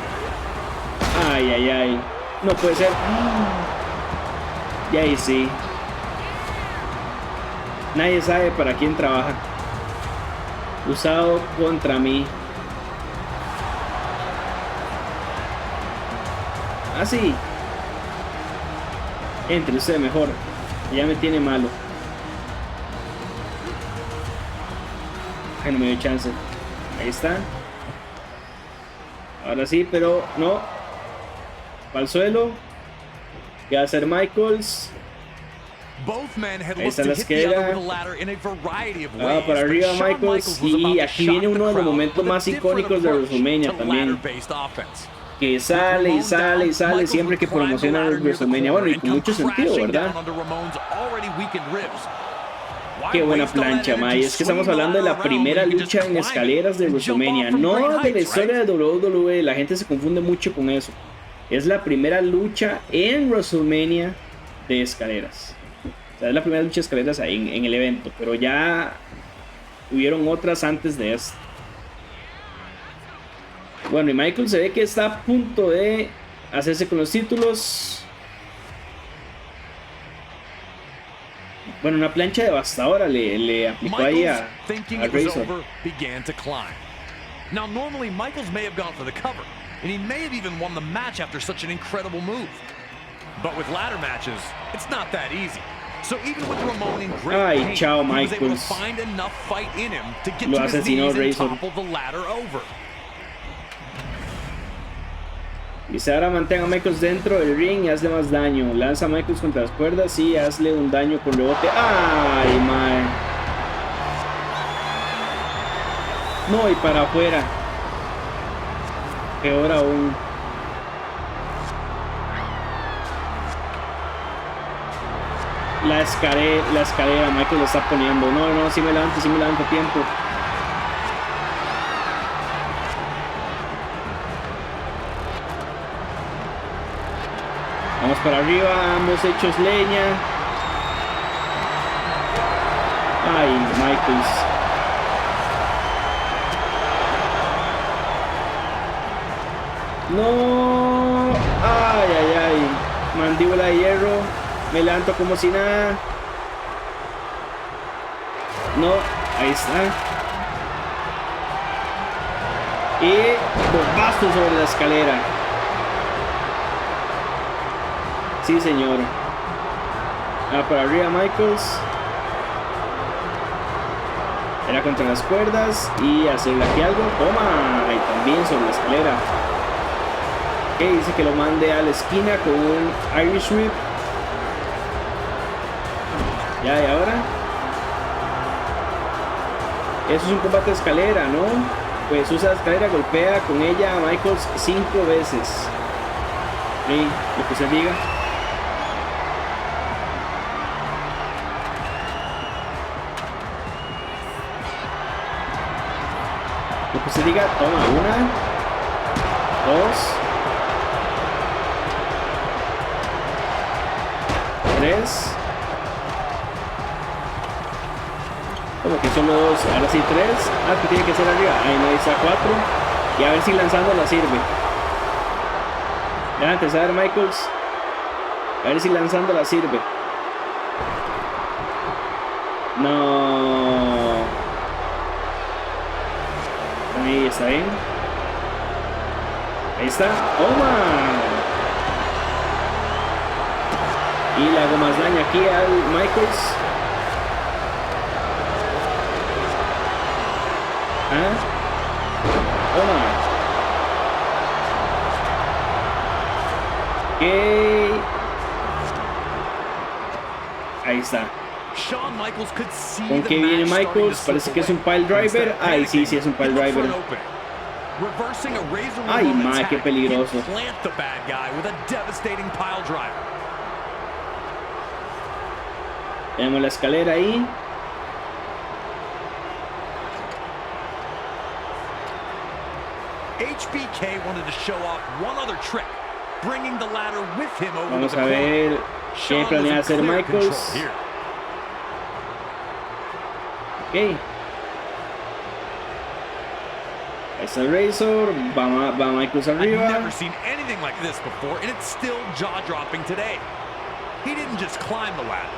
Ay, ay, ay. No puede ser. Y ahí sí. Nadie sabe para quién trabaja. Usado contra mí. Así. Entre usted mejor. Ya me tiene malo. Ay, no me dio chance. Ahí está. Ahora sí, pero no. Para el suelo. ¿Qué va a hacer Michaels? Ahí está la esquina. Va para arriba Michaels. Y aquí viene uno de los momentos más icónicos de WrestleMania también. Que sale y sale y sale siempre que promociona WrestleMania. Bueno, y con mucho sentido, ¿verdad? Qué buena plancha, May. Es que estamos hablando de la primera lucha en escaleras de WrestleMania, no de la historia de WWE. La gente se confunde mucho con eso. Es la primera lucha en WrestleMania de escaleras. O sea, es la primera lucha de escaleras ahí en el evento, pero ya hubieron otras antes de esto. Bueno, y Michael se ve que está a punto de hacerse con los títulos. Bueno, una plancha devastadora le aplicó ahí a Razor. Now, normally Michaels may have gone for the cover, and he may have even won the match after such an incredible move. But with ladder matches, it's not that easy. So even with Ramon in great pain, he was able to find enough fight in him to get to his knees and topple the ladder over. Dice, ahora mantenga a Michaels dentro del ring y hazle más daño. Lanza a Michaels contra las cuerdas y hazle un daño con rebote. ¡Ay, mae! No, y para afuera. Peor aún. La escalera, Michael lo está poniendo. No, sí me levanto a tiempo. Vamos para arriba, ambos hechos leña. Ay, Michaels. No. Ay, ay, ay. Mandíbula de hierro. Me levanto como si nada. No, ahí está. Y bombazo sobre la escalera. Sí, señor. Para arriba, Michaels. Era contra las cuerdas y hacerle aquí algo. Toma. Y también sobre la escalera. Ok, dice que lo mande a la esquina con un Irish Whip. Ya, y ahora. Eso es un combate de escalera, ¿no? Pues usa la escalera, golpea con ella a Michaels 5 veces. Sí, lo que se diga. Lo que se diga, toma 1, 2, 3. Como que solo 2, ahora sí 3. Ah, que tiene que ser arriba. Ahí no, ahí está 4. Y a ver si lanzando la sirve. Ya antes, a ver, Michaels. A ver si lanzando la sirve. No. Ahí está bien. Ahí está. ¡Toma! Y le hago más daño aquí al Michaels. Toma. Okay. Ahí está. ¿Con qué viene Michaels? Parece que es un pile driver. Ay, sí, sí es un pile driver. Ay, madre, qué peligroso. Tenemos la escalera ahí. HBK wanted to show off one other trick, bringing the ladder with him over. Vamos a ver qué planea hacer Michaels. Ok. Ahí está el Razor. Va Michaels arriba. I've never seen anything like this before, and it's still jaw-dropping today. He didn't just climb the ladder.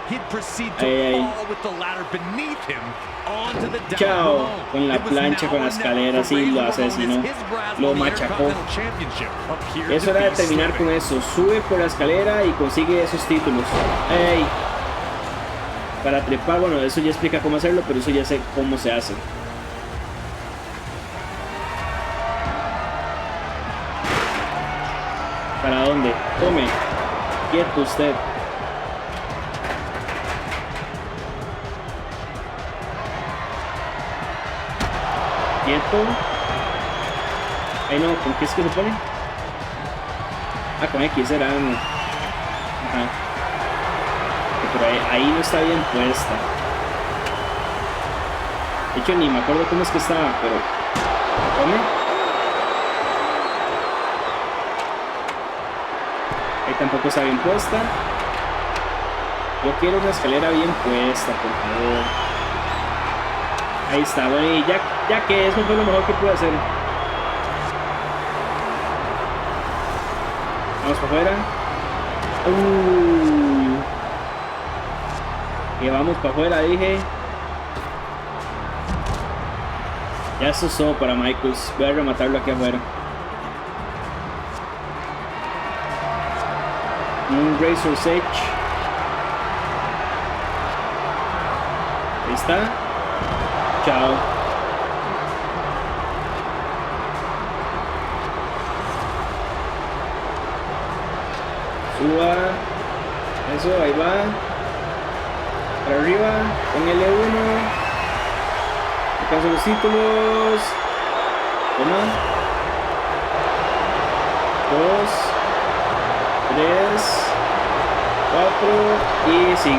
He'd proceed to fall with the ladder beneath him onto the down Chao, con la plancha, con la escalera, sí, lo asesinó, lo machacó. Eso era de terminar con eso. Sube por la escalera y consigue esos títulos. Ey. Para trepar, bueno, eso ya explica cómo hacerlo, pero eso ya sé cómo se hace. ¿Para dónde? Tome. Quieto usted. Quieto. Ahí no, ¿con qué es que se pone? Ah, con X era. Ajá. Pero ahí no está bien puesta. De hecho, ni me acuerdo cómo es que estaba, pero. Tome. Ahí tampoco está bien puesta. Yo quiero una escalera bien puesta, por favor. Ahí está, bueno, y ya que eso fue lo mejor que pude hacer. Vamos para afuera. Y vamos para afuera, dije. Ya eso es todo para Michaels. Voy a rematarlo aquí afuera. Un Razor's Edge. Ahí está. Chao. Suba. Eso, ahí va. Para arriba. Con L1. Alcanzo los títulos. Toma. 2, 3, 4 y 5.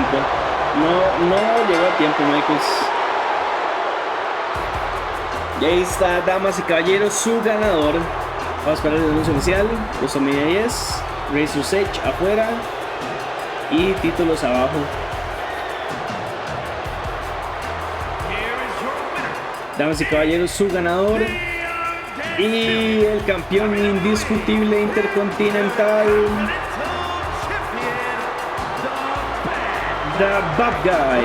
No llegó a tiempo, Michaels. Y ahí está, damas y caballeros, su ganador. Vamos a esperar el anuncio oficial. Los media 10, Razor's Edge afuera y títulos abajo. Damas y caballeros, su ganador y el campeón indiscutible intercontinental, The Bad Guy,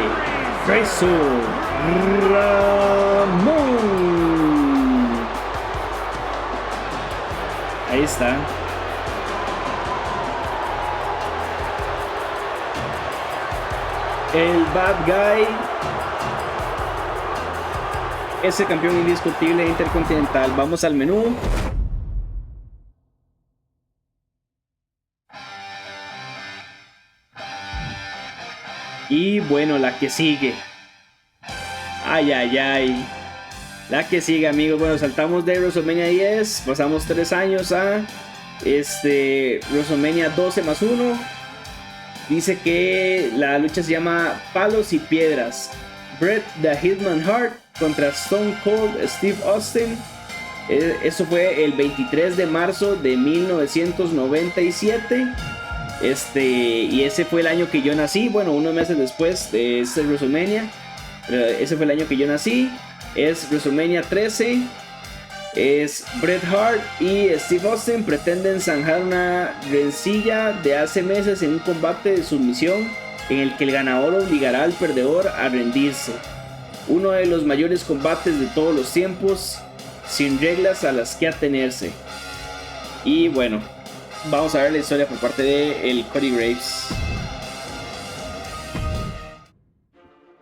Razor Ramón. Ahí está. El Bad Guy es el campeón indiscutible intercontinental. Vamos al menú. Y bueno, la que sigue. Ay, ay, ay. La que sigue, amigos. Bueno, saltamos de WrestleMania 10. Pasamos 3 años a WrestleMania 12+1. Dice que la lucha se llama Palos y Piedras. Bret the Hitman Hart contra Stone Cold Steve Austin. Eso fue el 23 de marzo de 1997. Y ese fue el año que yo nací. Bueno, unos meses después de este WrestleMania. Pero ese fue el año que yo nací. Es WrestleMania 13. Es Bret Hart y Steve Austin pretenden zanjar una rencilla de hace meses en un combate de sumisión en el que el ganador obligará al perdedor a rendirse. Uno de los mayores combates de todos los tiempos, sin reglas a las que atenerse. Y bueno, vamos a ver la historia por parte de el Cody Graves.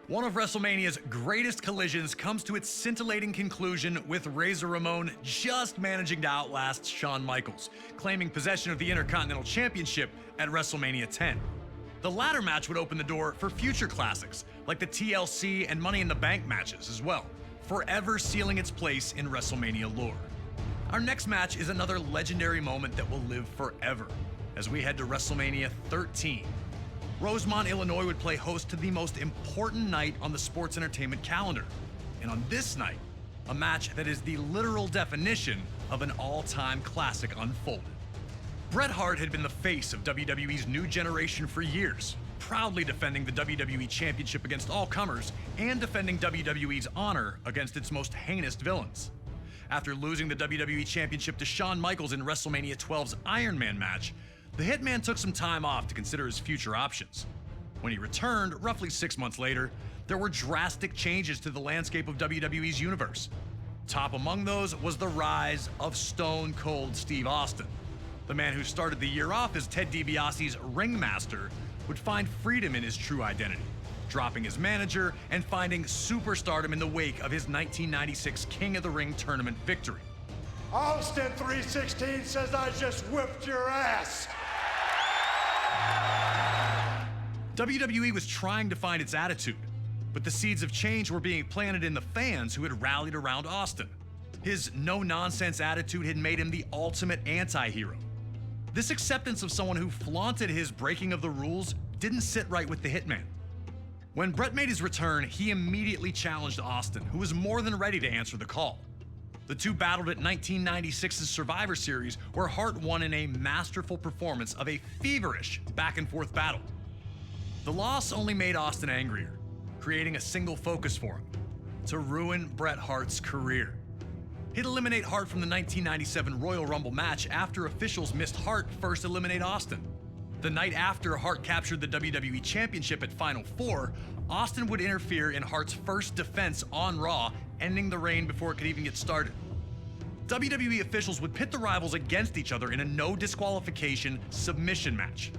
One of WrestleMania's greatest collisions comes to its scintillating conclusion with Razor Ramon just managing to outlast Shawn Michaels, claiming possession of the Intercontinental Championship at WrestleMania 10. The latter match would open the door for future classics, like the TLC and Money in the Bank matches as well, forever sealing its place in WrestleMania lore. Our next match is another legendary moment that will live forever, as we head to WrestleMania 13. Rosemont, Illinois would play host to the most important night on the sports entertainment calendar. And on this night, a match that is the literal definition of an all-time classic unfolded. Bret Hart had been the face of WWE's new generation for years, proudly defending the WWE Championship against all comers and defending WWE's honor against its most heinous villains. After losing the WWE Championship to Shawn Michaels in WrestleMania 12's Iron Man match, the Hitman took some time off to consider his future options. When he returned, roughly 6 months later, there were drastic changes to the landscape of WWE's universe. Top among those was the rise of Stone Cold Steve Austin. The man who started the year off as Ted DiBiase's ringmaster would find freedom in his true identity, dropping his manager and finding superstardom in the wake of his 1996 King of the Ring tournament victory. Austin 316 says I just whipped your ass. WWE was trying to find its attitude, but the seeds of change were being planted in the fans who had rallied around Austin. His no-nonsense attitude had made him the ultimate anti-hero. This acceptance of someone who flaunted his breaking of the rules didn't sit right with the Hitman. When Bret made his return, he immediately challenged Austin, who was more than ready to answer the call. The two battled at 1996's Survivor Series, where Hart won in a masterful performance of a feverish back-and-forth battle. The loss only made Austin angrier, creating a single focus for him: to ruin Bret Hart's career. He'd eliminate Hart from the 1997 Royal Rumble match after officials missed Hart first eliminate Austin. The night after Hart captured the WWE Championship at Final Four, Austin would interfere in Hart's first defense on Raw, ending the reign before it could even get started. WWE officials would pit the rivals against each other in a no disqualification submission match.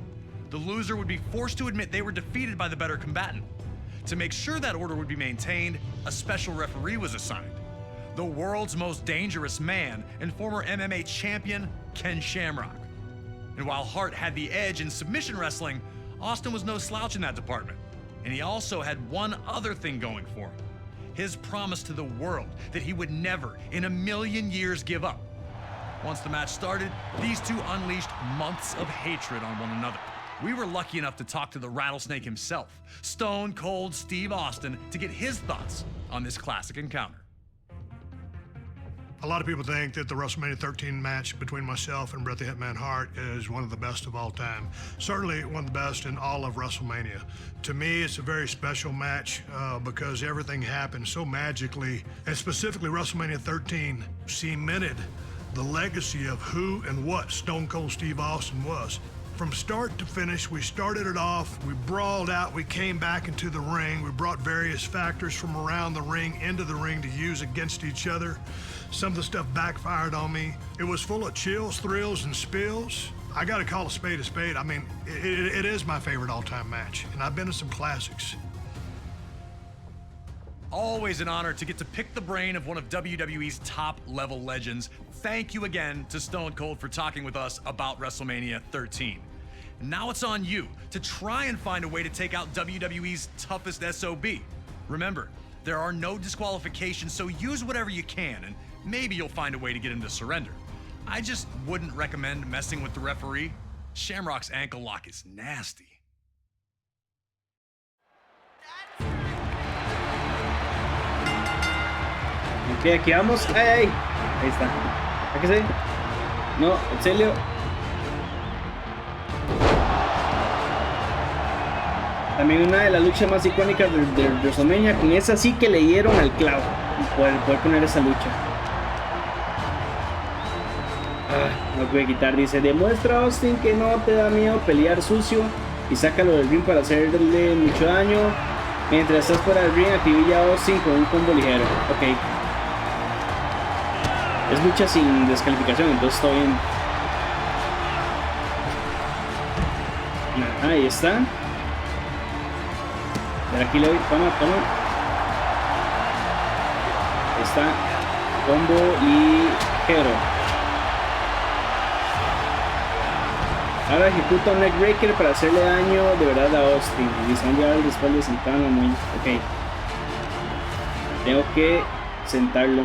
The loser would be forced to admit they were defeated by the better combatant. To make sure that order would be maintained, a special referee was assigned: the world's most dangerous man and former MMA champion, Ken Shamrock. And while Hart had the edge in submission wrestling, Austin was no slouch in that department. And he also had one other thing going for him: his promise to the world that he would never in a million years give up. Once the match started, these two unleashed months of hatred on one another. We were lucky enough to talk to the Rattlesnake himself, Stone Cold Steve Austin, to get his thoughts on this classic encounter. A lot of people think that the WrestleMania 13 match between myself and Bret the Hitman Hart is one of the best of all time. Certainly one of the best in all of WrestleMania. To me, it's a very special match because everything happened so magically, and specifically WrestleMania 13 cemented the legacy of who and what Stone Cold Steve Austin was. From start to finish, we started it off, we brawled out, we came back into the ring, we brought various factors from around the ring into the ring to use against each other. Some of the stuff backfired on me. It was full of chills, thrills, and spills. I gotta call a spade a spade. I mean, it is my favorite all-time match, and I've been to some classics. Always an honor to get to pick the brain of one of WWE's top-level legends. Thank you again to Stone Cold for talking with us about WrestleMania 13. Now it's on you to try and find a way to take out WWE's toughest SOB. Remember, there are no disqualifications, so use whatever you can, and maybe you'll find a way to get him to surrender. I just wouldn't recommend messing with the referee. Shamrock's ankle lock is nasty. Ok, aquí vamos. ¡Ay! Ahí está. ¿A que sí? No, en serio. También una de las luchas más icónicas de WrestleMania. Con esa sí que le dieron al clavo. Poder poner esa lucha. No puede quitar. Dice: demuestra, Austin, que no te da miedo pelear sucio y sácalo del ring para hacerle mucho daño. Mientras estás fuera del ring, acribilla a Austin con un combo ligero. Ok. Es lucha sin descalificación, entonces todo bien. Ahí está. Pero aquí le doy, toma. Ahí está. Combo ligero. Ahora ejecuta un neckbreaker para hacerle daño de verdad a Austin. Y se van a llevar después de sentarlo muy. Ok. Tengo que sentarlo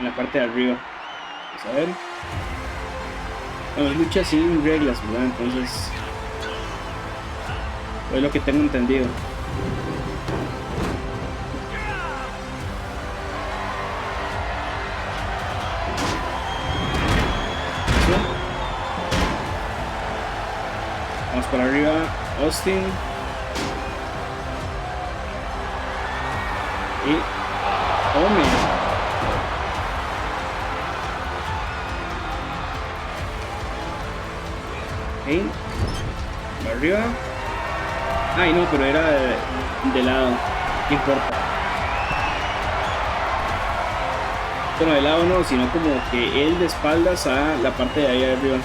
en la parte de arriba. Vamos a ver. Bueno, lucha sin reglas, ¿verdad? Entonces es lo que tengo entendido. Vamos para arriba, Austin. Y tome. Okay. Para arriba. Ay, no, pero era de lado. ¿Qué importa? Bueno, de lado no, sino como que él de espaldas a la parte de ahí arriba.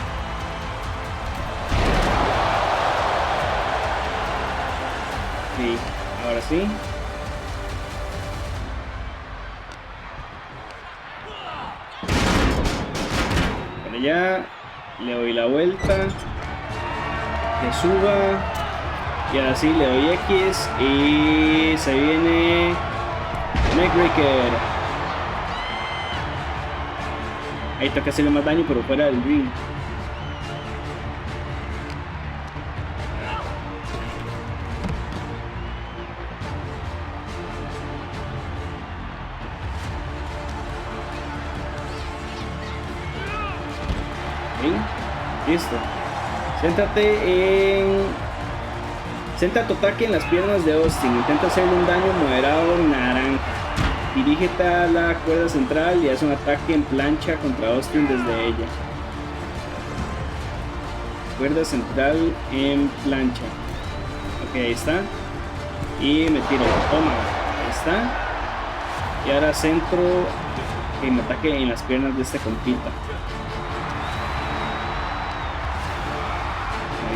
Sí, ahora sí. Para allá. Le doy la vuelta. Que suba. Y ahora sí le doy X. Y se viene neckbreaker. Ahí toca hacerle más daño, pero fuera del ring. Listo. Centra tu ataque en las piernas de Austin. Intenta hacerle un daño moderado naranja. Dirígete a la cuerda central y haz un ataque en plancha contra Austin desde ella. Cuerda central en plancha. Ok, ahí está. Y me tiro. Toma. Ahí está. Y ahora centro que me ataque en las piernas de esta compita.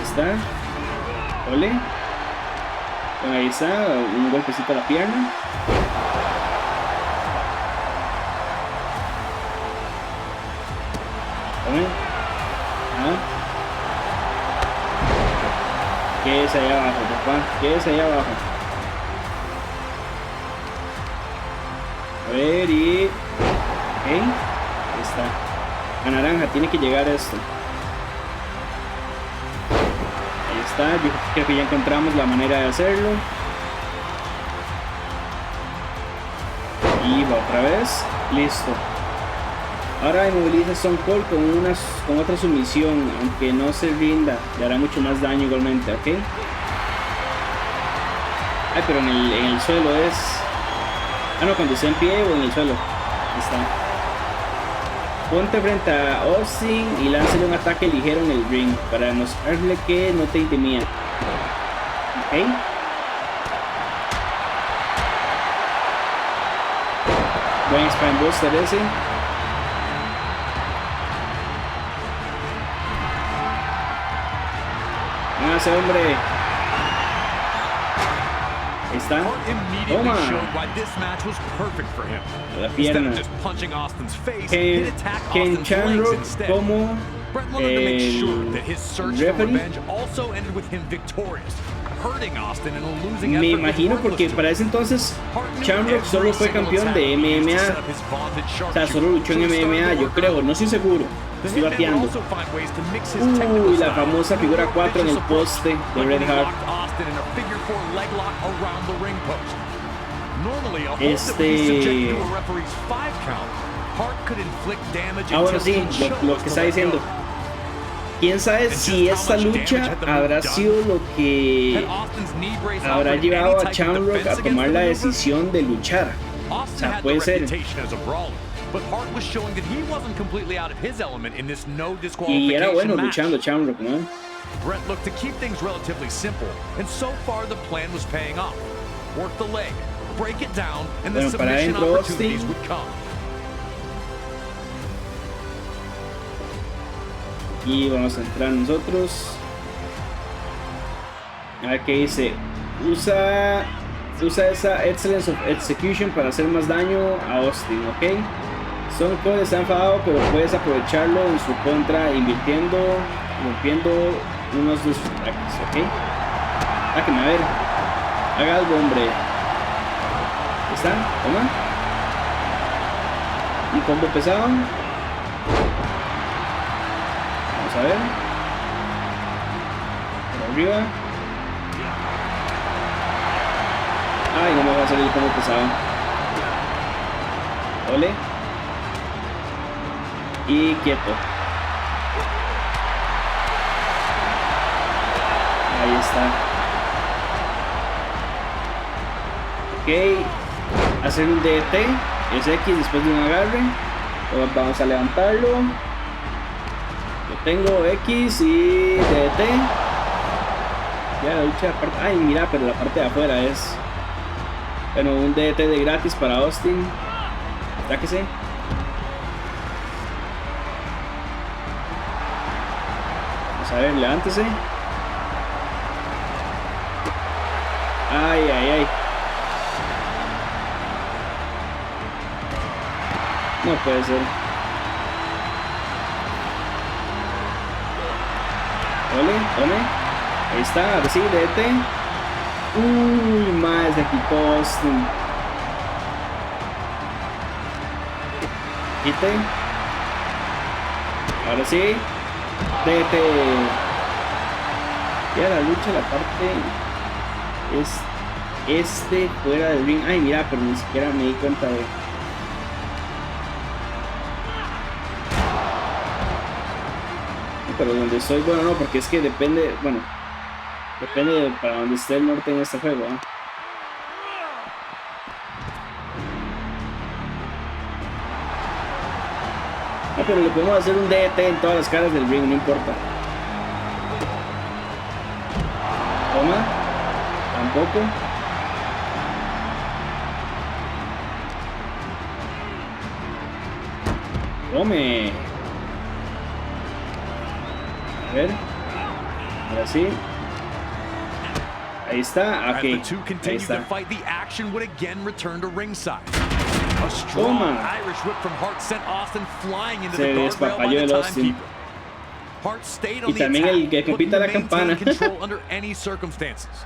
Está. Ole. Bueno, ahí está. Un golpecito a la pierna. Tome. Quédese allá abajo, papá. Quédese allá abajo. A ver y... Ok. Ahí está. A naranja. Tiene que llegar esto. Yo creo que ya encontramos la manera de hacerlo. Y va otra vez. Listo. Ahora inmoviliza a Stone Cold con otra sumisión, aunque no se rinda, le hará mucho más daño igualmente, ¿ok? Ay, pero en el suelo es... Ah, no, cuando esté en pie o en el suelo. Ahí está. Ponte frente a Austin y lánzale un ataque ligero en el ring para demostrarle que no te intimida. ¿Ok? Buen Spine Buster ese. ¡Ese hombre! Ahí está. Toma. La pierna. Ken Shamrock como el referee. Me imagino porque para ese entonces Shamrock solo fue campeón de MMA. O sea, solo luchó en MMA, yo creo, no estoy seguro. Estoy bateando. Uy, la famosa figura 4 en el poste de Red Hart. Ahora sí, lo que está diciendo. Quién sabe si esta lucha habrá sido lo que habrá llevado a Shamrock a tomar la decisión de luchar. O sea, puede ser. Y era bueno luchando Shamrock, ¿no? Brett looked to keep things relatively simple, and so far the plan was paying off. Work the leg, break it down, and the submission opportunities would come. Y vamos a entrar nosotros. A ver qué dice. Usa esa Excellence of Execution para hacer más daño a Austin, ¿ok? Stone Cold está enfadado, pero puedes aprovecharlo en su contra invirtiendo, rompiendo unos de sus ataques, ¿ok? Sáqueme, a ver. Haga algo, hombre. Ahí está, toma. Un combo pesado. Vamos a ver. Por arriba. Ay, no me va a salir el combo pesado. Ole. Y quieto. Ahí está. Ok. Hacer un DT. Es X después de un agarre. Vamos a levantarlo. Yo tengo X y DT. Ya la lucha aparte. Ay, mira, pero la parte de afuera es. Bueno, un DT de gratis para Austin. Sáquese. A ver, levántese. Ay, ay, ay. No puede ser. Ole, ole. Ahí está, ahora sí, DT. Uy, más de quitó Austin. Quite. Ahora sí. DT. Ya la lucha, la parte es fuera del ring. Ay, mira, pero ni siquiera me di cuenta de. Pero donde estoy, bueno, no, porque es que depende, bueno, depende de para donde esté el norte en este juego, ¿eh? Ah, pero le podemos hacer un DT en todas las caras del ring, no importa. Toma. Tampoco. Tome. A ver. Ahora sí. Ahí está. Ok. Ahí está. A strong Irish whip from Hart sent Austin flying into the guardrail by the timekeeper. Hart stayed on the attack, looking to maintain control under any circumstances.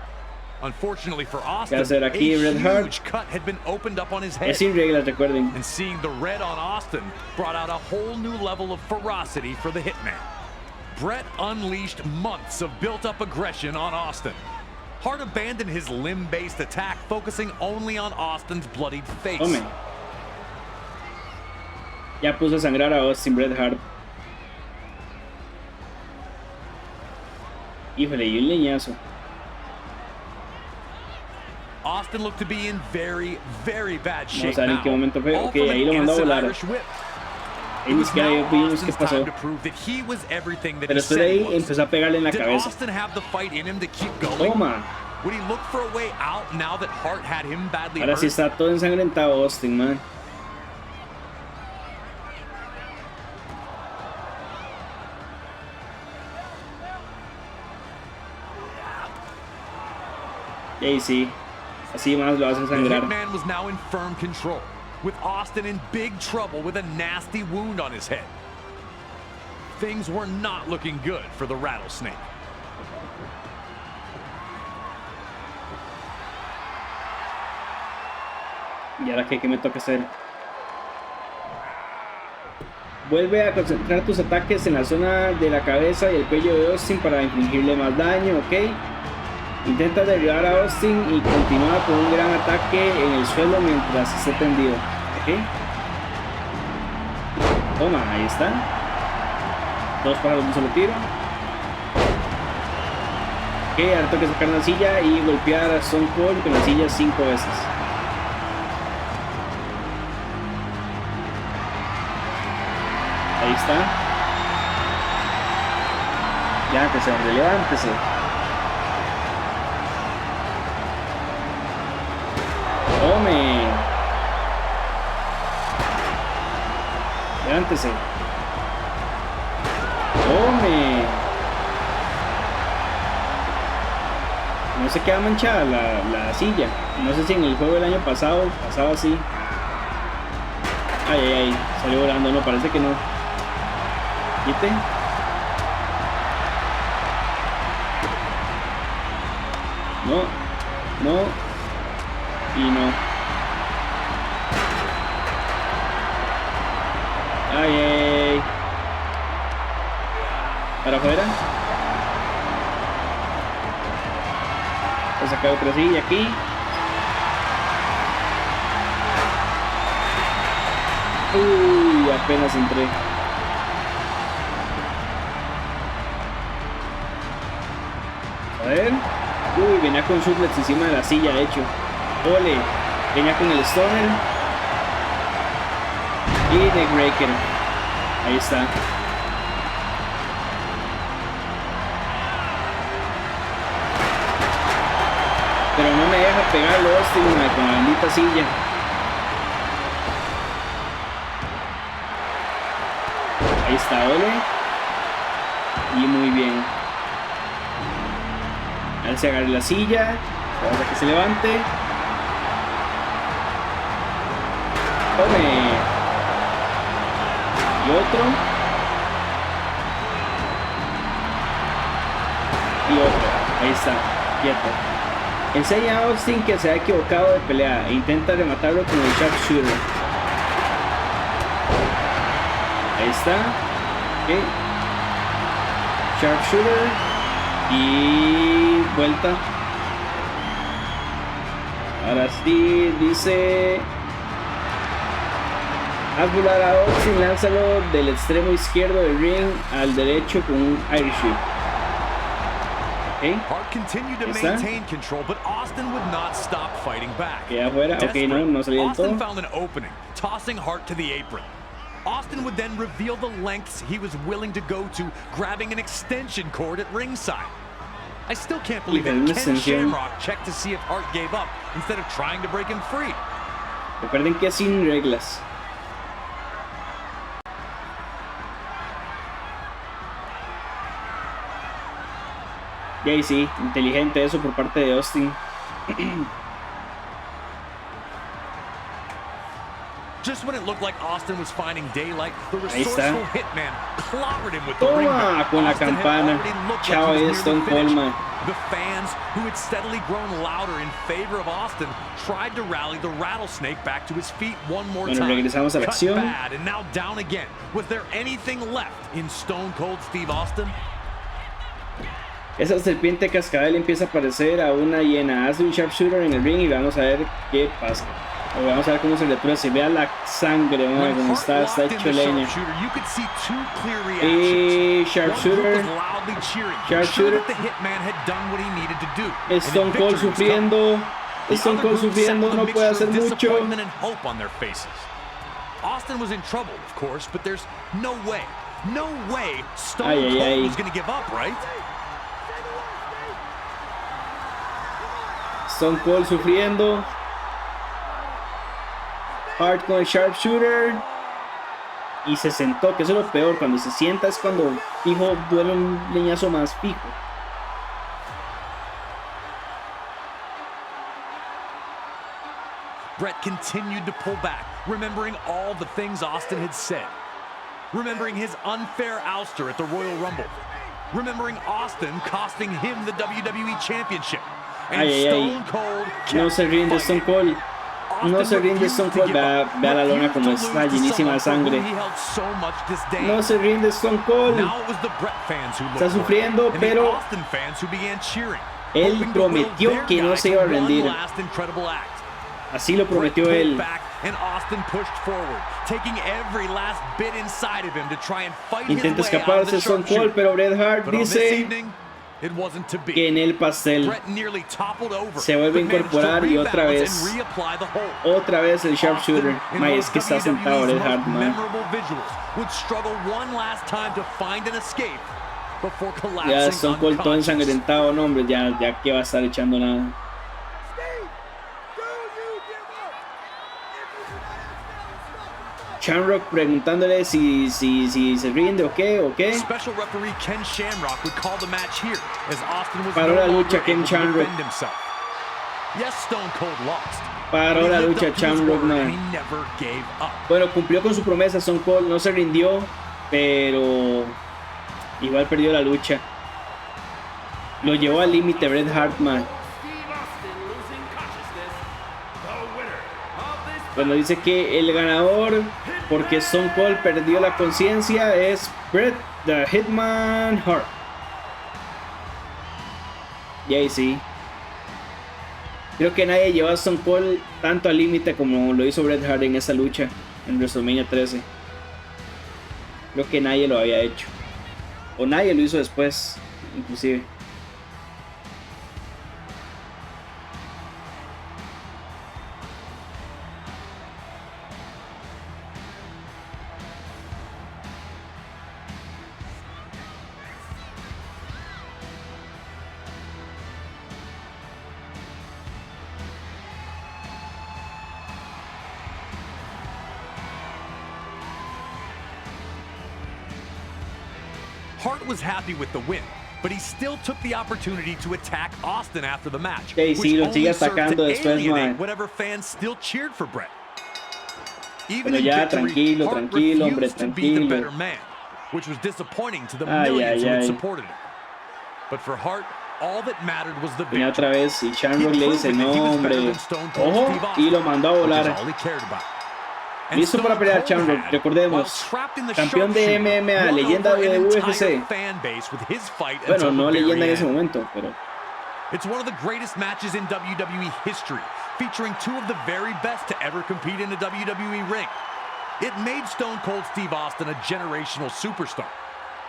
Unfortunately for Austin, a huge cut had been opened up on his head. Es sin reglas, recuerden. And seeing the red on Austin brought out a whole new level of ferocity for the Hitman. Brett unleashed months of built-up aggression on Austin. Hart abandoned his limb-based attack, focusing only on Austin's bloodied face. Ya puso a sangrar a Austin Bret Hart. Híjole, y un leñazo. Austin looked to be in very, very bad shape. Vamos a ver en qué momento fue. Ok, ahí lo mandó a volar. Ahí ni siquiera vimos qué pasó. Pero después de ahí empezó a pegarle en la cabeza. Toma. Ahora sí está todo ensangrentado Austin, man. Y sí, así más lo hacen sangrar. Man was now in firm control, with Austin in big trouble with a nasty wound on his head. Things were not looking good for the Rattlesnake. ¿Y ahora qué me toca hacer? Vuelve a concentrar tus ataques en la zona de la cabeza y el cuello de Austin para infligirle más daño, ¿ok? Intenta derribar a Austin y continúa con un gran ataque en el suelo mientras esté tendido, ¿ok? Toma, ahí está. 2 pájaros de un solo tiro. Ok, ahora tengo que sacar una silla y golpear a Stone Cold con la silla 5 veces. Ahí está. Levántese, hombre, levántese. Tome. Levántese. Tome. No se queda manchada la silla. No sé si en el juego del año pasado pasaba así. Ay, ay, ay. Salió volando. No, parece que no. Quite. No. No. Y no. Ay, ay. Para afuera. Voy a sacar otra silla aquí. Uy, apenas entré. A ver. Uy, venía con suplex encima de la silla, de hecho. Ole, venía con el Stoner y Neckbreaker. Ahí está. Pero no me deja pegarlo Austin con la bendita silla. Ahí está, Ole. Y muy bien. A ver si agarre la silla. Vamos a que se levante. Tome. Y otro. Y otro. Ahí está. Quieto. Enseña a Austin que se ha equivocado de pelea e intenta rematarlo con el sharpshooter. Ahí está. Okay. Sharpshooter. Y vuelta. Ahora sí, dice: haz volar a Austin, lánzalo del extremo izquierdo del ring al derecho con un Irish Whip. Okay. Queda afuera, ok, no salió del todo. Austin would then reveal the lengths he was willing to go to, grabbing an extension cord at ringside. I still can't believe that Ken Shamrock checked to see if Hart gave up instead of trying to break him free. Recuerden que es sin reglas. Y ahí sí, inteligente eso por parte de Austin. Just when it looked like Austin was finding daylight, the resourceful hitman clobbered him with the ring bell. Con la campana. Chao, Stone Cold, man. The fans, who had steadily grown louder in favor of Austin, tried to rally the Rattlesnake back to his feet one more time. Bueno, regresamos a la acción. Bad and now down again. Was there anything left in Stone Cold Steve Austin? Esa serpiente cascabel empieza a parecer a una hiena. Hace un sharpshooter en el ring y vamos a ver qué pasa. Vamos a ver cómo se le tuerce. Vea la sangre, mae, como está hecho leña. Y Sharpshooter. Stone Cold sufriendo. Stone Cold sufriendo, no puede hacer mucho. Austin was in trouble, of course, but there's no way Stone Cold was going to give up, right? Stone Cold sufriendo. Hart con el Sharpshooter. Y se sentó, que eso es lo peor. Cuando se sienta es cuando fijo duele un leñazo más fijo. Brett continued to pull back, remembering all the things Austin had said. Remembering his unfair ouster at the Royal Rumble. Remembering Austin costing him the WWE Championship. And Stone Cold no se rinde Stone Cold. No se rinde Stone Cold. Vea la lona como está llenísima de sangre. No se rinde Stone Cold. Está sufriendo, pero él prometió que no se iba a rendir. Así lo prometió él. Intenta escaparse Stone Cold, pero Bret Hart dice que en el pastel se vuelve a incorporar y otra vez el Sharpshooter. Mae, es que está sentado Bret Hart, mae. Ya Stone Cold todo ensangrentado, no hombre, ya que va a estar echando nada. Shamrock preguntándole si se rinde o qué. Paró la lucha Ken Shamrock. Paró la lucha Shamrock, man. Bueno, cumplió con su promesa Stone Cold, no se rindió, pero igual perdió la lucha. Lo llevó al límite Bret Hart, man. Bueno, dice que el ganador, porque Stone Cold perdió la conciencia, es Bret the Hitman Hart. Y ahí sí. Creo que nadie llevó a Stone Cold tanto al límite como lo hizo Bret Hart en esa lucha en WrestleMania 13. Creo que nadie lo había hecho. O nadie lo hizo después, inclusive. Hart was happy with the win, but he still took the opportunity to attack Austin after the match, which only served to alienate whatever fans still cheered for Brett. Even in victory, Hart refused to be the better man, which was disappointing to the millions who had supported him. But for Hart, all that mattered was the victory. Otra vez y Shamrock le dice no, hombre. Ojo, y lo mandó a volar. Listo para pelear Shamrock, recordemos, campeón de MMA, leyenda de UFC. Bueno, no leyenda en ese momento, pero it's one of the greatest matches in WWE history, featuring two of the very best to ever compete in a WWE ring. It made Stone Cold Steve Austin a generational superstar,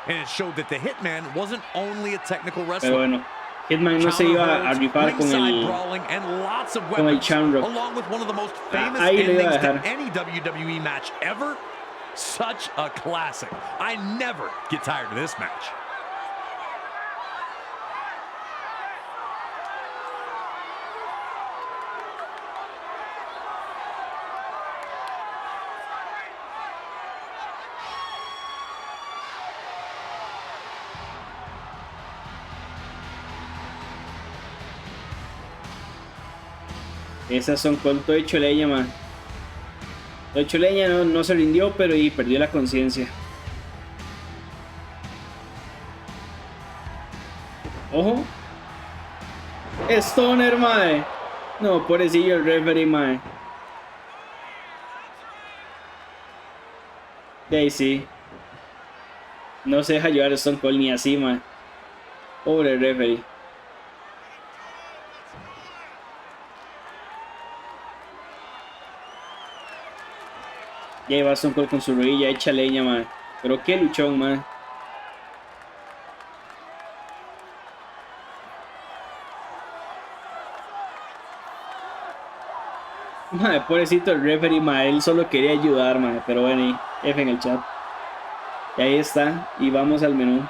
and it showed that the Hitman wasn't only a technical wrestler. Pero bueno, Hitman no se iba a rifar con el Shamrock. Ahí lo iba a dejar. Any WWE match ever. Such a classic. I never get tired of this match. Esas son con todo hecho leña, man. Todo hecho leña no se rindió, pero y perdió la conciencia. Ojo. Stoner, mae. No, pobrecillo el referee, mae. Daisy. No se deja llevar a Stone Cold ni así, mae. Pobre referee. Y ahí va Stone Cold con su rodilla hecha leña, man. Pero qué luchón, man. Madre, pobrecito el referee, madre, él solo quería ayudar, madre, pero bueno, F en el chat. Y ahí está, y vamos al menú.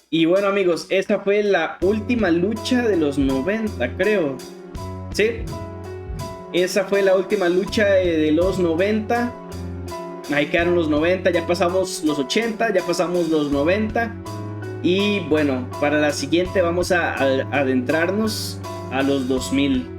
Y bueno, amigos, esta fue la última lucha de los 90, creo. Sí, esa fue la última lucha de los 90. Ahí quedaron los 90, ya pasamos los 80, ya pasamos los 90. Y bueno, para la siguiente vamos a adentrarnos a los 2000.